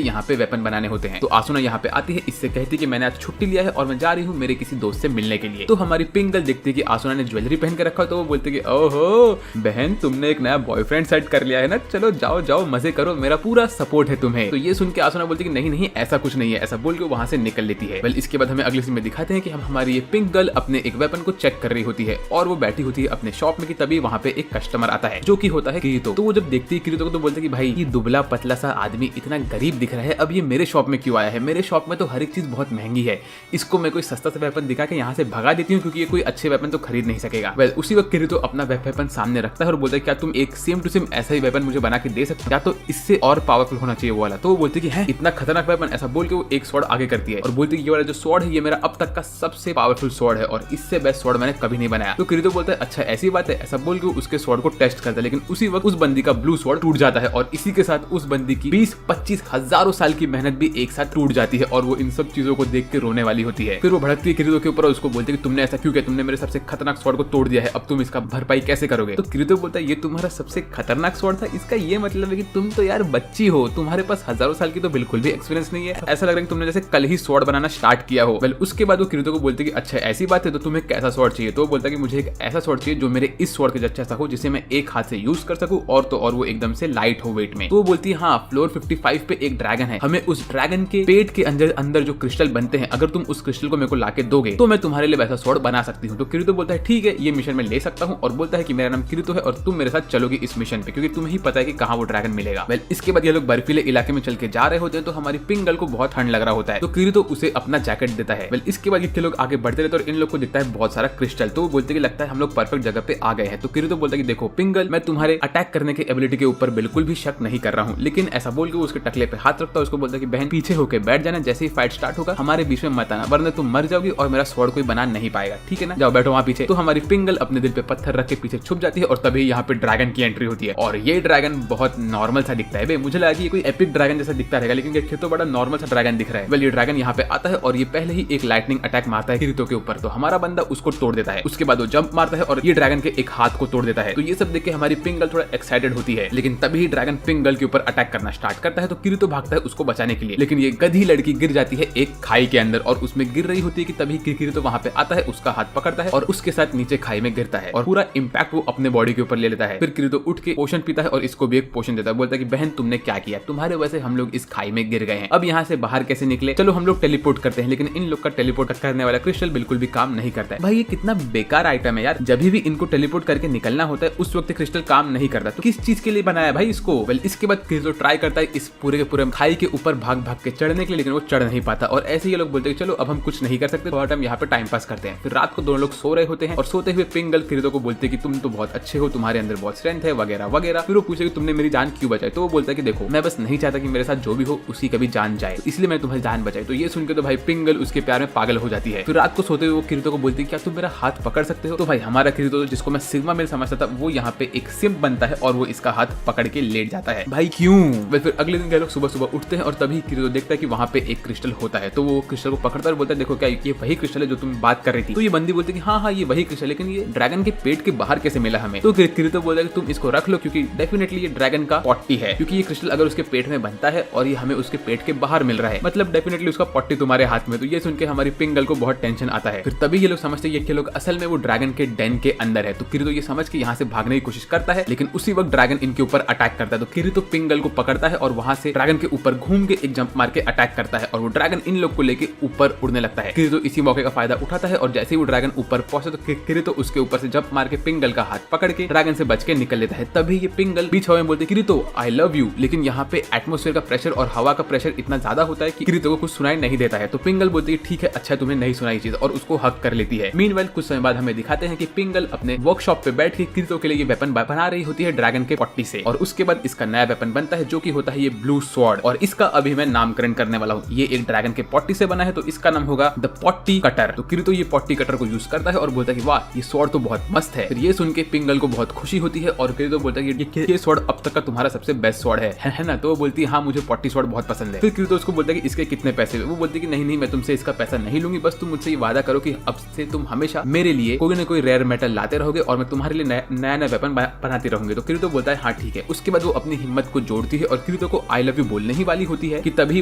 यहाँ पे वेपन बनाने होते हैं। तो आसुना यहाँ पे आती है, इससे कहती है कि मैंने आज छुट्टी लिया है और मैं जा रही हूँ मेरे किसी दोस्त से मिलने के लिए। तो हमारी पिंक गर्ल देखती है कि आसुना ने ज्वेलरी पहन के रखा है तो वो बोलते कि ओहो बहन तुमने एक नया बॉयफ्रेंड सेट कर लिया है ना, चलो जाओ जाओ मजे करो, मेरा पूरा सपोर्ट है तुम्हें। तो ये सुन के आसुना बोलती है कि नहीं नहीं ऐसा कुछ नहीं है, ऐसा बोल के वहां से निकल लेती है। वेल इसके बाद हमें अगले सीन में दिखाते हैं कि हम हमारी ये पिंक गर्ल अपने एक वेपन को चेक कर रही होती है और वो बैठी होती है अपने शॉप में कि तभी वहां पे एक कस्टमर आता है जो कि होता है किरीतो। तो वो जब देखती है किरीतो को तो बोलते है कि भाई ये दुबला पतला सा आदमी इतना गरीब दिख रहा है, अब ये मेरे शॉप में क्यों आया है? मेरे शॉप में तो हर एक चीज बहुत महंगी है, इसको मैं कोई सस्ता सा वेपन दिखा के यहाँ से भगा देती हूँ क्योंकि ये कोई अच्छे वेपन तो खरीद नहीं सकेगा। वेल उसी वक्त किरीतो अपना वेपन सामने रखता है और बोलता है क्या तुम एक सेम टू सेम ऐसा ही वेपन मुझे बना के दे सकते हो, क्या तो इससे और पावरफुल होना चाहिए वो वाला। तो वो बोलती है कि है इतना खतरनाक वेपन, ऐसा बोल के वो एक स्वॉर्ड आगे करती है और बोलती है ये वाला जो स्वॉर्ड है ये मेरा अब तक का सबसे पावरफुल स्वॉर्ड है और इससे बेस्ट स्वॉर्ड मैंने कभी नहीं बनाया। तो किरीतो बोलता है अच्छा ऐसी बात है, ऐसा बोल के उसके स्वॉर्ड को टेस्ट करता है, लेकिन उसी वक्त उस बंदी का ब्लू स्वॉर्ड टूट जाता है और इसी के साथ उस बंदी की 20-25 हजारों साल की मेहनत भी एक साथ टूट जाती है और वो इन सब चीजों को देख के रोने वाली होती है। फिर वो भड़कती है किरीतो के ऊपर और उसको बोलती है कि तुमने ऐसा क्यों किया, तुमने मेरे सबसे खतरनाक स्वॉर्ड को तोड़ दिया है, अब तुम इसका भरपाई कैसे करोगे? तो किरीतो बोलता है ये तुम्हारा सबसे खतरनाक स्वॉर्ड था, इसका ये मतलब है कि तुम तो यार बच्ची हो, तुम्हारे पास हजारों साल की तो बिल्कुल भी एक्सपीरियंस नहीं है, ऐसा लग रहा है कि तुमने जैसे कल ही स्वॉर्ड बनाना स्टार्ट किया हो। वेल उसके बाद वो किरीतो को बोलते कि अच्छा ऐसी बात है तो तुम्हें कैसा स्वॉर्ड चाहिए? तो वो बोलता है कि मुझे एक ऐसा स्वॉर्ड चाहिए जो मेरे इस स्वॉर्ड के जैसा सा हो जिसे मैं एक हाथ से यूज कर सकूं और तो और वो एकदम से लाइट हो वेट में। तो वो बोलती है हाँ फ्लोर 55 पे एक ड्रैगन है, हमें उस ड्रैगन के पेट के अंदर जो क्रिस्टल बनते हैं अगर तुम उस क्रिस्टल को मेरे को लाके दोगे तो मैं तुम्हारे लिए वैसा स्वॉर्ड बना सकती हूँ। तो किरीतो बोलता है ठीक है ये मिशन में ले सकता हूँ और बोलता है कि मेरा नाम किरीतो है और तुम मेरे साथ चलोगी इस मिशन पे क्योंकि तुम्हें ही पता है कि कहाँ वो ड्रैगन मिलेगा। वेल इसके बाद ये लोग बर्फीले इलाके में चल के जा रहे होते हैं तो हमारी पिंक गर्ल को बहुत ठंड लग रहा होता है तो किरीतो उसे अपना जैकेट देता है। वेल इसके बाद ये लोग आगे बढ़ते रहते और इन लोग को दिखता है बहुत सारा क्रिस्टल, तो वो बोलते कि लगता है हम लोग परफेक्ट जगह पे आ गए हैं। तो किरीतो बोलता है कि देखो पिंक गर्ल मैं तुम्हारे अटैक करने के एबिलिटी के ऊपर बिल्कुल भी शक नहीं कर रहा हूँ, लेकिन ऐसा बोल के उसके टकले पे हाथ रखता है, उसको बोलता है कि बहन पीछे होकर बैठ जाना, जैसे ही फाइट स्टार्ट होगा हमारे बीच में मत आना वरना तुम मर जाओगी और मेरा स्वॉर्ड कोई बना नहीं पाएगा, ठीक है ना? जाओ बैठो वहाँ पीछे। तो हमारी पिंक गर्ल अपने दिल पे पत्थर रख के पीछे छुप जाती है और तभी यहाँ पे ड्रैगन की एंट्री होती है और ये ड्रैगन बहुत नॉर्मल सा दिखता है। मुझे लगा कि ये कोई एपिक ड्रैगन जैसा दिखता रहेगा लेकिन ये तो बड़ा नॉर्मल सा ड्रैगन दिख रहा है। वेल ये ड्रैगन यहाँ पे आता है और ये पहले ही एक लाइटनिंग अटैक मारता है किरीतो के ऊपर, तो हमारा बंदा उसको तोड़ देता है। उसके बाद वो जंप मारता है और ये ड्रैगन के एक हाथ को तोड़ देता है। तो ये सब देख के हमारी पिंक गर्ल थोड़ा एक्साइटेड होती है, लेकिन तभी ड्रैगन पिंक गर्ल के ऊपर अटैक करना स्टार्ट करता है तो किरीतो भागता है उसको बचाने के लिए, लेकिन ये गधी लड़की गिर जाती है एक खाई के अंदर और उसमें गिर रही होती है कि तभी किरीतो वहां पे आता है, उसका हाथ पकड़ता है और उसके साथ नीचे खाई में गिरता है और पूरा इंपैक्ट वो अपने बॉडी के ऊपर ले लेता है। फिर किरीतो उठ के पोषण पीता है और इसको भी एक पोषण देता है, बोलता है कि बहन तुमने क्या किया, तुम्हारे वजह से हम लोग इस खाई में गिर गए हैं, अब यहाँ से बाहर कैसे निकले? चलो हम लोग टेलीपोर्ट करते हैं, लेकिन इन लोग का टेलीपोर्ट करने वाला क्रिस्टल बिल्कुल भी काम नहीं करता है। भाई ये कितना बेकार आइटम है यार, जब भी इनको टेलीपोर्ट करके निकलना होता है उस वक्त क्रिस्टल काम नहीं करता, तो किस चीज के लिए बनाया भाई इसको? वेल इसके बाद किरीतो ट्राई करता है इस पूरे के पूरे खाई के ऊपर भाग भाग के चढ़ने के लिए, लेकिन वो चढ़ नहीं पाता और ऐसे ये लोग बोलते हैं चलो अब हम कुछ नहीं कर सकते, थोड़ा टाइम यहाँ पे टाइम पास करते हैं। फिर रात को दोनों लोग सो रहे होते हैं और सोते हुए पिंक गर्ल किरीतो को बोलते हैं कि तुम तो बहुत अच्छे हो, तुम्हारे अंदर बहुत स्ट्रेंथ है वगैरह वगैरह। फिर वो पूछे कि तुमने मेरी जान क्यों बचाई? तो वो बोलता है कि देखो मैं बस नहीं चाहता कि मेरे साथ जो भी हो उसी कभी जान जाए, तो इसलिए मैंने तुम्हारी जान बचाई। तो ये सुनकर तो भाई पिंक गर्ल उसके प्यार में पागल हो जाती है। फिर रात को सोते हुए वो किरीतो को बोलती है क्या तुम मेरा हाथ पकड़ सकते हो? तो भाई हमारा किरीतो जिसको जिसको मैं सिग्मा मेल समझता था, वो यहाँ पे एक सिम्प बनता है और वो इसका हाथ पकड़ के लेट जाता है। भाई क्यों? फिर अगले दिन लोग सुबह सुबह उठते हैं और तभी किरीतो देखता है कि वहाँ पे एक क्रिस्टल होता है। तो वो क्रिस्टल को पकड़ता है और बोलता है देखो क्या ये वही क्रिस्टल है जो तुम बात कर रही थी? तो ये बंदी बोलती है कि हाँ ये वही क्रिस्टल, लेकिन ये ड्रैगन के पेट के बाहर कैसे मिला हमें? तो किरीतो बोलता है कि तुम इसको रख लो क्योंकि डेफिनेटली ये ड्रैगन का पॉट्टी है, क्योंकि ये क्रिस्टल अगर उसके पेट में बनता है और ये हमें उसके पेट के बाहर मिल रहा है, मतलब डेफिनेटली उसका पॉट्टी तुम्हारे हाथ में। तो ये सुन के हमारी पिंगल को बहुत टेंशन आता है। फिर तभी ये लोग समझते हैं कि लोग असल में वो ड्रैगन के डेन के अंदर है। तो किरीतो ये समझ के यहाँ से भागने की कोशिश करता है, लेकिन उसी वक्त ड्रैगन इनके ऊपर अटैक करता है। तो किरीतो पिंगल को पकड़ता है और वहां से ड्रैगन के ऊपर घूम के एक जंप मार के अटैक करता है और वो ड्रैगन इन लोग को लेके ऊपर उड़ने लगता है। किरीतो इसी मौके का फायदा उठाता है और जैसे ही वो ड्रैगन ऊपर पहुंचे तो किरीतो उसके ऊपर से जंप मार के पिंगल का हाथ पकड़ के ड्रैगन से बच के निकल लेता है। तभी ये पिंगल बीच हवा में बोलते किरीतो आई लव यू, लेकिन यहाँ पे एटमोस्फेयर का प्रेशर और हवा का प्रेशर इतना ज्यादा होता है कि किरीतो को कुछ सुनाई नहीं देता है। तो पिंगल बोलती है ठीक है अच्छा तुम्हें नहीं सुनाई चीज, और उसको हक कर लेती है। मीनवाइल कुछ समय बाद हमें दिखाते हैं कि पिंगल अपने वर्कशॉप पे बैठ के किरीतो के लिए ये वेपन बना रही होती है ड्रैगन के पट्टी से, और उसके बाद इसका नया वेपन बनता है जो कि होता है ये ब्लू स्वॉर्ड, और इसका अभी मैं नामकरण करने वाला हूँ। ये एक ड्रैगन के पट्टी से बना है तो इसका नाम होगा द पॉट्टी कटर। तो किरीतो ये पॉट्टी कटर को यूज करता है और बोलता है कि वाह ये स्वॉर्ड तो बहुत मस्त है। फिर ये सुन के पिंगल को बहुत खुशी होती है और किरीतो बोलता है कि ये स्वॉर्ड अब तक का तुम्हारा सबसे बेस्ट स्वॉर्ड है ना? तो वो बोलती है हाँ मुझे पॉट्टी स्वॉर्ड बहुत पसंद है। फिर किरीतो उसको बोलता है कि इसके कितने पैसे? वो बोलती है कि नहीं मैं तुमसे इसका पैसा नहीं लूंगी, बस तुम मुझसे ये वादा करो कि अब से तुम हमेशा मेरे लिए कोई ना कोई रेयर मेटल लाते रहोगे और मैं तुम्हारे लिए नया नया वेपन बनाती रहूंगी। तो किरीतो बोलता है हाँ ठीक है। उसके बाद वो अपनी हिम्मत को जोड़ती है और किरीतो को आई लव यू बोलने ही वाली होती है कि तभी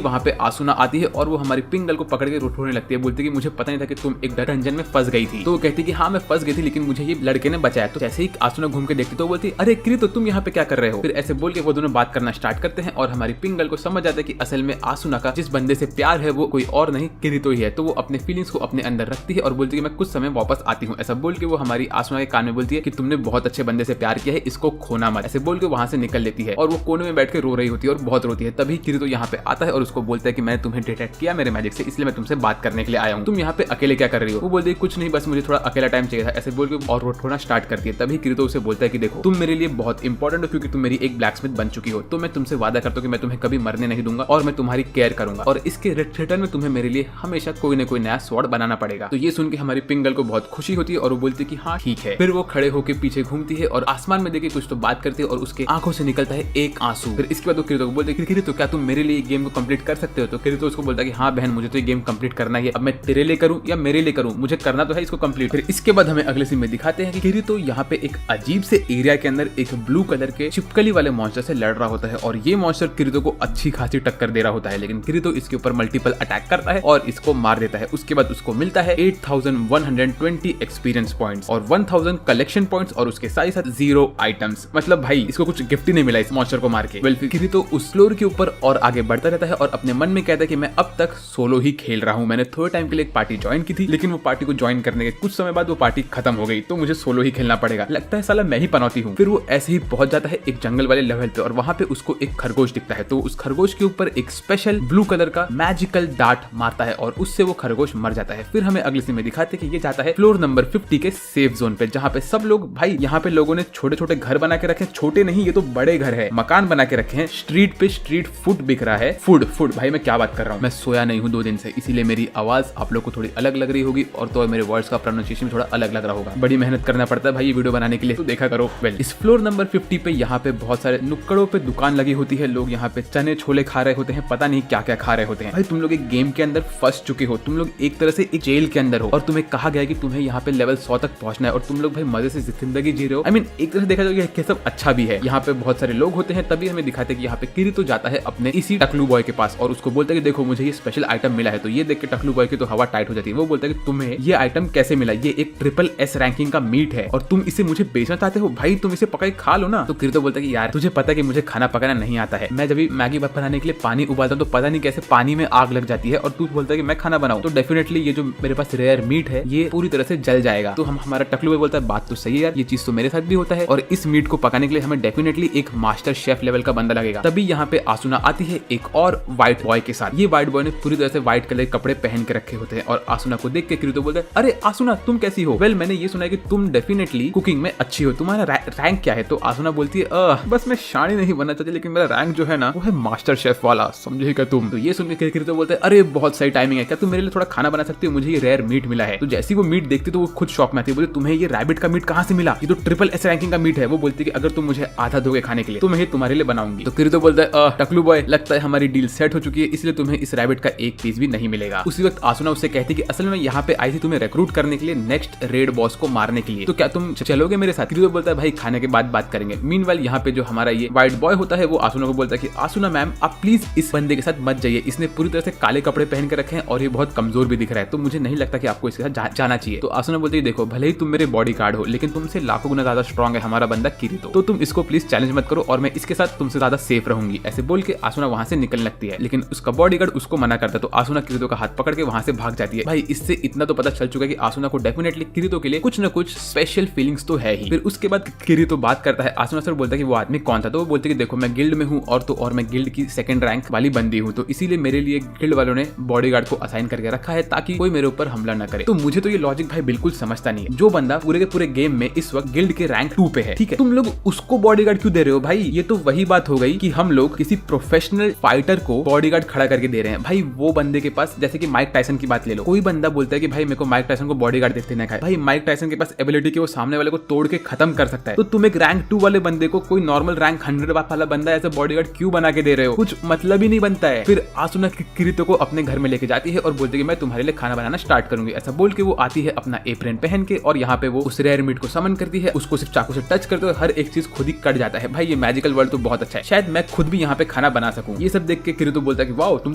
वहाँ पे आसुना आती है और वो हमारी पिंगल को पकड़ के रोने लगती है। बोलती है कि मुझे पता नहीं था कि तुम एक डंजन में फंस गई थी। तो वो कहती है कि हाँ मैं फंस गई थी लेकिन मुझे ये लड़के ने बचाया। तो जैसे ही आसुना घूम के देखती तो बोलती अरे किरीतो तुम यहाँ पे क्या कर रहे हो? फिर ऐसे बोल के वो दोनों बात करना स्टार्ट करते हैं और हमारी पिंगल को समझ आता है कि असल में आसुना का जिस बंदे से प्यार है वो कोई और नहीं किरीतो ही है। तो वो अपने फीलिंग्स को अपने अंदर रखती है और बोलती है कि मैं कुछ समय वापस आती हूँ। ऐसा बोल के वो हमारी आसुना के कान में बोलती है कि तुमने बहुत अच्छे बंदे से प्यार किया है, इसको खोना मत। ऐसे बोल के वहां से निकल लेती है और वो कोने में बैठ के रो रही होती है और बहुत रोती है। तभी किरीतो यहाँ पे आता है और उसको बोलता है कि मैंने तुम्हें डिटेक्ट किया मेरे मैजिक से, इसलिए मैं तुमसे बात करने के लिए आया हूँ। तुम यहाँ पे अकेले क्या कर रही हो? वो बोलती है कुछ नहीं बस मुझे थोड़ा अकेला टाइम चाहिए था। ऐसे बोल के और रोना स्टार्ट करती है। तभी किरीतो उसे बोलता है कि देखो तुम मेरे लिए बहुत इंपॉर्टेंट हो क्योंकि तुम मेरी एक ब्लैकस्मिथ बन चुकी हो, तो मैं तुमसे वादा करता हूँ कि मैं तुम्हें कभी मरने नहीं दूंगा और मैं तुम्हारी केयर करूंगा और इसके रिटर्न में तुम्हें मेरे लिए हमेशा कोई ना कोई नया स्वॉर्ड बनाना पड़ेगा। तो ये सुन के हमारी पिंगल को बहुत खुशी होती है और वो बोलती है कि हाँ ठीक है। फिर वो खड़े होकर पीछे घूमती है और आसमान में देखे कुछ तो बात करती है और उसके आंखों से निकलता है एक आंसू। फिर इसके बाद वो किरीतो को बोलते हैं किरीतो क्या तुम मेरे लिए गेम को कंप्लीट कर सकते हो? तो किरीतो उसको बोलता है कि हाँ बहन मुझे तो ये गेम कंप्लीट करना है, अब मैं तेरे लिए करूँ या मेरे लिए करूँ, मुझे करना तो है इसको कंप्लीट। फिर इसके बाद हमें अगले सीन में दिखाते हैं कि किरीतो यहाँ पे एक अजीब से एरिया के अंदर एक ब्लू कलर के छिपकली वाले मॉन्स्टर से लड़ रहा होता है और ये मॉन्स्टर किरीतो को अच्छी खासी टक्कर दे रहा होता है, लेकिन किरीतो इसके ऊपर मल्टीपल अटैक करता है और इसको मार देता है। उसके बाद उसको मिलता है 8120 एक्सपीरियंस पॉइंट्स और 1000 कलेक्शन पॉइंट्स और उसके साथ साथ 0 आइटम्स। मतलब भाई इसको कुछ गिफ्ट ही नहीं मिला इस मॉन्स्टर को मार के। वेल फिर किरीतो उस फ्लोर के ऊपर और आगे बढ़ता रहता है और अपने मन में कहता है कि मैं अब तक सोलो ही खेल रहा हूँ। मैंने थोड़े टाइम के लिए एक पार्टी ज्वाइन की थी, लेकिन वो पार्टी को ज्वाइन करने के कुछ समय बाद वो पार्टी खत्म हो गई, तो मुझे सोलो ही खेलना पड़ेगा। लगता है साला मैं ही पनौती हूँ। फिर वो ऐसे ही पहुंच जाता है एक जंगल वाले लेवल पे और वहां पे उसको एक खरगोश दिखता है। तो उस खरगोश के ऊपर एक स्पेशल ब्लू कलर का मैजिकल डार्ट मारता है और उससे वो खरगोश मर जाता है। फिर हमें अगले सीन में दिखाते हैं कि ये जाता है फ्लोर नंबर 50 के सेफ जोन पे, जहाँ पे सब लोग भाई यहाँ पे लोगों ने छोटे छोटे घर बना के रखे, छोटे नहीं ये तो बड़े घर है, मकान बना के रखे हैं। स्ट्रीट पे स्ट्रीट फूड बिक रहा है। फूड भाई मैं क्या बात कर रहा हूँ, मैं सोया नहीं हूँ 2 दिन से, इसीलिए मेरी आवाज आप लोग को थोड़ी अलग लग रही होगी और तो मेरे वर्ड्स का प्रोनाउंसिएशन थोड़ा अलग लग रहा होगा। बड़ी मेहनत करना पड़ता है भाई ये वीडियो बनाने के लिए, तो देखा करो। वेल इस फ्लोर नंबर 50 पे यहाँ पे बहुत सारे नुक्कड़ों पे दुकान लगी होती है, लोग यहाँ पे चने छोले खा रहे होते हैं, पता नहीं क्या क्या खा रहे होते हैं। भाई तुम लोग एक गेम के अंदर फंस चुके हो, तुम लोग एक तरह से एक जेल के अंदर हो और तुम्हें कहा गया कि तुम्हें यहाँ पे लेवल 100 तक पहुंचना है और तुम लोग भाई मजे से जिंदगी जी रहे हो। आई मीन एक तरह से देखा जाए ये सब अच्छा भी है। यहाँ पे बहुत सारे लोग होते हैं। तभी हमें दिखाते हैं कि यहाँ पे किरीतो जाता है अपने इसी टकलू बॉय के पास और उसको बोलता है कि देखो मुझे ये स्पेशल आइटम मिला है। तो ये देख के टकलू बॉय की तो हवा टाइट हो जाती है। वो बोलता है कि तुम्हें ये आइटम कैसे मिला? ये एक SSS रैंकिंग का मीट है और तुम इसे मुझे बेचना चाहते हो? भाई तुम इसे पका के खा लो ना। तो किरीतो बोलता है कि यार तुझे पता है कि मुझे खाना पकाना नहीं आता है, मैं जब भी मैगी बनाने के लिए पानी उबालता हूँ तो पता नहीं कैसे पानी में आग लग जाती है और तू बोलता है कि मैं खाना बनाऊं, तो डेफिनेटली ये जो मेरे पास रेयर मीट है ये पूरी तरह से जल जाएगा। तो हमारा टकलू भाई बोलता है बात तो सही है यार, ये चीज तो मेरे साथ भी होता है और इस मीट को पकाने के लिए हमें डेफिनेटली एक मास्टर शेफ लेवल का बंदा लगेगा। तभी यहाँ पे आसुना आती है एक और व्हाइट बॉय के साथ। ये व्हाइट बॉय ने पूरी तरह से व्हाइट कलर के कपड़े पहन के रखे होते हैं और आसुना को देख के किरीतो बोलता है अरे आसुना तुम कैसी हो? वेल मैंने ये सुना है कि तुम डेफिनेटली कुकिंग में अच्छी हो, तुम्हारा रैंक क्या है? तो आसुना बोलती है बस मैं शानी नहीं बनना चाहती, लेकिन मेरा रैंक जो है ना वो है मास्टर शेफ वाला, समझे क्या तुम? तो ये सुन के किरीतो बोलते हैं अरे बहुत सही टाइमिंग है, क्या तुम मेरे लिए थोड़ा खाना बना सकती हो? मुझे ये रेयर मीट मिला है। तो जैसी वो मीट देखती तो वो खुद शॉक में आती है, बोलती तुम्हें ये रैबिट का मीट कहाँ से मिला, ये तो ट्रिपल एस रैंकिंग का मीट है। वो बोलती है कि अगर तुम मुझे आधा दोगे खाने के लिए तो मैं ये तुम्हारे लिए बनाऊंगी। तो किरीतो बोलता है टकलू बॉय, लगता है हमारी डील सेट हो चुकी है, इसलिए तुम्हें इस रैबिट का एक पीस भी नहीं मिलेगा। उसी वक्त आसुना उससे कहती कि असल में यहाँ पे आई थी तुम्हें रिक्रूट करने के लिए, नेक्स्ट रेड बॉस को मारने के लिए, तो क्या तुम चलोगे मेरे साथ? किरीतो बोलता है भाई खाने के बाद बात करेंगे। मीनवाइल यहाँ पे जो हमारा ये व्हाइट बॉय होता है वो आसुना को बोलता है कि आसुना मैम आप प्लीज इस बंदे के साथ मत जाइए, इसने पूरी तरह से काले कपड़े पहन के रखे हैं और ये बहुत कमजोर भी दिख रहा है, तो मुझे नहीं लगता कि आपको इसके साथ जाना चाहिए। तो आसुना बोलती है देखो भले ही तुम मेरे बॉडी गार्ड हो लेकिन तुमसे लाखों गुना ज्यादा स्ट्रॉन्ग है हमारा बंदा किरीतो, तो तुम इसको प्लीज चैलेंज मत करो और मैं इसके साथ तुमसे ज्यादा सेफ रहूंगी। ऐसे बोल के आसुना वहां से निकलने लगती है, लेकिन उसका बॉडीगार्ड उसको मना करता है, तो आसुना किरीतो का हाथ पकड़ के वहां से भाग जाती है। भाई इससे इतना तो पता चल चुका है कि आसुना को डेफिनेटली किरीतो के लिए कुछ न कुछ स्पेशल फीलिंग्स तो है ही। फिर उसके बाद किरीतो बात करता है, आसुना सर बोलता है कि वो आदमी कौन था, तो वो बोलते कि देखो मैं गिल्ड में हूँ और मैं गिल्ड की सेकंड रैंक वाली बंदी हूँ, तो इसीलिए मेरे लिए गिल्ड वालों ने बॉडीगार्ड को असाइन करके रखा है ताकि कोई मेरे ऊपर हमला न करे। तो मुझे तो ये लॉजिक भाई बिल्कुल समझता नहीं है, जो बंदा पूरे के पूरे गेम में इस वक्त गिल्ड के रैंक 2 पे है, ठीक है, तुम लोग उसको बॉडीगार्ड क्यों दे रहे हो? भाई ये तो वही बात हो गई कि हम लोग किसी प्रोफेशनल फाइटर को बॉडीगार्ड खड़ा करके दे रहे हैं। भाई वो बंदे के पास, जैसे कि माइक टायसन की बात ले लो, कोई बंदा बोलता है कि भाई मेरे को माइक टायसन को बॉडीगार्ड देखते ना खाए, भाई माइक टायसन के पास एबिलिटी कि वो सामने वाले को तोड़ के खत्म कर सकता है, तो तुम एक रैंक 2 वाले बंदे को कोई नॉर्मल रैंक 100 वाला बंदा ऐसे बॉडीगार्ड क्यों बना के दे रहे हो? कुछ मतलब ही नहीं बनता है। फिर आसुना किरीतो को अपने घर में लेके जाती है और बोलती है कि मैं तुम्हारे लिए खाना बनाना स्टार्ट करूंगी। ऐसा बोल के वो आती है अपना एप्रन पहन के और यहाँ पे वो उस रेयर मीट को समन करती है, उसको सिर्फ चाकू से टच करते हुए हर एक चीज खुद ही कट जाता है। भाई ये मैजिकल वर्ल्ड तो बहुत अच्छा है, शायद मैं खुद भी यहाँ पे खाना बना सकूं। ये सब देख के किरीतो बोलता है कि वाओ तुम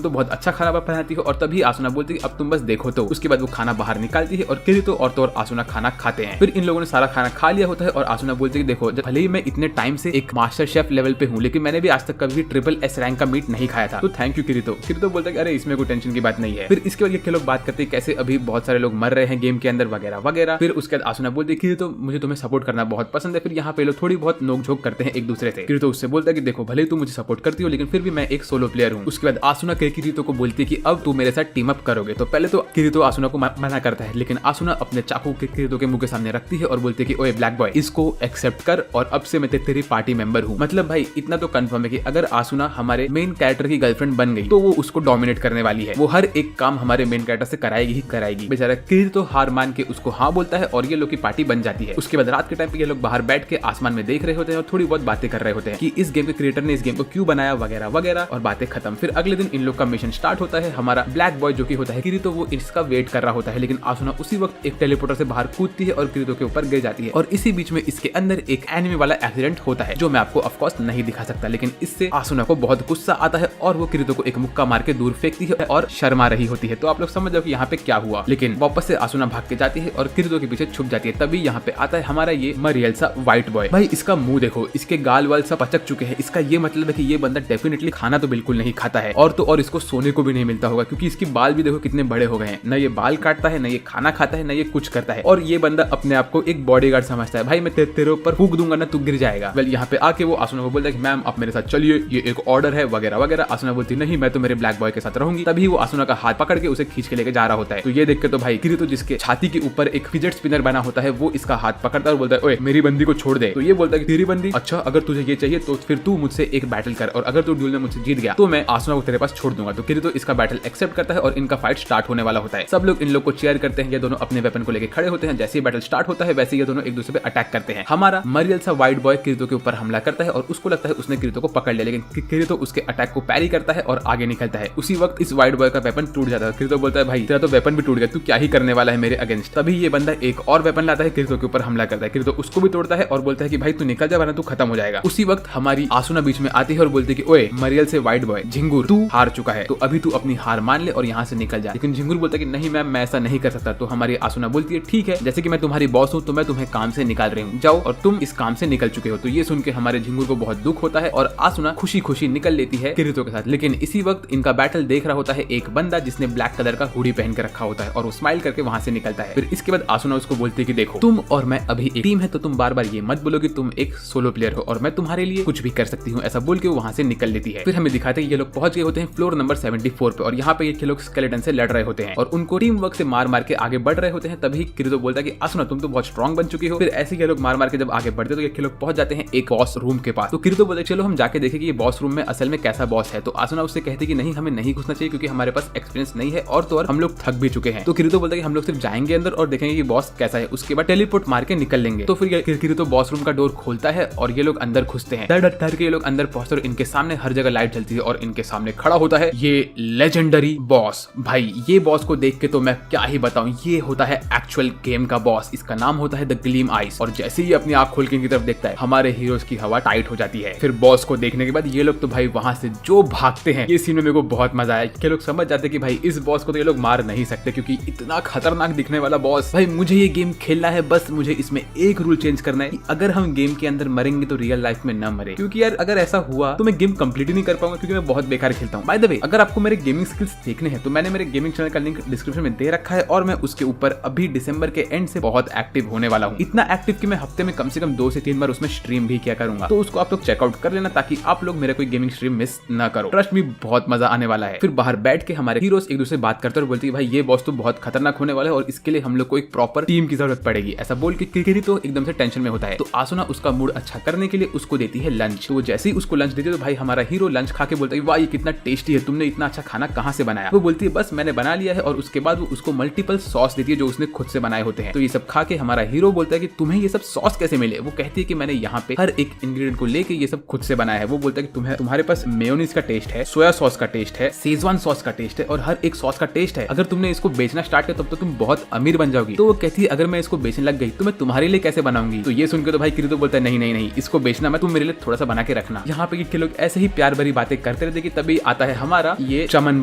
तो बहुत अच्छा खाना बनाती हो, और तभी आसुना बोलती है अब तुम बस देखो। तो उसके बाद वो खाना बाहर निकालती है और किरीतो और आसुना खाना खाते हैं। फिर इन लोगों ने सारा खाना खा लिया होता है और आसुना बोलती है कि देखो भले ही मैं इतने टाइम से एक मास्टर शेफ लेवल पे हूँ लेकिन मैंने भी आज तक कभी ट्रिपल एस रैंक का मीट नहीं खाया था, तो थैंक यू किरीतो। किरीतो बोलता है कि अरे इसमें कोई टेंशन की बात नहीं है। फिर इसके बाद ये लोग बात करते हैं कैसे अभी बहुत सारे लोग मर रहे हैं गेम के अंदर वगैरह वगैरह। फिर उसके बाद आसुना बोलती है किरीतो मुझे तुम्हें सपोर्ट करना बहुत पसंद है। फिर यहाँ पे लोग थोड़ी बहुत नोकझोंक करते हैं एक दूसरे से। किरीतो उससे बोलता है कि देखो भले तुम मुझे सपोर्ट करती हो लेकिन फिर भी मैं एक सोलो प्लेयर हूँ। उसके बाद आसुना किरीतो को बोलती है कि अब तू मेरे साथ टीम अप करोगे, तो पहले तो किरीतो आसुना को मना करता है, लेकिन आसुना अपने चाकू किरीतो के मुंह के सामने रखती है और बोलती है कि ओए ब्लैक बॉय इसको एक्सेप्ट कर और अब से मैं तेरी पार्टी मेंबर हूँ। मतलब भाई इतना तो कंफर्म है कि अगर आसुना हमारे मेन कैरेक्टर की गर्लफ्रेंड बन गई तो वो उसको डोमिनेट करने वाली है, वो हर एक काम हमारे मेन कैरेक्टर से कराएगी ही कराएगी। बेचारा किरीतो हार मान के उसको हाँ बोलता है और ये लोग की पार्टी बन जाती है। उसके बाद रात के टाइम पे ये लोग बाहर बैठ के आसमान में देख रहे होते हैं और थोड़ी बहुत बातें कर रहे होते हैं कि इस गेम के क्रिएटर ने इस गेम को क्यों बनाया वगैरह वगैरह, और बातें खत्म। फिर अगले दिन इन लोग का मिशन स्टार्ट होता है। हमारा ब्लैक बॉय जो कि होता है किरीतो वो इसका वेट कर रहा होता है, लेकिन आसुना उसी वक्त एक टेलीपोर्टर से बाहर कूदती है और किरीतो के ऊपर गिर जाती है। और इसी बीच में इसके अंदर एक एनिमे वाला एक्सीडेंट होता है जो मैं आपको ऑफ कोर्स नहीं दिखा सकता, लेकिन इससे आसुना को बहुत गुस्सा आता है और वो किरीतो को एक मुक्का मार के दूर फेंकती है और शर्मा रही होती है। तो आप लोग समझ जाओ कि यहाँ पे क्या हुआ। लेकिन वापस से आसुना भाग के जाती है और किरीतो के पीछे छुप जाती है। तभी यहाँ पे आता है हमारा ये मरियल सा व्हाइट बॉय। भाई इसका मुंह देखो, इसके गाल वाल सब पचक चुके हैं। इसका ये मतलब है कि ये बंदा डेफिनेटली खाना तो बिल्कुल नहीं खाता है, और तो और इसको सोने को भी नहीं मिलता होगा क्योंकि इसके बाल भी देखो कितने बड़े हो गए हैं। न ये बाल काटता है, न ये खाना खाता है, न ये कुछ करता है, और ये बंदा अपने आप को एक बॉडीगार्ड समझता है। भाई मैं तेरे ऊपर फूंक दूंगा ना तू गिर जाएगा। वेल यहाँ पे आके वो आसुना को बोलता है कि मैम आप मेरे साथ चलिए, ये एक ऑर्डर है वगैरह वगैरह। आसुना बोलती नहीं मैं तो मेरे ब्लैक बॉय के साथ रहूंगी। तभी वो आसुना का हाथ पकड़ के उसे खींच के लेके जा रहा होता है। तो ये देख के तो भाई किरीतो जिसके छाती के ऊपर एक फिजेट स्पिनर बना होता है वो इसका हाथ पकड़ता है और बोलता है ओए मेरी बंदी को छोड़ दे। तो ये बोलता है कि तेरी बंदी, अच्छा अगर तुझे ये चाहिए तो फिर तू मुझसे एक बैटल कर, और अगर तू ड्यूल में मुझसे जीत गया तो मैं आसुना को तेरे पास छोड़ दूंगा। तो किरीतो इसका बैटल एक्सेप्ट करता है और इनका फाइट स्टार्ट होने वाला होता है। सब लोग इन लोग को चेयर करते हैं, ये दोनों अपने वेपन को लेकर खड़े होते हैं। जैसे ही बैटल स्टार्ट होता है वैसे ये दोनों एक दूसरे पे अटैक करते हैं। हमारा मरियल सा व्हाइट बॉय किरीतो के ऊपर हमला करता है और उसको लगता है उसने किरीतो को पकड़ लिया, लेकिन किरीतो उसके अटैक को पैरी करता है और आगे निकलता है। उसी वक्त इस व्हाइट बॉय का वेपन टूट जाता है। किरीतो बोलता है भाई तेरा तो वेपन भी टूट गया, तू क्या ही करने वाला है मेरे अगेंस्ट। तभी ये बंदा एक और वेपन लाता है, किरीतो के ऊपर हमला करता है। किरीतो उसको भी तोड़ता है और बोलता है कि भाई तू निकल जा वरना तू खत्म हो जाएगा। उसी वक्त हमारी आसुना बीच में आती है और बोलती है कि ओए मरियल से व्हाइट बॉय झिंगुर तू हार चुका है, तो अभी तू अपनी हार मान ले और यहाँ से निकल जा। लेकिन झिंगुर बोलता है कि नहीं मैम मैं ऐसा नहीं कर सकता। तो हमारी आसुना बोलती है ठीक है, जैसे कि मैं तुम्हारी बॉस हूँ तो मैं तुम्हें काम से निकाल रही हूँ, जाओ, और तुम इस काम से निकल चुके हो। तो ये सुन के हमारे झिंगुर को बहुत दुख होता है और आसुना खुशी खुशी निकल लेती है किरीतो के साथ। लेकिन इसी वक्त इनका बैटल देख रहा होता है एक बंदा जिसने ब्लैक कलर का हुडी पहन के रखा होता है और वो स्माइल करके वहां से निकलता है। फिर इसके बाद आसुना उसको बोलती है कि देखो तुम और मैं अभी एक टीम है, तो तुम बार बार ये मत बोलो कि तुम एक सोलो प्लेयर हो और मैं तुम्हारे लिए कुछ भी कर सकती हूँ। ऐसा बोल के वो वहां से निकल लेती है। फिर हमें दिखाते हैं ये लोग पहुंच गए होते हैं फ्लोर नंबर 74 पे, और यहाँ पे ये लोग स्केलेटन से लड़ रहे होते हैं और उनको टीम वर्क से मार मार के आगे बढ़ रहे होते हैं। तभी किरीतो बोलता है कि आसुना तुम तो बहुत स्ट्रॉन्ग बन चुकी हो। फिर ऐसे ये लोग मार मार के जब आगे बढ़ते तो ये लोग पहुंच जाते हैं एक बॉस रूम के पास। तो किरीतो बोलते चलो हम जाके देखें कि ये बॉस रूम में असल में कैसा बॉस है। तो आसुना उससे कहती कि नहीं हमें नहीं घुसना चाहिए क्योंकि हमारे पास एक्सपीरियंस नहीं है और तो और हम लोग थक भी चुके हैं। तो किरीतो बोलता है कि हम लोग सिर्फ जाएंगे अंदर और देखेंगे कि बॉस कैसा है। उसके बाद टेलीपोर्ट मार के निकल लेंगे। तो फिर किरीतो बॉस रूम का डोर खोलता है और ये लोग अंदर घुसते हैं। डर के ये लोग अंदर पहुंचते और इनके सामने हर जगह लाइट जलती है और इनके सामने खड़ा होता है ये लेजेंडरी बॉस। भाई ये बॉस को देख के तो मैं क्या ही बताऊं, ये होता है एक्चुअल गेम का बॉस। इसका नाम होता है द ग्लीम आइस। और जैसे ही अपनी आंख खोल के इनकी तरफ देखता है हमारे हीरोज की हवा टाइट हो जाती है। फिर बॉस को देखने के बाद ये लोग तो भाई वहां से जो भागते हैं, ये सीन में मेरे को बहुत मजा आया। ये लोग समझ जाते कि भाई इस बॉस को तो ये लोग मार नहीं सकते क्योंकि इतना खतरनाक दिखने वाला बॉस। भाई मुझे ये गेम खेलना है, बस मुझे इसमें एक रूल चेंज करना है कि अगर हम गेम के अंदर मरेंगे तो रियल लाइफ में न मरे, क्योंकि यार अगर ऐसा हुआ तो मैं गेम कंप्लीट ही नहीं कर पाऊंगा क्योंकि मैं बहुत बेकार खेलता हूँ। बाय द वे अगर आपको मेरे गेमिंग स्किल्स देखने हैं तो मैंने मेरे गेमिंग चैनल का लिंक डिस्क्रिप्शन में दे रखा है और मैं उसके ऊपर अभी दिसंबर के एंड से बहुत एक्टिव होने वाला हूँ। इतना एक्टिव कि मैं हफ्ते में कम से कम 2 से 3 बार उसमें स्ट्रीम भी किया करूंगा। तो उसको आप लोग चेकआउट कर लेना ताकि आप लोग मेरा कोई गेमिंग स्ट्रीम मिस ना करो। ट्रस्ट भी बहुत मजा आने वाला है। फिर बाहर बैठ के हमारे हीरोज एक दूसरे से बात करते और बोलते हैं भाई ये बॉस तो बहुत खतरनाक होने वाला है और इसके लिए हम लोग को एक प्रॉपर टीम की जरूरत पड़ेगी। ऐसा बोल के किरीतो एकदम से टेंशन में होता है। तो आसुना उसका मूड अच्छा करने के लिए उसको देती है लंच। तो वो जैसे ही उसको लंच देती है तो भाई हमारा हीरो लंच खा के बोलता है वाह ये कितना टेस्टी है, तुमने इतना अच्छा खाना कहाँ से बनाया। वो बोलती है बस मैंने बना लिया है। और उसके बाद वो उसको मल्टीपल सॉस देती है जो उसने खुद से बनाए होते हैं। तो ये सब खा के हमारा हीरो बोलता है कि तुम्हें ये सब सॉस कैसे मिले। वो कहती है कि मैंने यहाँ पे हर एक इंग्रेडिएंट को लेके ये सब खुद से बनाया है। वो बोलता है कि तुम्हारे पास मेयोनीज का टेस्ट है, सोया सॉस का टेस्ट है, शेजवान सॉस का टेस्ट है और हर एक सॉस का टेस्ट है। अगर तुमने इसको बेचना स्टार्ट किया तब तो तुम बहुत अमीर बन जाओगी। तो वो कहती है अगर मैं इसको बेचने लग गई तो मैं तुम्हारे लिए कैसे बनाऊंगी। तो ये सुनकर तो भाई किरीतो बोलता है नहीं इसको बेचना मैं, तुम मेरे लिए थोड़ा सा बना के रखना। यहाँ पे के लोग ऐसे ही प्यार भरी बातें करते रहते कि तभी आता है हमारा ये चमन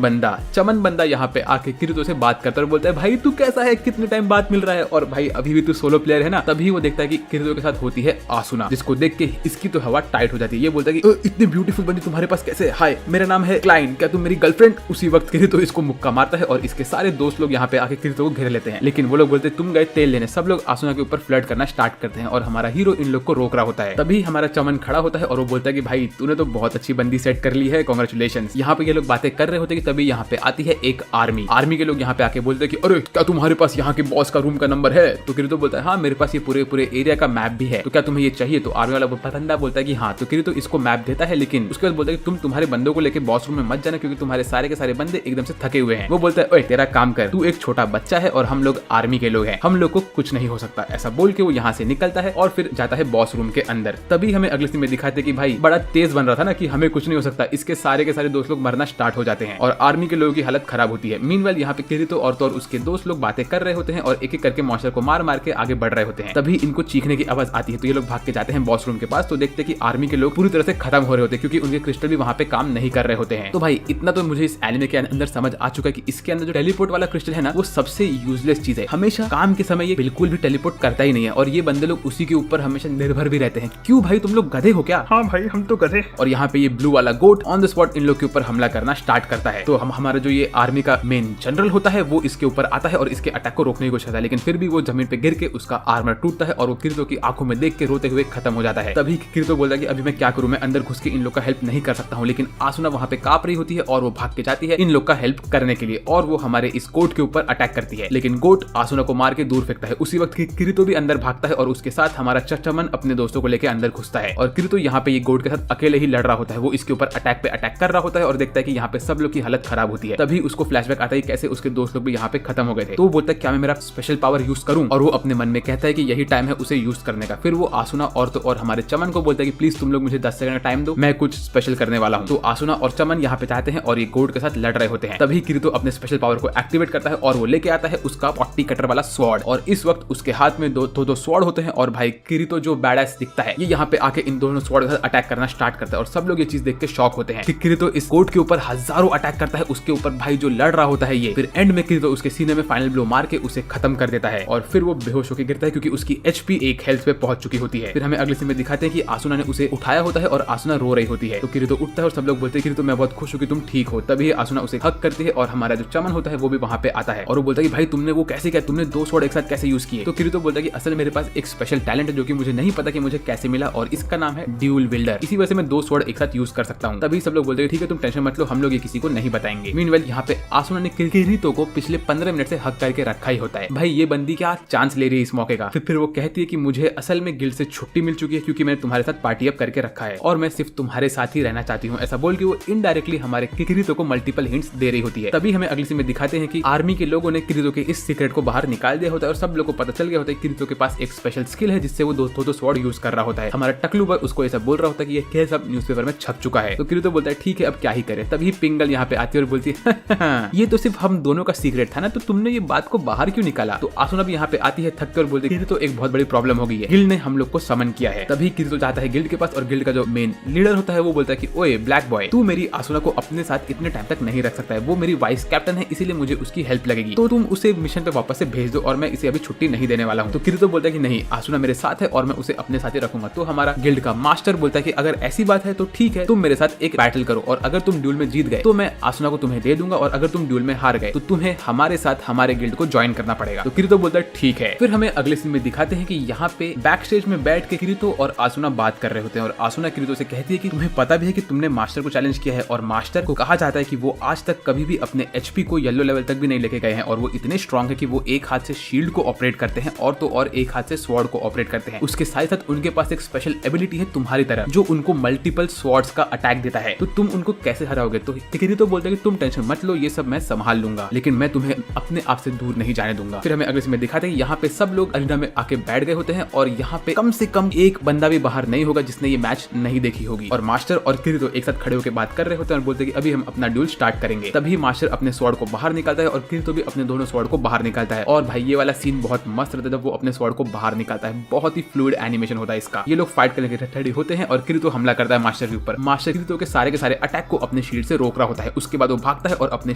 बंदा यहाँ पे आके किरीतो से बात करता है और बोलता है भाई तू कैसा है, कितने टाइम बाद मिल रहा है और भाई अभी भी तू सोलो प्लेयर है ना। तभी वो देखता है कि किरीतो के साथ होती है आसुना, जिसको देख के इसकी तो हवा टाइट हो जाती है। ये बोलता है कि इतनी ब्यूटीफुल बंदी तुम्हारे पास कैसे, हाय मेरा नाम है क्लाइन, क्या तुम मेरी गर्लफ्रेंड। उसी वक्त किरीतो इसको मुक्का मारता है और इसके सारे दोस्त लोग यहाँ पे आके किरीतो को घेर लेते हैं। लेकिन वो लोग बोलते तुम गए तेल लेने। सब लोग आसुना के ऊपर फ्लर्ट करना स्टार्ट करते हैं और हमारा हीरो इन लोग को रोक रहा होता है। तभी हमारा चमन खड़ा होता है और वो बोलता है कि भाई तूने तो बहुत अच्छी बंदी सेट कर ली है, कांग्रेचुलेशंस। यहाँ पे ये लोग बातें कर रहे होते हैं कि तभी यहाँ पे आती है एक आर्मी के लोग यहाँ पे आके बोलते हैं कि अरे क्या तुम्हारे पास यहाँ के बॉस का रूम का नंबर है। तो किरीतो बोलता है हाँ मेरे पास ये पूरे एरिया का मैप भी है, तो क्या तुम्हें ये चाहिए। तो आर्मी वाला बंदा बोलता है कि हाँ। तो किरीतो इसको मैप देता है लेकिन उसके बाद बोलता है कि तुम तुम्हारे बंदों को लेकर बॉस रूम में मत जाना क्योंकि तुम्हारे सारे के सारे बंदे एकदम से थके हुए हैं। वो बोलता है ओए तेरा काम कर, तू एक छोटा बच्चा है और हम लोग आर्मी के लोग हैं, हम लोग को कुछ नहीं हो सकता। ऐसा बोल के वो यहाँ से निकलता है और फिर जाता है बॉस रूम के अंदर। तभी हमें अगले सीन में दिखाते कि भाई बड़ा तेज बन रहा था ना कि हमें कुछ नहीं हो सकता, इसके सारे के सारे दोस्त लोग मरना स्टार्ट हो जाते हैं और आर्मी के लोगों की हालत खराब होती है। मीनवाइल यहाँ पे किरीतो और उसके दोस्त लोग बातें कर रहे होते हैं और एक एक करके मॉन्स्टर को मार के आगे बढ़ रहे होते हैं। तभी इनको चीखने की आवाज आती है तो ये लोग भाग के जाते हैं बॉस रूम के पास। तो देखते हैं कि आर्मी के लोग पूरी तरह से खत्म हो रहे होते हैं क्योंकि उनके क्रिस्टल भी वहाँ पे काम नहीं कर रहे होते हैं। तो भाई इतना तो मुझे इस एनिमे के अंदर समझ आ चुका है कि इसके अंदर जो टेलीपोर्ट वाला क्रिस्टल है ना वो सबसे यूजलेस चीज है। हमेशा काम के समय ये बिल्कुल भी टेलीपोर्ट करता ही नहीं है और ये बंदे लोग उसी के ऊपर हमेशा निर्भर भी रहते हैं। क्यों भाई तुम लोग गधे हो क्या। हाँ भाई हम तो गधे। और यहाँ पे ये ब्लू वाला गोट ऑन द स्पॉट इन लोग के ऊपर हमला करना स्टार्ट करता है। तो हमारा जो ये आर्मी का मेन जनरल होता है वो इसके ऊपर आता है और इसके अटैक को रोकने की कोशिश करता है लेकिन फिर भी वो जमीन पे गिर के उसका आर्मर टूटता है और वो किरीतो की आंखों में देख के रोते हुए खत्म हो जाता है। तभी किरीतो बोलता है कि अभी मैं क्या करूं, मैं अंदर घुस के इन लोग का हेल्प नहीं कर सकता हूं। लेकिन आसुना वहां पे कांप रही होती है और वो भाग के जाती है इन लोग का हेल्प करने के लिए और वो हमारे इस गोट के ऊपर अटैक करती है। लेकिन गोट आसुना को मार के दूर फेंकता है। उसी वक्त किरीतो भी अंदर भागता है और उसके साथ हमारा चमन अपने दोस्तों को लेकर अंदर घुसता है और किरीतो यहाँ पे ये गोट के साथ अकेले ही लड़ रहा होता है। वो इसके ऊपर अटैक पे अटैक कर रहा होता है और देखता है कि यहाँ पे सब लोग की हालत खराब होती है। तभी उसको फ्लैशबैक आता है कैसे उसके दोस्त लोग भी यहाँ पे खत्म हो गए थे। तो वो बोलता है क्या मैं मेरा स्पेशल पावर यूज करूं और वो अपने मन में कहता है कि यही टाइम है उसे यूज करने का। फिर वो आसुना और हमारे चमन को बोलता है कि प्लीज तुम लोग मुझे 10 सेकंड का टाइम दो, मैं कुछ स्पेशल करने वाला हूं। तो आसुना और चमन यहाँ पे चाहते हैं और ये गोट के साथ लड़ रहे होते हैं। तभी किरीतो अपने स्पेशल पावर को एक्टिवेट करता है और वो लेके आता है उसका 40 कटर वाला स्वॉर्ड और इस वक्त उसके हाथ में दो स्वॉर्ड होते हैं और भाई किरीतो जो बैडएस दिखता है ये यहाँ पे आके इन दोनों स्वॉर्ड के साथ अटैक करना स्टार्ट करता है और सब लोग ये चीज देख के शॉक होते हैं। किरीतो इस गोट के ऊपर हजारों अटैक करता है उसके ऊपर भाई जो लड़ रहा होता है ये। फिर एंड में किरीतो उसके सीने में फाइनल ब्लो मार के उसे खत्म कर देता है और फिर वो बेहोश होकर गिरता है क्योंकि उसकी एचपी एक हेल्थ पे पहुंच चुकी होती है। फिर हमें अगले सीन में दिखाते हैं कि आसुना ने उसे उठाया होता है और आसुना रो रही होती है। तो किरीतो उठता है और सब लोग बोलते हैं किरीतो मैं बहुत खुश हूं कि तुम ठीक हो। तभी आसुना उसे हक करती है और हमारा जो चमन होता है वो भी वहां पे आता है और वो बोलता है कि भाई तुमने वो कैसे किया, तुमने 2 स्वॉर्ड एक साथ कैसे यूज किए। तो किरीतो बोलता है कि असल मेरे पास एक स्पेशल टैलेंट है जो कि मुझे नहीं पता कि मुझे कैसे मिला और इसका नाम है ड्यूल विल्डर। इसी वजह से मैं 2 स्वॉर्ड एक साथ यूज कर सकता हूँ। तभी सब लोग बोलते हैं ठीक है तुम टेंशन मत लो, हम लोग ये किसी को नहीं बताएंगे। मीनवाइल यहाँ पे आसुना ने किरीतो को पिछले 15 मिनट से हक करके रखा ही होता है। भाई ये बंदी क्या चांस ले रही है इस मौके का। फिर वो कहती है कि मुझे असल में गिल्ड से छुट्टी मिल चुकी है क्योंकि मैंने तुम्हारे साथ पार्टी अप करके रखा है और मैं सिर्फ तुम्हारे साथ ही रहना चाहती हूँ। ऐसा बोल के वो इनडायरेक्टली हमारे किरीतो को मल्टीपल हिंट्स दे रही होती है। तभी हमें अगली सीन में दिखाते हैं कि आर्मी के लोगों ने किरीतो के इस सीक्रेट को बाहर निकाल दिया होता है और सब लोग को पता चल चल गया होता है किरितो के पास एक स्पेशल स्किल है जिससे वो दो स्वॉर्ड यूज कर रहा होता है। हमारा टकलू बॉय उसको ऐसा बोल रहा होता है कि ये केस अब न्यूज़पेपर में छप चुका है। तो किरितो बोलता है ठीक है अब क्या ही करे। तभी पिंगल यहाँ पे आती है और बोलती है ये तो सिर्फ हम दोनों का सीक्रेट था ना, तो तुमने ये बात को बाहर क्यों निकाला। तो आसुना भी यहाँ पे आती है थक कर और बोलती है किरितो एक बहुत बड़ी प्रॉब्लम हो गई है, गिल्ड ने हम लोग को समन किया है। तभी किरितो जाता है गिल्ड के पास और गिल्ड का जो मेन लीडर होता है वो बोलता है कि ओए ब्लैक बॉय, तू मेरी आसुना को अपने साथ इतने टाइम तक नहीं रख सकता है, वो मेरी वाइस कैप्टन है इसीलिए मुझे उसकी हेल्प लगेगी, तो तुम उसे मिशन पे वापस से भेज दो और मैं इसे अभी छुट्टी नहीं देने वाला हूँ। तो किरितो बोलता है कि नहीं, आसुना मेरे साथ है और मैं उसे अपने साथ ही रखूंगा। तो हमारा गिल्ड का मास्टर बोलता है कि अगर ऐसी बात है तो ठीक है, तुम मेरे साथ एक बैटल करो और अगर तुम ड्यूल में जीत गए तो मैं आसुना को तुम्हें दे दूंगा और अगर तुम ड्यूल में हार गए तो तुम्हें हमारे साथ हमारे गिल्ड को ज्वाइन करना पड़ेगा। तो किरितो बोलता है ठीक है। फिर हमें अगले सीन में दिखाते हैं कि यहाँ पे बैक स्टेज में बैठ के किरितो और आसुना बात कर रहे होते हैं और आसुना किरितो से कहती है कि तुम्हें पता भी है कि तुमने मास्टर को चैलेंज किया है और मास्टर को कहा जाता है कि वो आज तक कभी भी अपने एचपी को येलो लेवल तक भी नहीं लेके गए हैं और वो इतने स्ट्रॉन्ग है कि वो एक हाथ से शील्ड को ऑपरेट करते हैं और तो और एक हाथ से स्वॉर्ड को ऑपरेट करते हैं। उसके साथ साथ उनके पास एक स्पेशल एबिलिटी है तुम्हारी तरह जो उनको मल्टीपल स्वॉर्ड्स का अटैक देता है। तो तुम उनको कैसे हराओगे। तो किरितो बोलते हैं कि तुम टेंशन मत लो, ये सब मैं संभाल लूंगा, लेकिन मैं तुम्हें अपने आप से दूर नहीं जाने दूंगा। फिर हमें अगले सीन में दिखाते हैं यहाँ पे सब लोग अरीना में आके बैठ गए होते हैं और यहाँ पे कम से कम एक बंदा भी बाहर नहीं होगा जिसने ये मैच नहीं देखी होगी। और मास्टर और किरितो एक साथ खड़े होकर बात कर रहे होते हैं और बोलते हैं कि अभी हम अपना ड्यूल स्टार्ट करेंगे। तभी मास्टर अपने स्वॉर्ड को बाहर निकालता है और किरितो भी अपने दोनों स्वॉर्ड को बाहर निकालता है। और भाई ये वाला सीन बहुत मस्त रहता है जब वो अपने स्वॉर्ड को बाहर निकालता है, बहुत ही फ्लूइड एनिमेशन होता है इसका। ये लोग फाइट करने के रेडी होते हैं और किरितो हमला करता है मास्टर के ऊपर। मास्टर किरितो के सारे अटैक को अपने शील्ड से रोक रहा होता है। उसके बाद वो भागता है और अपने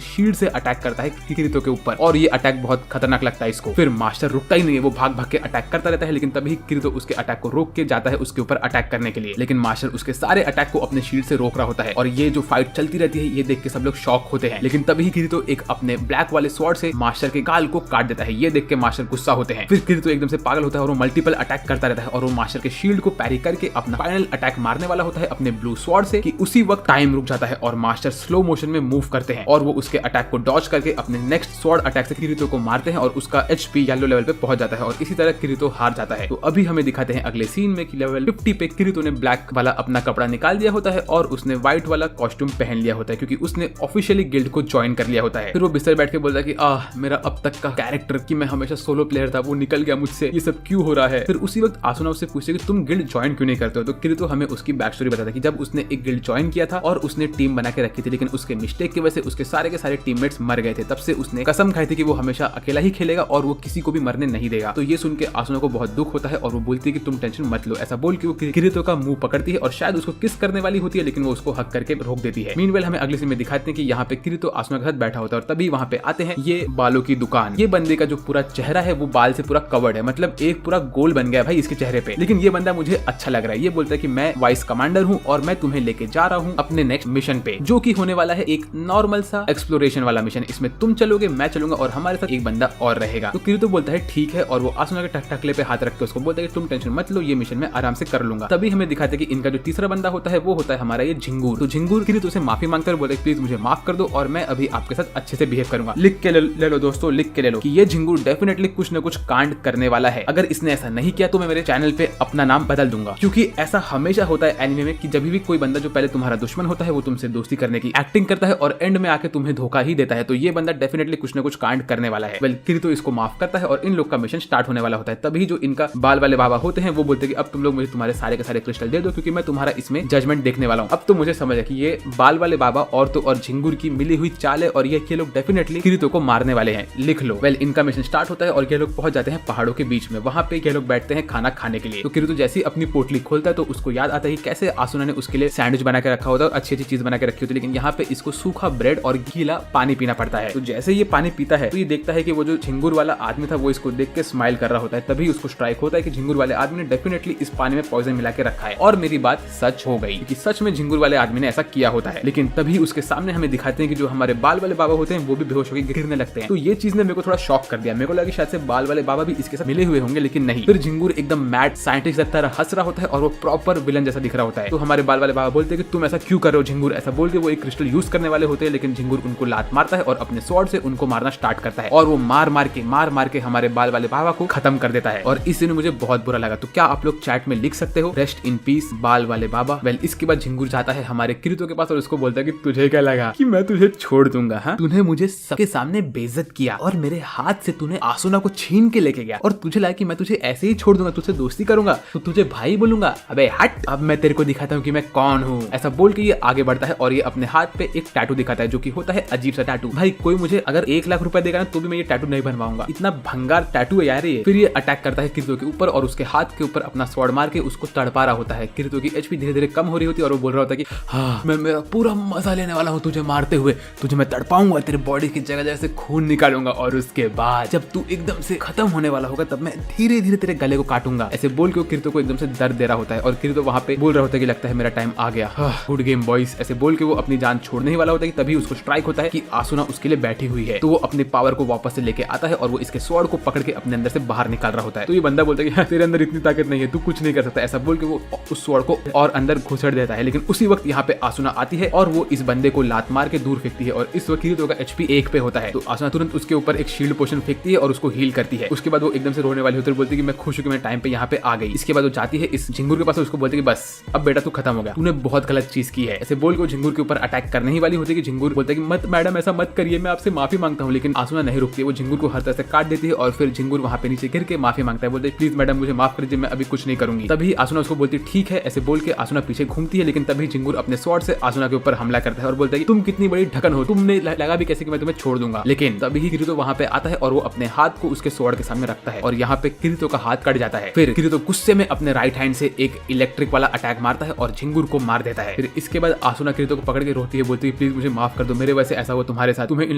शील्ड से अटैक करता है किरितो के ऊपर और ये अटैक बहुत खतरनाक लगता है इसको। फिर मास्टर रुकता ही नहीं है, वो भाग भाग के अटैक करता रहता है, लेकिन तभी किरितो उसके अटैक को रोक के जाता है उसके ऊपर अटैक करने के लिए। लेकिन मास्टर उसके सारे अटैक को अपने शील्ड से रोक रहा होता है और ये जो फाइट चलती रहती है ये देख के सब लोग शॉक होते हैं। लेकिन तभी किरितो एक अपने ब्लैक वाले स्वॉर्ड से मास्टर के गाल को काट देता है। ये देख के मास्टर गुस्सा होते हैं। फिर किरितो एकदम से पागल होता है और वो मल्टीपल अटैक करता रहता है और वो मास्टर के शील्ड को पैरी करके अपना फाइनल अटैक मारने वाला होता है अपने ब्लू स्वॉर्ड से कि उसी वक्त टाइम रुक जाता है और मास्टर स्लो मोशन में मूव करते हैं और वो उसके अटैक को डॉज करके अपने नेक्स्ट स्वॉर्ड अटैक से किरितो को मारते हैं और उसका एचपी येलो लेवल पे पहुंच जाता है और इसी तरह किरितो हार जाता है। तो अभी हमें दिखाते हैं अगले सीन में कि लेवल 50 पे किरितो ने ब्लैक वाला अपना कपड़ा निकाल दिया होता है और उसने व्हाइट वाला कॉस्ट्यूम पहन लिया होता है क्योंकि उसने ऑफिशियली गिल्ड को ज्वाइन कर लिया होता है। फिर वो बिस्तर बैठ के बोलता है कि मेरा अब तक का कैरेक्टर कि मैं हमेशा सोलो प्लेयर था वो निकल गया मुझसे, ये सब क्यों हो रहा है। फिर उसी वक्त आसुना उससे पूछे कि तुम गिल्ड ज्वाइन क्यों नहीं करते हो। तो किरितो हमें उसकी बैक स्टोरी बताता है कि जब उसने एक गिल्ड ज्वाइन किया था और उसने टीम बना के रखी थी, लेकिन उसके मिस्टेक की वजह से उसके सारे के सारे टीममेट्स मर गए थे। तब से उसने कसम खाई थी कि वो हमेशा अकेला ही खेलेगा और वो किसी को भी मरने नहीं देगा। तो ये सुन के आसुना को बहुत दुख होता है और वो बोलती है कि तुम टेंशन मत लो। ऐसा बोल के वो किरितो का मुंह पकड़ती है और शायद उसको किस करने वाली होती है, लेकिन वो उसको हक करके रोक देती है। मीनवेल हमें अगले सीन में दिखाते हैं कि यहाँ पे किरितो आसुना के साथ बैठा होता है और तभी वहाँ पे आते हैं ये बालों की दुकान। ये बंदे का जो पूरा चेहरा है वो बाल से पूरा कवर्ड है, मतलब एक पूरा गोल बन गया भाई इसके चेहरे पे। लेकिन ये बंदा मुझे अच्छा लग रहा है। ये बोलता है कि मैं वाइस कमांडर हूँ और मैं तुम्हें लेके जा रहा हूँ अपने नेक्स्ट मिशन पे, जो कि होने वाला है एक नॉर्मल सा एक्सप्लोरेशन वाला मिशन। इसमें तुम चलोगे, मैं चलूंगा और हमारे साथ एक बंदा और रहेगा। तो किरितो बोलता है ठीक है और वो आसुना के टकले पे हाथ रख के उसको बोलता है कि तुम टेंशन मत लो, ये मिशन में आराम से कर लूंगा। तभी हमें दिखाते हैं कि इनका जो तीसरा बंदा होता है वो होता है हमारा ये झिंगूर। तो झिंगूर किरितो से माफी मांगकर बोलता है प्लीज मुझे माफ कर दो और मैं अभी आपके साथ अच्छे से बिहेव करूंगा। लिख के ले लो दोस्तों, लिख के ले लो कि ये झिंगूर डेफिनेटली कुछ न कुछ कांड करने वाला है। अगर इसने ऐसा नहीं किया तो मैं मेरे चैनल पे अपना नाम बदल दूंगा, क्योंकि ऐसा हमेशा होता है एनिमे में कि जब भी कोई बंदा जो पहले तुम्हारा दुश्मन होता है वो तुमसे दोस्ती करने की एक्टिंग करता है और एंड में आके तुम्हें धोखा ही देता है। तो ये बंदा डेफिनेटली कुछ न कुछ कांड करने वाला है। वेल किरितो इसको माफ करता है और इन लोग का मिशन स्टार्ट होने वाला होता है। तभी जो इनका बाल वाले बाबा होते हैं वो बोलते हैं कि अब तुम लोग मुझे तुम्हारे सारे के सारे क्रिस्टल दे दो क्योंकि मैं तुम्हारा इसमें जजमेंट देखने वाला हूँ। अब तो मुझे समझ है कि ये बाल वाले बाबा और तो और झिंगूर की मिली हुई चाल है और ये लोग डेफिनेटली किरितो को मारने वाले हैं। लिख लो। वेल इनका मिशन स्टार्ट होता है और ये लोग पहुंच जाते हैं पहाड़ों के बीच में। वहां पे ये लोग बैठते हैं खाना खाने के लिए। तो किरितो जैसे ही अपनी पोटली खोलता है तो उसको याद आता है कैसे आसुना ने उसके लिए सैंडविच बना के रखा होता है और अच्छी अच्छी चीज बना के रखी होती है, लेकिन यहाँ पे इसको सूखा ब्रेड और गीला पानी पीना पड़ता है। तो जैसे ये पानी पीता है तो ये देखता है कि वो जो झिंगूर वाला आदमी था वो इसको देख के स्माइल कर रहा होता है। तभी उसको स्ट्राइक होता है कि झिंगूर वाले आदमी ने डेफिनेटली इस पानी में पॉइजन मिला के रखा है और मेरी बात सच हो गई कि सच में झिंगूर वाले आदमी ने ऐसा किया होता है। लेकिन तभी उसके सामने हमें दिखाते हैं कि जो हमारे बाल वाले बाबा होते हैं वो भी बेहोश होकर गिरने लगते हैं। तो ये चीज ने मेरे को थोड़ा शॉक कर दिया। मेरे को लगा शायद से बाल वाले बाबा भी इसके साथ मिले हुए होंगे, लेकिन नहीं। फिर झिंगूर एकदम मैड साइंटिस्ट की तरह हंस रहा होता है और वो प्रॉपर विलन जैसा दिख रहा होता है। तो हमारे बाल वाले बाबा बोलते हैं कि तुम ऐसा क्यों कर रहे हो झिंगूर। ऐसा बोल के वो एक क्रिस्टल यूज करने वाले होते हैं, लेकिन झिंगूर उनको लात मारता है और अपने स्वॉर्ड से उनको मारना स्टार्ट करता है और वो मार मार के हमारे बाल वाले बाबा को खत्म कर देता है। और इस दिन मुझे बहुत बुरा लगा। तो क्या आप लोग चैट में लिख सकते हो रेस्ट इन पीस बाल वाले बाबा। वेल इसके बाद झिंगूर जाता है हमारे किरितो के पास और उसको बोलता है कि तुझे क्या लगा कि मैं तुझे छोड़ दूंगा। हाँ, तूने मुझे सबके सामने बेइज्जत किया और मेरे हाथ से तूने आसुना को छीन ढूंढ के लेके गया और तुझे लगा कि मैं तुझे ऐसे ही छोड़ दूंगा, तुझसे दोस्ती करूंगा तो तुझे भाई बोलूंगा, अबे हट, अब मैं तेरे को दिखाता हूँ कि मैं कौन हूँ। ऐसा बोल के ये आगे बढ़ता है और ये अपने हाथ पे एक टैटू दिखाता है जो कि होता है अजीब सा टैटू। भाई कोई मुझे अगर 1 लाख रुपए देगा ना तो भी मैं ये टैटू नहीं बनवाऊंगा, इतना भंगार टैटू है यार ये। फिर ये अटैक करता है किरीतो के ऊपर और उसके हाथ के ऊपर अपना स्वॉर्ड मार के उसको तड़पा रहा होता है। किरीतो की एचपी धीरे धीरे कम हो रही होती है और वो बोल रहा होता है कि हाँ मैं मेरा पूरा मजा लेने वाला हूँ तुझे मारते हुए, तुझे मैं तड़पाऊंगा, तेरे बॉडी की जगह जगह से खून निकालूंगा और उसके बाद जब तू एकदम से खत्म होने वाला होगा तब मैं धीरे धीरे तेरे गले को काटूंगा। ऐसे बोल के वो किरीतो को एकदम से दर्द दे रहा होता है और किरीतो वहां पे बोल रहा होता है कि लगता है मेरा टाइम आ गया, गुड गेम बॉयज। ऐसे बोल के वो अपनी जान छोड़ने ही वाला होता है कि तभी उसको स्ट्राइक होता है कि आसुना उसके लिए बैठी हुई है। तो वो अपने पावर को वापस से लेके आता है और वो इसके स्वॉर्ड को पकड़ के अपने अंदर से बाहर निकाल रहा होता है। तो ये बंदा बोलता है कि तेरे अंदर इतनी ताकत नहीं है, तू कुछ नहीं कर सकता। ऐसा बोल के वो उस स्वॉर्ड को और अंदर घुसड़ देता है। लेकिन उसी वक्त यहाँ पे आसुना आती है और वो इस बंदे को लात मार के दूर फेंकती है और इस वक्त किरीतो का एचपी 1 पे होता है। तो आसुना तुरंत उसके ऊपर एक शील्ड पोशन फेंकती है और उसको हील करती है। उसके बाद वो एकदम से रोने वाली होती है, बोलती है कि मैं खुश हूं कि मैं टाइम पे यहाँ पे आ गई। इसके बाद वो जाती है इस झिंगुर के पास और उसको बोलती है कि बस अब बेटा तू खत्म हो गया, तूने बहुत गलत चीज की है। ऐसे बोल के वो झिंगुर के ऊपर अटैक करने ही वाली होती है कि झिंगुर बोलता है कि मत मैडम ऐसा मत करिए, मैं आपसे माफी मांगता हूँ। लेकिन आसुना नहीं रुकती, वो झिंगुर को हर तरह से काट देती है और फिर झिंगुर वहां पे नीचे गिर के माफी मांगता है, बोलते है प्लीज मैडम मुझे माफ कर दीजिए, मैं अभी कुछ नहीं करूंगी। तभी आसुना उसको बोलती ठीक है। ऐसे बोल के आसुना पीछे घूमती है लेकिन तभी झिंगुर अपने स्वॉर्ड से आसुना के ऊपर हमला करता है और बोलता है कि तुम कितनी बड़ी ढकन हो, तुमने लगा भी कैसे कि मैं तुम्हें छोड़ दूंगा। लेकिन तभी किरीतो वहां पे आता है और वो अपने हाथ को उसके स्वॉर्ड के सामने रखता है और यहाँ पे किरीतो का हाथ कट जाता है। फिर किरीतो गुस्से में अपने राइट हैंड से एक इलेक्ट्रिक वाला अटैक मारता है और झिंगुर को मार देता है। फिर इसके बाद आसुना किरीतो को पकड़ के रोती है, बोलती है प्लीज मुझे माफ कर दो, मेरे वजह से ऐसा हुआ तुम्हारे साथ, तुम्हें इन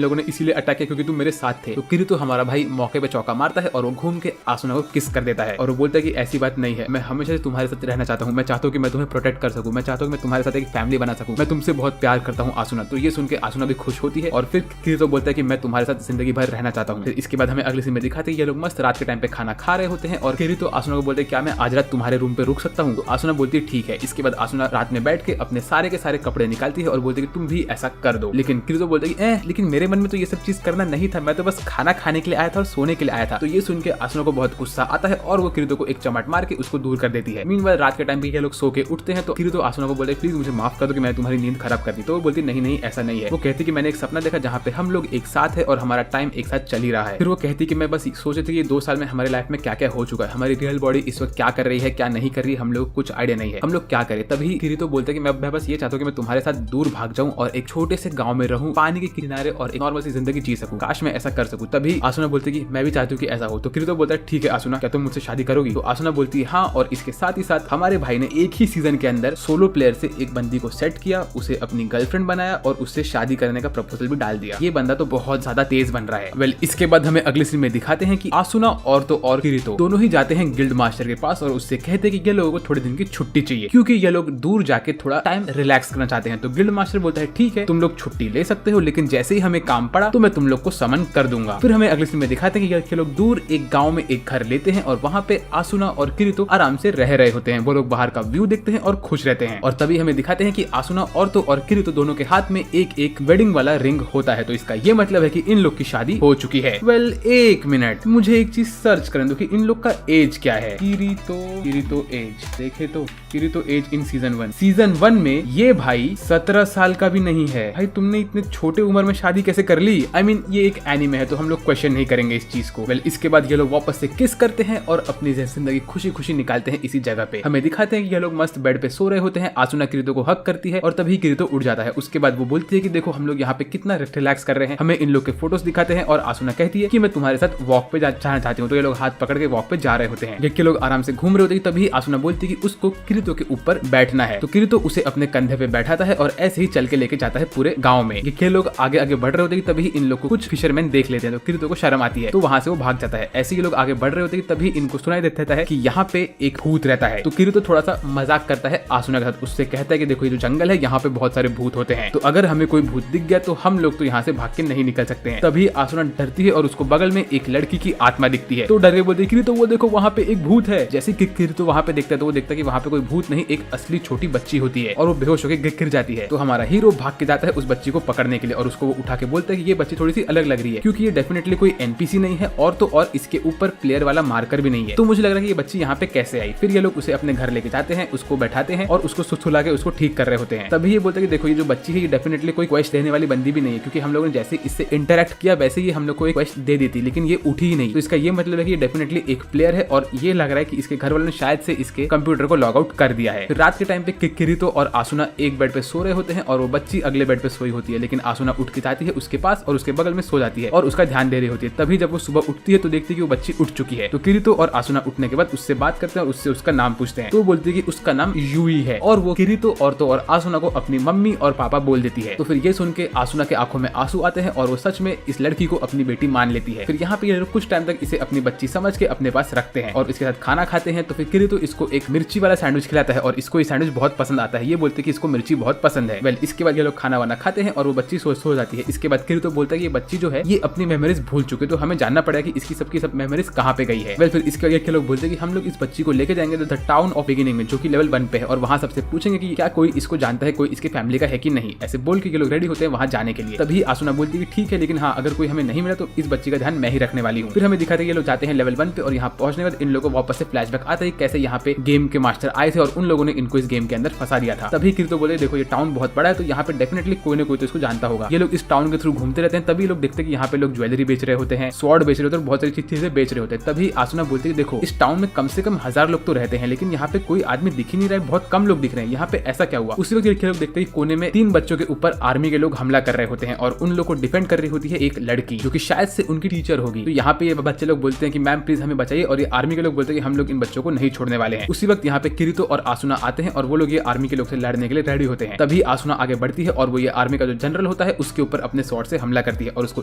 लोगों ने इसीलिए अटैक किया क्योंकि तुम मेरे साथ थे। तो किरीतो हमारा भाई मौके पे चौका मारता है और वो घूम के आसुना को किस कर देता है और वो बोलता है कि ऐसी बात नहीं है, मैं हमेशा से तुम्हारे साथ रहना चाहता हूँ, मैं चाहता हूँ कि मैं तुम्हें प्रोटेक्ट कर सकूँ, मैं चाहता हूँ कि मैं तुम्हारे साथ एक फैमिली बना सकूँ, मैं तुमसे बहुत प्यार करता हूँ आसुना। तो ये सुन के आसुना भी खुश होती है और फिर किरीतो बोलता है कि मैं तुम्हारे साथ जिंदगी भर रहना चाहता हूँ। फिर इसके बाद हमें अगले सीन में दिखाते हैं ये लोग मस्त रात के टाइम पे खाना खा रहे होते हैं और किरीतो आसुना को बोलते हैं क्या मैं आज रात तुम्हारे रूम पे रुक सकता हूँ। तो आसुना बोलती है ठीक है। इसके बाद आसुना रात में बैठ के अपने सारे के सारे कपड़े निकालती है और बोलती है कि तुम भी ऐसा कर दो। लेकिन किरीतो बोलता है कि लेकिन मेरे मन में तो ये सब चीज करना नहीं था, मैं तो बस खाना खाने के लिए आया था और सोने के लिए आया था। तो ये सुन के आसुना को बहुत गुस्सा आता है और वो किरीतो को एक चमट मार के उसको दूर कर देती है। मीनवाइल रात के टाइम पे ये लोग सो के उठते हैं तो किरीतो आसुना को बोलते हैं प्लीज मुझे माफ कर दो कि मैं तुम्हारी नींद खराब कर दी। तो वो बोलती नहीं नहीं ऐसा नहीं है। वो कहती कि मैंने एक सपना देखा जहाँ पे हम लोग एक साथ है और हमारा टाइम एक साथ चल ही रहा है। फिर वो कहती कि मैं बस सोच रही थी कि 2 साल में हमारे लाइफ में क्या क्या हो चुका है, हमारी रियल बॉडी इस वक्त क्या कर रही है क्या नहीं कर रही, हम लोग कुछ आइडिया नहीं है, हम लोग क्या करें। तभी किरीतो बोलते हैं कि मैं बस ये चाहता हूँ कि मैं तुम्हारे साथ दूर भाग जाऊं और एक छोटे से गांव में रहूं, पानी के किनारे और एक नॉर्मल सी जिंदगी जी सकूं, काश मैं ऐसा कर सकूं। तभी आसुना बोलती कि मैं भी चाहती हूँ कि ऐसा हो। तो किरीतो बोलता है ठीक है आसुना, क्या तुम मुझसे शादी करोगी। तो आसुना बोलती है हाँ। और इसके साथ ही साथ हमारे भाई ने एक ही सीजन के अंदर सोलो प्लेयर से एक बंदी को सेट किया, उसे अपनी गर्लफ्रेंड बनाया और उससे शादी करने का प्रपोजल भी डाल दिया। ये बंदा तो बहुत ज्यादा तेज बन रहा है। वेल इसके बाद हमें अगले सीन में दिखाते हैं कि आसुना और तो और किरीतो दोनों ही जाते हैं गिल्ड मास्टर के पास और उससे कहते हैं कि ये लोगों को थोड़े दिन की छुट्टी चाहिए क्योंकि ये लोग दूर जाके थोड़ा टाइम रिलैक्स करना चाहते हैं। तो गिल्ड मास्टर बोलता है ठीक है तुम लोग छुट्टी ले सकते हो, लेकिन जैसे ही हमें काम पड़ा तो मैं तुम लोग को समन कर दूंगा। फिर हमें अगले सीन में दिखाते हैं कि ये लोग दूर एक गांव में एक घर लेते हैं और वहां पे आसुना और किरीतो आराम से रह रहे होते हैं। वो लोग बाहर का व्यू देखते हैं और खुश रहते हैं। और तभी हमें दिखाते हैं कि आसुना और तो और किरीतो दोनों के हाथ में एक एक वेडिंग वाला रिंग होता है। तो इसका ये मतलब है कि इन लोग की शादी हो चुकी है। वेल एक मिनट, मुझे एक चीज सर्च करने दो कि इन लोग का एज क्या है। किरीतो एज देखे तो किरीतो एज इन सीजन 1 में ये भाई 17 साल का भी नहीं है। भाई तुमने इतने छोटे उम्र में शादी कैसे कर ली। I mean, ये एक एनीमे है तो हम लोग क्वेश्चन नहीं करेंगे इस चीज को। वेल इसके बाद ये लोग वापस से किस करते हैं और अपनी जिंदगी खुशी खुशी निकालते हैं इसी जगह पे। हमें दिखाते हैं कि ये लोग मस्त बेड पे सो रहे होते हैं। आसुना किरीतो को हक करती है और तभी किरीतो उठ जाता है। उसके बाद वो बोलती है कि देखो हम लोग यहाँ पे कितना रिलैक्स कर रहे हैं। हमें इन लोग के फोटोज दिखाते हैं और आसुना कहती है कि मैं तुम्हारे साथ वॉक पे जाना चाहती हूँ। तो ये लोग हाथ पकड़ के वॉक पे जा रहे होते हैं। ये लोग आराम से घूम रहे होते हैं। तभी आसुना बोलती है कि उसको किरीतो के ऊपर बैठना है। तो किरीतो उसे अपने कंधे पे बैठाता है और ऐसे ही चल के लेके जाता है पूरे गांव में। ये लोग आगे आगे बढ़ रहे होते हैं तभी इन लोग को कुछ फिशरमैन देख लेते हैं। तो किरीतो को शर्म आती है तो वहां से वो भाग जाता है। ऐसे ही लोग आगे बढ़ रहे होते हैं तभी इनको सुनाई देता है कि यहाँ पे एक भूत रहता है। तो किरीतो थोड़ा सा मजाक करता है आसुना के साथ, उससे कहता है कि देखो ये जो जंगल है यहाँ पे बहुत सारे भूत होते हैं, तो अगर हमें कोई भूत दिख गया तो हम लोग तो यहाँ से भाग के नहीं निकल सकते हैं। तभी आसुना डरती है और उसको बगल में एक लड़की की आत्मा दिखती है। तो डर के बोलती है किरीतो वो देखो वहाँ पे एक भूत है। जैसे कि किरीतो वहाँ पे देखता है तो वो देखता है कि वहाँ पे कोई भूत नहीं, एक असली छोटी बच्ची होती है और वो बेहोश होकर गिर जाती है। तो हमारा हीरो भाग के जाता है उस बच्ची को पकड़ने के लिए और उसको वो उठा के बोलता है कि ये बच्ची थोड़ी सी अलग लग रही है क्योंकि ये डेफिनेटली कोई एनपीसी नहीं है और तो और इसके ऊपर प्लेयर वाला मार्कर भी नहीं है। तो मुझे लग रहा है कि ये बच्ची यहाँ पे कैसे आई। फिर ये लोग उसे अपने घर लेके जाते हैं, उसको बैठाते हैं और उसको सुला के उसको ठीक कर रहे होते हैं। तभी ये बोलते हैं कि देखो ये जो बच्ची है ये डेफिनेटली कोई क्वेस्ट देने वाली बंदी भी नहीं है क्योंकि हम लोगों ने जैसे इससे इंटरेक्ट किया वैसे ही हम लोग को एक क्वेस्ट दे दी थी लेकिन ये उठी ही नहीं। तो इसका ये मतलब है कि ये डेफिनेटली एक प्लेयर है और ये लग रहा है कि इसके घर वालों ने शायद से इसके कंप्यूटर को लॉग आउट कर दिया है। फिर रात के टाइम पे किरीतो और आसुना एक बेड पे सो रहे होते हैं और वो बच्ची अगले बेड पे सोई होती है, लेकिन आसुना उठ के जाती है उसके पास और उसके बगल में सो जाती है और उसका ध्यान दे रही होती है। तभी जब वो सुबह उठती है तो देखती है कि वो बच्ची उठ चुकी है। तो किरीतो और आसुना उठने के बाद उससे बात करते हैं और उससे उसका नाम पूछते हैं। तो वो बोलती है कि उसका नाम यूई है और वो किरीतो और आसुना को अपनी मम्मी और पापा बोल देती है। तो फिर ये सुन के आसुना के आंखों में आंसू आते हैं और वो सच में इस लड़की को अपनी बेटी मान लेती है। फिर यहाँ पे ये लोग कुछ टाइम तक इसे अपनी बच्ची समझ के अपने पास रखते हैं और इसके साथ खाना खाते हैं। तो फिर किरीतो इसको एक मिर्ची वाला सैंडविच खिलाता है और इसको ये सैंडविच बहुत पसंद आता है। ये बोलते हैं कि इसको मिर्ची बहुत पसंद है। वेल इसके बाद ये लोग खाना वाना खाते हैं और वो बच्ची सो जाती है। इसके बाद किरीतो बोलता है कि ये बच्ची जो है ये अपनी मेमोरीज भूल चुके, तो हमें जानना पड़ेगा कि इसकी सबकी सब मेमोरीज कहाँ पे गई है। वेल फिर इसके आगे लोग बोलते हैं कि हम लोग इस बच्ची को लेके जाएंगे द टाउन ऑफ बिगिनिंग में, जो कि लेवल 1 पे है, और वहां सबसे पूछेंगे कि क्या कोई इसको जानता है, कोई इसके फैमिली का है कि नहीं। ऐसे बोल के ये लोग रेडी होते हैं वहां जाने के लिए। तभी आसुना बोलती है कि ठीक है, लेकिन हाँ अगर कोई हमें नहीं मिला तो इस बच्ची का ध्यान मैं ही रखने वाली हूँ। फिर हमें दिखाते हैं ये लोग जाते हैं लेवल 1 पे और यहाँ पहुंचने के बाद इन लोगों को वापस से फ्लैशबैक आता है कैसे यहाँ पे गेम के मास्टर आए थे और उन लोगों ने इनको इस गेम के अंदर फंसा दिया था। तभी किरीतो बोले देखो ये टाउन बहुत बड़ा है तो यहाँ पे डेफिनेटली कोई ना कोई तो इसको जानता होगा। ये लोग इस टाउन के थ्रू घूमते रहते हैं। तभी लोग देखते हैं कि यहाँ पे लोग ज्वेलरी बेच रहे होते हैं, स्वॉर्ड बेच रहे होते हैं, बहुत सारी चीजें बेच रहे होते हैं। तभी आसुना बोलती है देखो इस टाउन में कम से कम 1000 लोग तो रहते हैं, लेकिन यहाँ पे कोई आदमी दिख ही नहीं रहा है, बहुत कम लोग दिख रहे हैं, यहाँ पे ऐसा क्या हुआ। उसी वक्त लोग देखते हैं कोने में 3 बच्चों के ऊपर आर्मी के लोग हमला कर रहे होते हैं और उन लोग को डिफेंड कर रही होती है एक लड़की जो कि शायद से उनकी टीचर होगी। तो यहाँ पे ये बच्चे लोग बोलते हैं कि मैम प्लीज हमें बचाइए और ये आर्मी के लोग बोलते हैं कि हम लोग इन बच्चों को नहीं छोड़ने वाले हैं। उसी वक्त यहाँ पे किरीतो और आसुना आते हैं और वो लोग ये आर्मी के लोग से लड़ने के लिए रेडी होते हैं। तभी आसुना आगे बढ़ती है और वो ये आर्मी का जो जनरल होता है उसके ऊपर अपने स्वॉर्ड से हमला करती है और उसको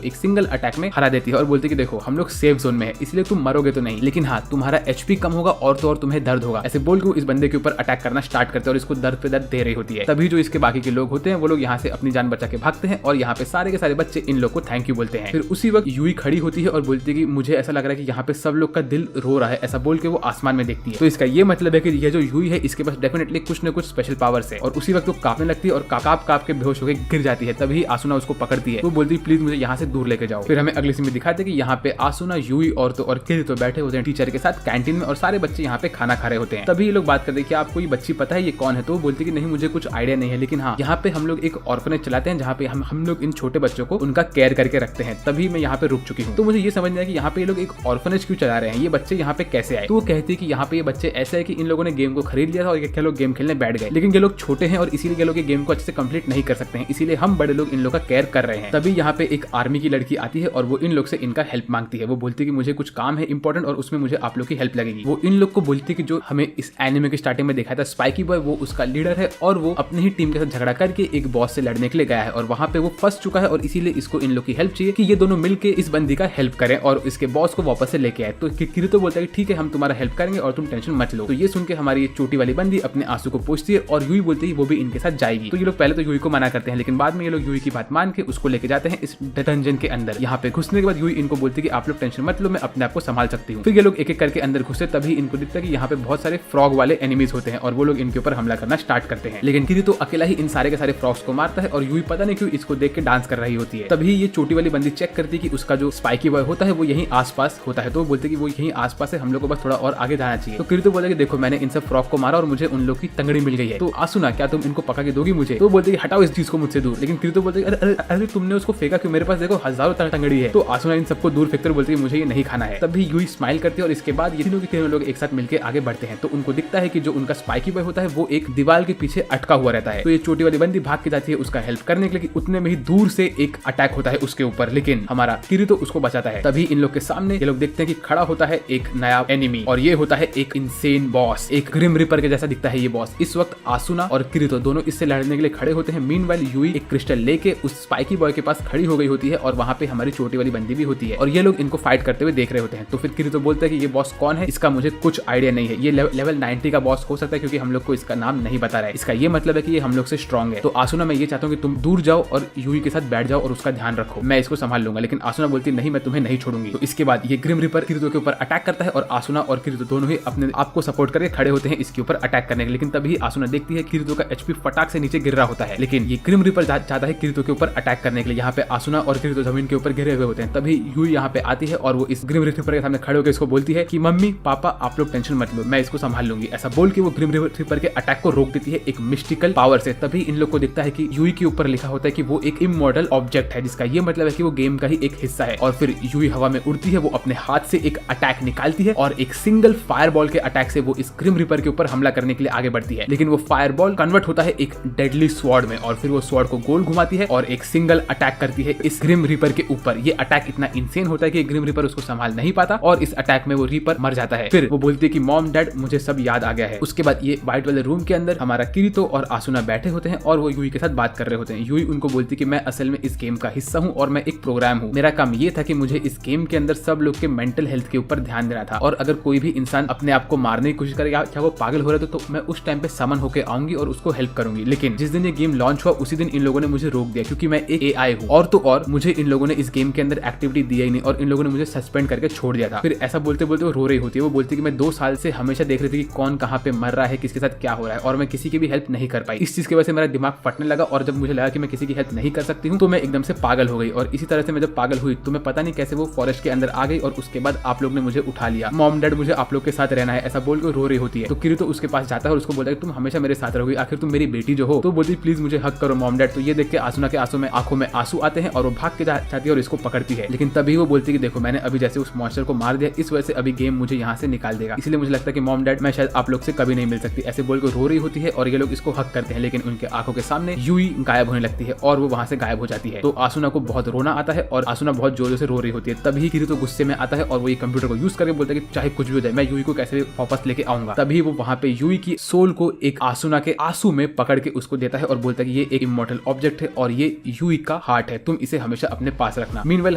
एक सिंगल अटैक में हरा देती है और बोलती है कि देखो हम लोग सेफ जोन में है, इसलिए तुम मरोगे तो नहीं, लेकिन हाँ तुम्हारा एचपी कम होगा और तो और तुम्हें दर्द होगा। ऐसे बोल के इस बंदे के ऊपर अटैक करना स्टार्ट करते हैं और इसको दर्द पे दर्द दे रही होती है। तभी जो इसके बाकी के लोग होते हैं वो लोग यहाँ से अपनी जान बचा के भागते हैं और यहाँ पे सारे के सारे बच्चे इन लोग को थैंक यू बोलते हैं। फिर उसी वक्त यूई खड़ी होती है और बोलती है कि मुझे ऐसा लग रहा है कि यहाँ पे सब लोग का दिल रो रहा है। ऐसा बोल के वो आसमान में देखती है। तो इसका ये मतलब है कि ये जो यूई है इसके पास डेफिनेटली कुछ न कुछ स्पेशल पावर्स है। और उसी वक्त वो कांपने लगती है और काप के बेहोश होकर गिर जाती है। तभी आसुना उसको पकड़ती है। वो बोलती है प्लीज मुझे यहाँ से दूर लेके जाओ। फिर हमें अगली सीन में दिखाते हैं कि यहाँ पे आसुना, यूई और किरीतो बैठे होते हैं टीचर के साथ कैंटीन में और सारे बच्चे यहाँ पे खाना खा रहे होते हैं। तभी ये लोग बात करते हैं कि आपको ये बच्ची पता है ये कौन है। तो वो बोलती है कि नहीं मुझे कुछ आइडिया नहीं है, लेकिन हाँ यहाँ पे हम लोग एक ऑर्फनेज चलाते हैं जहाँ पे हम लोग इन छोटे बच्चों को उनका केयर करके रखते हैं। तभी मैं यहाँ पे रुक चुकी हूँ। तो मुझे ये समझना है कि यहाँ पे ये लोग एक ऑर्फनेज क्यों चला रहे हैं, ये बच्चे यहाँ पे कैसे आए। तो वो कहती है कि यहाँ पे ये बच्चे ऐसे है कि इन लोगों ने गेम को खरीद लिया था और ये लोग गेम खेलने बैठ गए, लेकिन ये लोग छोटे हैं और इसीलिए ये लोग गेम को अच्छे से कंप्लीट नहीं कर सकते हैं, इसीलिए हम बड़े लोग इन लोग का केयर कर रहे हैं। तभी यहाँ पे एक आर्मी की लड़की आती है और वो इन लोग से इनका हेल्प मांगती है। वो बोलती है कि मुझे कुछ काम है इंपॉर्टेंट और उसमें मुझे आप लोग की हेल्प लगेगी। वो इन लोग को बोलती है कि जो हमें इस एनिमे की स्टार्टिंग में देखा था स्पाइकी बॉय वो उसका लीडर है और वो अपनी ही टीम के साथ झगड़ा करके एक बॉस से लड़ने के लिए गया है और वहां पे वो फंस चुका है और इसीलिए इसको इन लोग की हेल्प चाहिए कि ये दोनों मिलके इस बंदी का हेल्प करें और इसके बॉस को वापस से लेके आए। तो किरीतो बोलता है कि ठीक है हम तुम्हारा हेल्प करेंगे और तुम टेंशन मत लो। तो ये सुन के हमारी चोटी वाली बंदी अपने आंसू को पोंछती है और यूई बोलती है वो भी इनके साथ जाएगी। तो ये लोग पहले तो यूई को मना करते हैं, लेकिन बाद में ये लोग यूई की बात मान के उसको लेके जाते हैं इस डंजन के अंदर। यहाँ पे घुसने के बाद यूई इनको बोलती है कि आप लोग टेंशन मत लो, मैं अपने आप को संभाल सकती हूँ। फिर ये लोग एक एक करके अंदर घुसे। तभी इनको दिखता है कि यहाँ पे बहुत सारे फ्रॉग वाले एनिमीज होते हैं और वो लोग इनके ऊपर हमला करना स्टार्ट करते हैं, लेकिन किरीतो अकेला ही इन सारे के सारे फ्रॉग्स को मारता है और यूई पता नहीं क्यों इसको देख के डांस कर रही होती है। तभी ये चोटी वाली बंदी चेक करती है कि उसका जो स्पाइकी बॉय होता है वो यहीं आसपास होता है। तो वो बोलते हैं कि वो यहीं आसपास है, हम लोग को बस थोड़ा और आगे जाना चाहिए। तो किरीतो बोलता है कि देखो मैंने इन सब फ्रॉग को मारा और मुझे उन लोग की तंगड़ी मिल गई है, तो आसुना क्या तुम इनको पका के दोगी मुझे। तो बोलते हैं कि हटाओ इस चीज को मुझसे दूर, लेकिन किरीतो बोलते हैं अरे तुमने उसको फेंका क्यों, मेरे पास देखो हजारों तंगड़ी है। तो आसुना इन सबको दूर फेंककर बोलती है मुझे ये नहीं खाना है। तभी यूई स्माइल करती है और इसके बाद ये तीनों लोग एक साथ मिलकर आगे बढ़ते हैं। तो उनको दिखता है कि जो उनका स्पाइकी बॉय होता है वो एक दीवार के पीछे अटका हुआ रहता है। तो ये छोटी वाली बंदी भाग के जाती है उसका हेल्प करने के लिए कि उतने में ही दूर से एक अटैक होता है उसके ऊपर, लेकिन हमारा किरीतो उसको बचाता है। तभी इन लोग के सामने ये लोग देखते हैं कि खड़ा होता है एक नया एनिमी और ये होता है एक इंसेन बॉस, एक ग्रिम रिपर के जैसा दिखता है ये बॉस। इस वक्त आसुना और किरीतो दोनों इससे लड़ने के लिए खड़े होते हैं। मीनवाइल यूई एक क्रिस्टल लेके उस स्पाइकी बॉय के पास खड़ी हो गई होती है और वहां पे हमारी छोटी वाली बंदी भी होती है और ये लोग इनको फाइट करते हुए देख रहे होते हैं। तो फिर किरीतो बोलता है कि ये बॉस कौन है, इसका मुझे कुछ आइडिया नहीं है, ये लेवल 90 का बॉस हो सकता है क्योंकि हम लोग को इसका नाम नहीं बता रहा है, इसका ये मतलब है कि ये हम लोग से स्ट्रॉन्ग है। तो आसुना मैं ये चाहता हूँ कि तुम दूर जाओ और यूई के साथ बैठ जाओ और उसका ध्यान रखो, मैं इसको संभाल लूंगा। लेकिन आसुना बोलती नहीं मैं तुम्हें नहीं छोड़ूंगी। तो इसके बाद ये ग्रिम रिपर किरीतो के ऊपर अटैक करता है और आसुना और किरीतो दोनों ही अपने आप को सपोर्ट करके खड़े होते हैं इसके ऊपर अटैक करने के। लेकिन तभी आसुना देखती है किरीतो का एचपी फटाक से नीचे गिर रहा होता है, लेकिन ये ग्रिम रिपर चाहता है किरीतो के ऊपर अटैक करने के लिए। यहाँ पे आसुना और किरीतो जमीन के ऊपर गिरे हुए होते हैं। तभी यूई यहाँ पे आती है और वो इस ग्रिम रिपर के सामने खड़े होकर इसको बोलती है कि मम्मी पापा आप लोग टेंशन मत लो, मैं इसको संभाल लूंगी। ऐसा बोल के वो ग्रिम रिपर के अटैक को रोक देती है एक मिस्टिकल पावर से। तभी इन लोग को दिखता है कि यूई के ऊपर लिखा होता है कि वो एक इमॉर्टल ऑब्जेक्ट है, जिसका ये मतलब है कि वो गेम का ही एक हिस्सा है। और फिर यूई हवा में उड़ती है वो अपने हाथ से एक अटैक निकालती है और एक सिंगल फायरबॉल के अटैक से वो इस ग्रिम रिपर के ऊपर हमला करने के लिए आगे बढ़ती है। लेकिन वो फायरबॉल कन्वर्ट होता है एक डेडली स्वॉर्ड में और फिर वो स्वॉर्ड को गोल घुमाती है और एक सिंगल अटैक करती है इस ग्रिम रिपर के ऊपर। ये अटैक इतना इंसेन होता है कि ग्रिम रिपर उसको संभाल नहीं पाता और इस अटैक में वो रिपर मर जाता है। फिर वो बोलती है कि मॉम डैड मुझे सब याद आ गया है। उसके बाद ये व्हाइट वाले रूम के अंदर हमारा किरीतो और आसुना बैठे होते हैं और वो यूई के साथ बात कर रहे होते हैं। यूई उनको बोलती है कि मैं असल में इस गेम का हिस्सा हूँ और मैं एक प्रोग्राम हूँ। मेरा काम ये था कि मुझे इस गेम के अंदर सब लोग के मेंटल हेल्थ के ऊपर ध्यान देना था और अगर कोई भी इंसान अपने आप को मारने की कोशिश करे या वो पागल हो रहा है तो मैं उस टाइम पे समन होकर आऊंगी और उसको हेल्प करूंगी। लेकिन जिस दिन ये गेम लॉन्च हुआ उसी दिन इन लोगों ने मुझे रोक दिया क्योंकि मैं एक एआई हूँ और तो और मुझे इन लोगों ने इस गेम के अंदर एक्टिविटी दिया ही नहीं और इन लोगों ने मुझे सस्पेंड करके छोड़ दिया था। फिर ऐसा बोलते बोलते वो रो रही होती है। वो बोलती है कि मैं 2 साल से हमेशा देख रही थी कि कौन कहाँ पे मर रहा है, किसके साथ क्या हो रहा है और मैं किसी की भी हेल्प नहीं कर पाई। इस चीज की वजह से मेरा दिमाग फटने लगा और जब मुझे लगा कि मैं किसी की हेल्प नहीं कर सकती हूँ तो मैं एकदम से पागल हो गई और इसी तरह से मैं जब पागल हुई तो मैं पता नहीं कैसे वो फॉरेस्ट के अंदर आ गई और उसके बाद आप लोग ने मुझे उठा लिया। मॉम डैड मुझे आप लोग के साथ रहना है ऐसा बोल के रो रही होती है। तो किरीतो उसके पास जाता है और उसको बोलता है तुम हमेशा मेरे साथ रहोगी, आखिर तुम मेरी बेटी जो हो। तो बोलती प्लीज मुझे हक करो मॉम डैड। तो ये देख के आसुना के आंखों में आंसू आते हैं और वो भाग के जाती है और इसको पकड़ती है। लेकिन तभी वो बोलती है कि देखो मैंने अभी जैसे उस मॉन्स्टर को मार दिया इस वजह से अभी गेम मुझे यहाँ से निकाल देगा, इसलिए मुझे लगता है कि मॉम डैड मैं शायद आप लोग से कभी नहीं मिल सकती। ऐसे बोल के रो रही होती है और ये लोग इसको हक करते हैं लेकिन उनके आंखों के सामने यूई गायब होने लगती है और वो वहां से गायब हो जाती है। तो आसुना को बहुत रोना आता है और आसुना बहुत जोर से रो रही होती है। तभी किरीतो गुस्से में आता है और वो ये कंप्यूटर को यूज करके बोलता है कि चाहे कुछ भी हो जाए मैं यूई को कैसे वापस लेके आऊंगा। तभी वो वहां पे यूई की सोल को एक आसुना के आंसू में पकड़ के उसको देता है और बोलता है कि ये एक इमॉर्टल ऑब्जेक्ट है और ये यूई का हार्ट है, तुम इसे हमेशा अपने पास रखना। मीनवाइल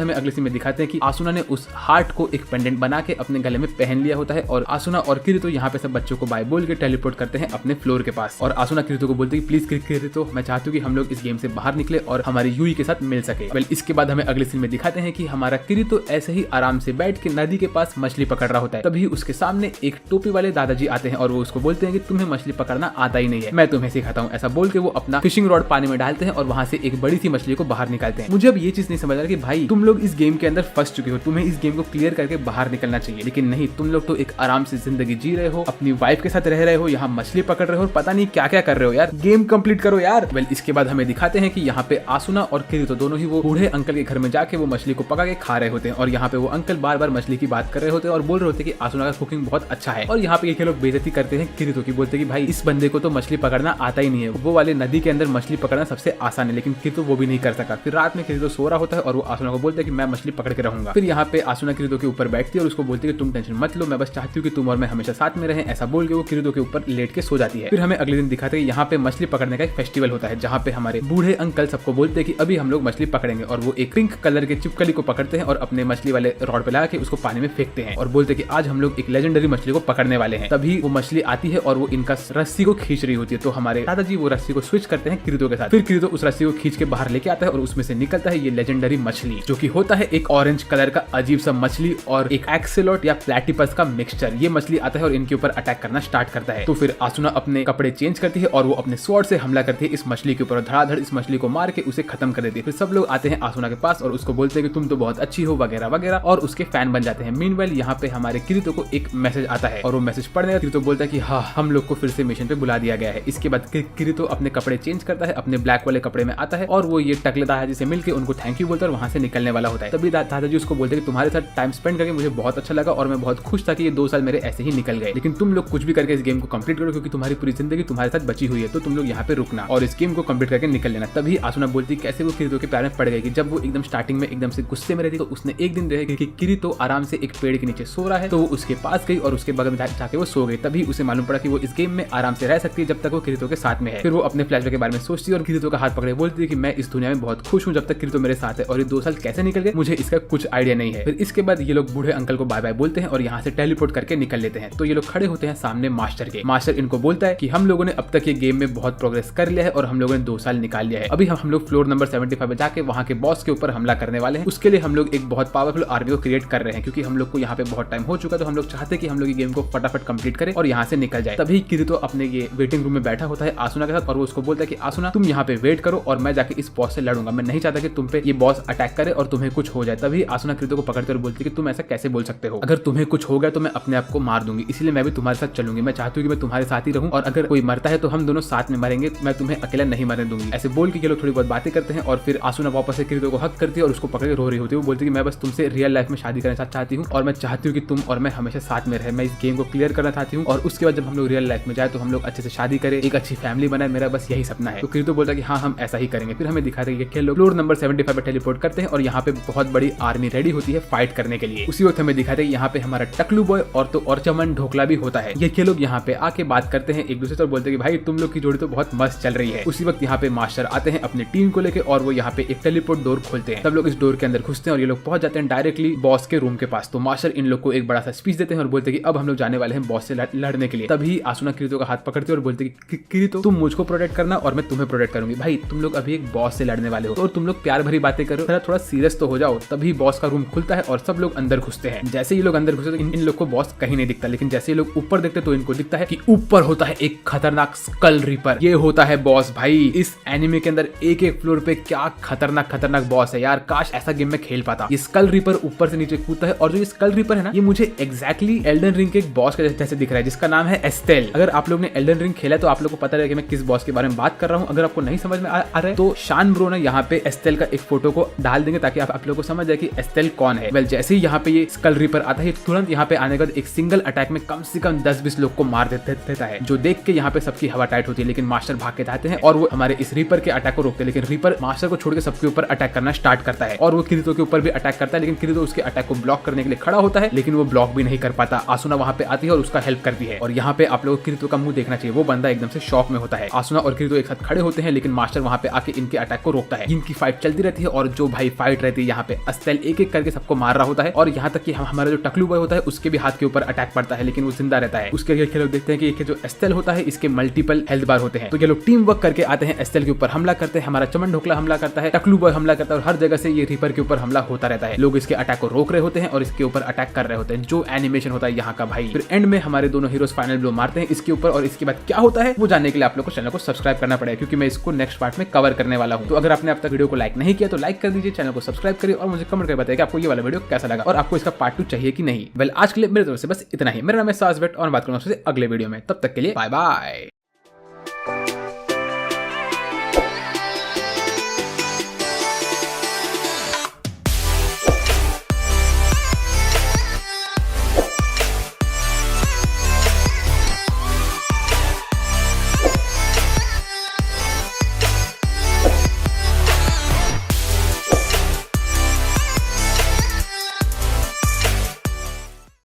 हमें अगले सीन में दिखाते हैं कि आसुना ने उस हार्ट को एक पेंडेंट बना के अपने गले में पहन लिया होता है और आसुना और किरीतो यहाँ पे सब बच्चों को बाय बोल के टेलीपोर्ट करते हैं अपने फ्लोर के पास। और आसुना किरीतो को बोलती है प्लीज किरीतो मैं चाहती हूँ कि हम लोग इस गेम से बाहर निकले और हमारे यूई के साथ मिल सके। वेल इसके बाद हमें अगले सीन में दिखाते हैं कि हमारा किरीतो ऐसे ही आराम से बैठ के नदी के पास मछली पकड़ रहा होता है। तभी उसके सामने एक टोपी वाले दादाजी आते हैं और वो उसको बोलते हैं कि तुम्हें मछली पकड़ना आता ही नहीं है, मैं तुम्हें सिखाता हूँ। ऐसा बोल के वो अपना फिशिंग रॉड पानी में डालते हैं और वहां से एक बड़ी सी मछली को बाहर निकालते हैं। मुझे अब ये चीज नहीं समझ रहा कि भाई तुम लोग इस गेम के अंदर फंस चुके हो, तुम्हें इस गेम को क्लियर करके बाहर निकलना चाहिए, लेकिन नहीं, तुम लोग तो एक आराम से जिंदगी जी रहे हो, अपनी वाइफ के साथ रह रहे हो, यहाँ मछली पकड़ रहे हो, पता नहीं क्या क्या कर रहे हो यार, गेम कंप्लीट करो यार। वेल इसके बाद हमें दिखाते हैं कि यहाँ पे आसुना और किरीतो दोनों ही वो बूढ़े अंकल के घर में जाके वो मछली को पका के खा रहे होते हैं और यहाँ पे वो अंकल बार बार मछली की बात कर रहे होते हैं और बोल रहे होते हैं कि आसुना का कुकिंग बहुत अच्छा है। और यहाँ पे ये लोग बेइज्जती करते हैं किरीतो की, बोलते हैं कि भाई इस बंदे को तो मछली पकड़ना आता ही नहीं है, वो वाले नदी के अंदर मछली पकड़ना सबसे आसान है, लेकिन किरीतो वो भी नहीं कर सका। फिर रात में किरीतो सो रहा होता है और वो आसुना को बोलते हैं कि मैं मछली पकड़ के रहूंगा। फिर यहाँ पे आसुना किरीतो के ऊपर बैठती है और उसको बोलती है कि तुम टेंशन मत लो, मैं बस चाहती हूँ कि तुम और मैं हमेशा साथ में रहें। ऐसा बोल के वो किरीतो के ऊपर लेट के सो जाती है। फिर हमें अगले दिन दिखाते हैं यहाँ पे मछली पकड़ने का एक फेस्टिवल होता है जहाँ पे हमारे बूढ़े अंकल सबको बोलते हैं कि अभी हम लोग मछली पकड़ेंगे और वो एक पिंक कलर के चिपकली को पकड़ते हैं और अपने मछली वाले रॉड पे लगा के उसको पानी में फेंकते हैं और बोलते हैं कि आज हम लोग एक लेजेंडरी मछली को पकड़ने वाले हैं। तभी वो मछली आती है और वो इनका रस्सी को खींच रही होती है। तो हमारे दादाजी वो रस्सी को स्विच करते हैं किरीतो के साथ। फिर किरीतो उस रस्सी को खींच के बाहर लेके आता है और उसमें से निकलता है ये लेजेंडरी मछली, जो कि होता है एक ऑरेंज कलर का अजीब सा मछली और एक एक्सेलोट या प्लेटिपस का मिक्सचर। ये मछली आता है और इनके ऊपर अटैक करना स्टार्ट करता है। तो फिर आसुना अपने कपड़े चेंज करती है और वो अपने स्वॉर्ड से हमला करती है इस मछली के ऊपर, धड़ाधड़ इस मछली को मार के उसे खत्म कर देती है। फिर सब लोग आते हैं आसुना के पास और उसको बोलते हैं कि तुम तो बहुत अच्छी हो वगैरह वगैरह और उसके फैन बन जाते हैं। मीनवाइल यहाँ पे हमारे किरीतो को एक मैसेज आता है और वो मैसेज पढ़ने का किरीतो बोलता है कि हाँ हम लोग को फिर से मिशन पे बुला दिया गया है। इसके बाद किरीतो अपने कपड़े चेंज करता है, अपने ब्लैक वाले कपड़े में आता है और वो ये टकले दादाजी से मिलकर उनको थैंक यू बोलता है और वहां से निकलने वाला होता है। तभी दादाजी उसको बोलते हैं कि तुम्हारे साथ टाइम स्पेंड करके मुझे बहुत अच्छा लगा और मैं बहुत खुश था कि ये 2 साल मेरे ऐसे ही निकल गए, लेकिन तुम लोग कुछ भी करके इस गेम को कंप्लीट करो क्योंकि तुम्हारी पूरी जिंदगी तुम्हारे साथ बची हुई है, तो तुम लोग यहाँ पे रुकना और इस गेम को कंप्लीट करके निकल लेना। तभी आसुना बोलती कैसे वो किरीतो के प्यार में पड़ गई कि जब वो एकदम स्टार्टिंग में एकदम से गुस्से में रहती तो उसने एक दिन देखा कि किरीतो आराम से एक पेड़ के नीचे सो रहा है, तो वो उसके पास गई और उसके बगल में जाके वो सो गई। तभी उसे मालूम पड़ा कि वो इस गेम में आराम से रह सकती है जब तक वो किरीतो के साथ में है। फिर वो अपने फ्लैशबैक के बारे में सोचती है और किरीतो का हाथ पकड़े बोलती है कि मैं इस दुनिया में बहुत खुश हूँ जब तक किरीतो मेरे साथ है और ये 2 साल कैसे निकल गए मुझे इसका कुछ आइडिया नहीं है। फिर इसके बाद ये लोग बूढ़े अंकल को बाय बाय बोलते हैं और यहाँ से टेलीपोर्ट करके निकल लेते हैं। तो ये लोग खड़े होते हैं सामने मास्टर के। मास्टर इनको बोलता है कि हम लोगों ने अब तक ये गेम में बहुत प्रोग्रेस कर लिया है और हम लोगों ने 2 साल निकाल लिया है। अभी हम लोग फ्लोर नंबर 75 पे जाके वहाँ के बॉस के ऊपर हमला करने वाले हैं। उसके लिए हम लोग एक बहुत पावरफुल आर्मी को क्रिएट कर रहे हैं क्योंकि हम लोग को यहाँ पे बहुत टाइम हो चुका है, तो हम लोग चाहते हैं कि हम लोग ये गेम को फटाफट कंप्लीट करें और यहाँ से निकल जाए। तभी किरीतो अपने ये वेटिंग रूम में बैठा होता है आसुना के साथ और वो उसको बोलता है कि आसुना तुम यहाँ पे वेट करो और मैं जाके इस बॉस से लड़ूंगा, मैं नहीं चाहता कि तुम पे ये बॉस अटैक करे और तुम्हें कुछ हो जाए। तभी आसुना किरीतो को पकड़ते और बोलती है कि तुम ऐसा कैसे बोल सकते हो, अगर तुम्हें कुछ हो गया तो मैं अपने आप को मार दूंगी, इसलिए मैं भी तुम्हारे साथ चलूंगी, मैं चाहती हूँ कि मैं तुम्हारे साथ ही रहूं और अगर कोई मरता है तो हम दोनों साथ में मरेंगे, मैं तुम्हें अकेला नहीं मरने दूंगी। ऐसे बोल के ये लोग थोड़ी बहुत बातें करते हैं और फिर आसुना वापस से किरीतो को हक करती है और उसको पकड़ के रो रही होती है। वो बोलती है कि मैं बस तुमसे तुमसे रियल लाइफ में शादी करना चाहती हूँ और मैं चाहती हूँ कि तुम और मैं हमेशा साथ में रहे। मैं इस गेम को क्लियर करना चाहती हूँ और उसके बाद जब हम लोग रियल लाइफ में जाए तो हम लोग अच्छे से शादी करें, एक अच्छी फैमिली बनाए, मेरा बस यही सपना है। तो किरीतो बोलता है कि हाँ हम ऐसा ही करेंगे। फिर हमें दिखाते हैं कि खेल लोग फ्लोर नंबर 75 पे टेलीपोर्ट करते हैं और यहाँ पे बहुत बड़ी आर्मी रेडी होती है फाइट करने के लिए। उसी वक्त हमें दिखाते हैं यहाँ पे हमारा टकलू बॉय और तो और चमन ढोकला भी होता है। ये लोग यहाँ पे आके बात करते हैं एक दूसरे से और बोलते हैं कि भाई तुम लोग की जोड़ी तो बहुत मस्त चल रही है। उसी वक्त यहाँ पे मास्टर आते हैं अपनी टीम को लेके और वो यहाँ पे एक टेलीपोर्ट डोर खोलते हैं। सब लोग इस डोर के अंदर घुसते हैं और ये लोग पहुंच जाते हैं डायरेक्टली बॉस के रूम के पास। तो मास्टर इन लोग को एक बड़ा सा स्पीच देते हैं और बोलते हैं कि अब हम लोग जाने वाले हैं बॉस से लड़ने के लिए। तभी आसुना किरीतो का हाथ पकड़ते हैं और बोलते हैं कि किरीतो तुम मुझको प्रोटेक्ट करना और मैं तुम्हें प्रोटेक्ट करूंगी। भाई तुम लोग अभी एक बॉस से लड़ने वाले हो तो तुम लोग प्यार भरी बातें करो, थोड़ा सीरियस तो हो जाओ। तभी बॉस का रूम खुलता है और सब लोग अंदर घुसते हैं। जैसे ये लोग अंदर घुसते इन लोग को बॉस कहीं नहीं दिखता, लेकिन जैसे ये लोग ऊपर देखते तो इनको दिखता है कि ऊपर होता है एक खतरनाक स्कल रीपर। ये होता है बॉस। भाई इस एनिमे के अंदर एक एक फ्लोर पे क्या खतरनाक बॉस है यार। काश ऐसा गेम में खेल पाता। ये स्कल रीपर ऊपर से नीचे कूदता है और जो ये स्कल रीपर है ना, ये मुझे एग्जैक्टली एल्डन रिंग के एक बॉस के जैसे दिख रहा है जिसका नाम है एस्टेल। अगर आप लोग ने एल्डन रिंग खेला तो आप लोग को पता रहेगा कि मैं किस बॉस के बारे में बात कर रहा हूँ। अगर आपको नहीं समझ में आ रहा है तो शान ब्रो ने यहाँ पे एस्टेल का एक फोटो को डाल देंगे ताकि आप लोगों को समझ जाए कि एस्टेल कौन है। वेल जैसे ही यहाँ पे ये स्कल रीपर आता है तुरंत यहाँ पे आने के बाद एक सिंगल अटैक में कम से कम 10-20 लोग को मार देता है, जो देख के यहाँ पे सबकी हवा टाइट होती है। लेकिन मास्टर भाग के जाते हैं और वो हमारे इस रीपर के अटैक को रोकते हैं। लेकिन रीपर मास्टर को छोड़ के सबके ऊपर अटैक करना स्टार्ट करता है और वो किरीतो के ऊपर भी अटैक करता है। लेकिन किरीतो उसके अटैक को ब्लॉक करने के लिए खड़ा होता है लेकिन वो ब्लॉक भी नहीं कर पाता। आसुना वहाँ पे आती है और उसका हेल्प करती है और यहाँ पे आप लोगों को किरीतो का मुंह देखना चाहिए। वो बंदा एकदम से शॉक में होता है। आसुना और किरीतो एक साथ खड़े होते हैं लेकिन मास्टर वहाँ पे आके इनके अटैक को रोकता है। इनकी फाइट चलती रहती है और जो भाई फाइट रहती है यहाँ पे एस्टेल एक एक करके सबको मार रहा होता है और यहाँ तक कि हमारा जो टकलू बॉय होता है उसके भी हाथ के ऊपर अटैक पड़ता है लेकिन वो जिंदा रहता है। उसके ये लोग देखते हैं कि ये जो एस्टेल होता है इसके मल्टीपल हेल्थ बार होते हैं। तो ये लोग टीम वर्क करके आते हैं, एस्टेल के ऊपर हमला करते हैं। हमारा चमन ढोकला हमला करता है, टकलू बॉय हमला करता है और हर जगह से ये रीपर के ऊपर हमला होता रहता है। लोग इसके अटैक को रोक रहे होते हैं और इसके ऊपर अटैक कर रहे होते हैं। जो एनिमेशन होता है यहाँ का भाई। फिर एंड में हमारे दोनों हीरोज फाइनल ब्लो मारते हैं इसके ऊपर और इसके बाद क्या होता है वो जानने के लिए आप लोग को चैनल को सब्सक्राइब करना पड़ेगा क्योंकि मैं इसको नेक्स्ट पार्ट में कवर करने वाला हूँ। तो अगर आपने अब तक वीडियो को लाइक नहीं किया तो लाइक कर दीजिए, चैनल को सब्सक्राइब करिए और मुझे कमेंट करके बताइए कि आपको ये वाला वीडियो कैसा लगा और आपको इसका पार्ट 2 चाहिए कि नहीं। वेल आज के लिए मेरे तरफ से बस इतना ही। मेरा नाम है सास वेट और बात करूंगा आपसे अगले वीडियो में। तब तक के लिए बाय बाय।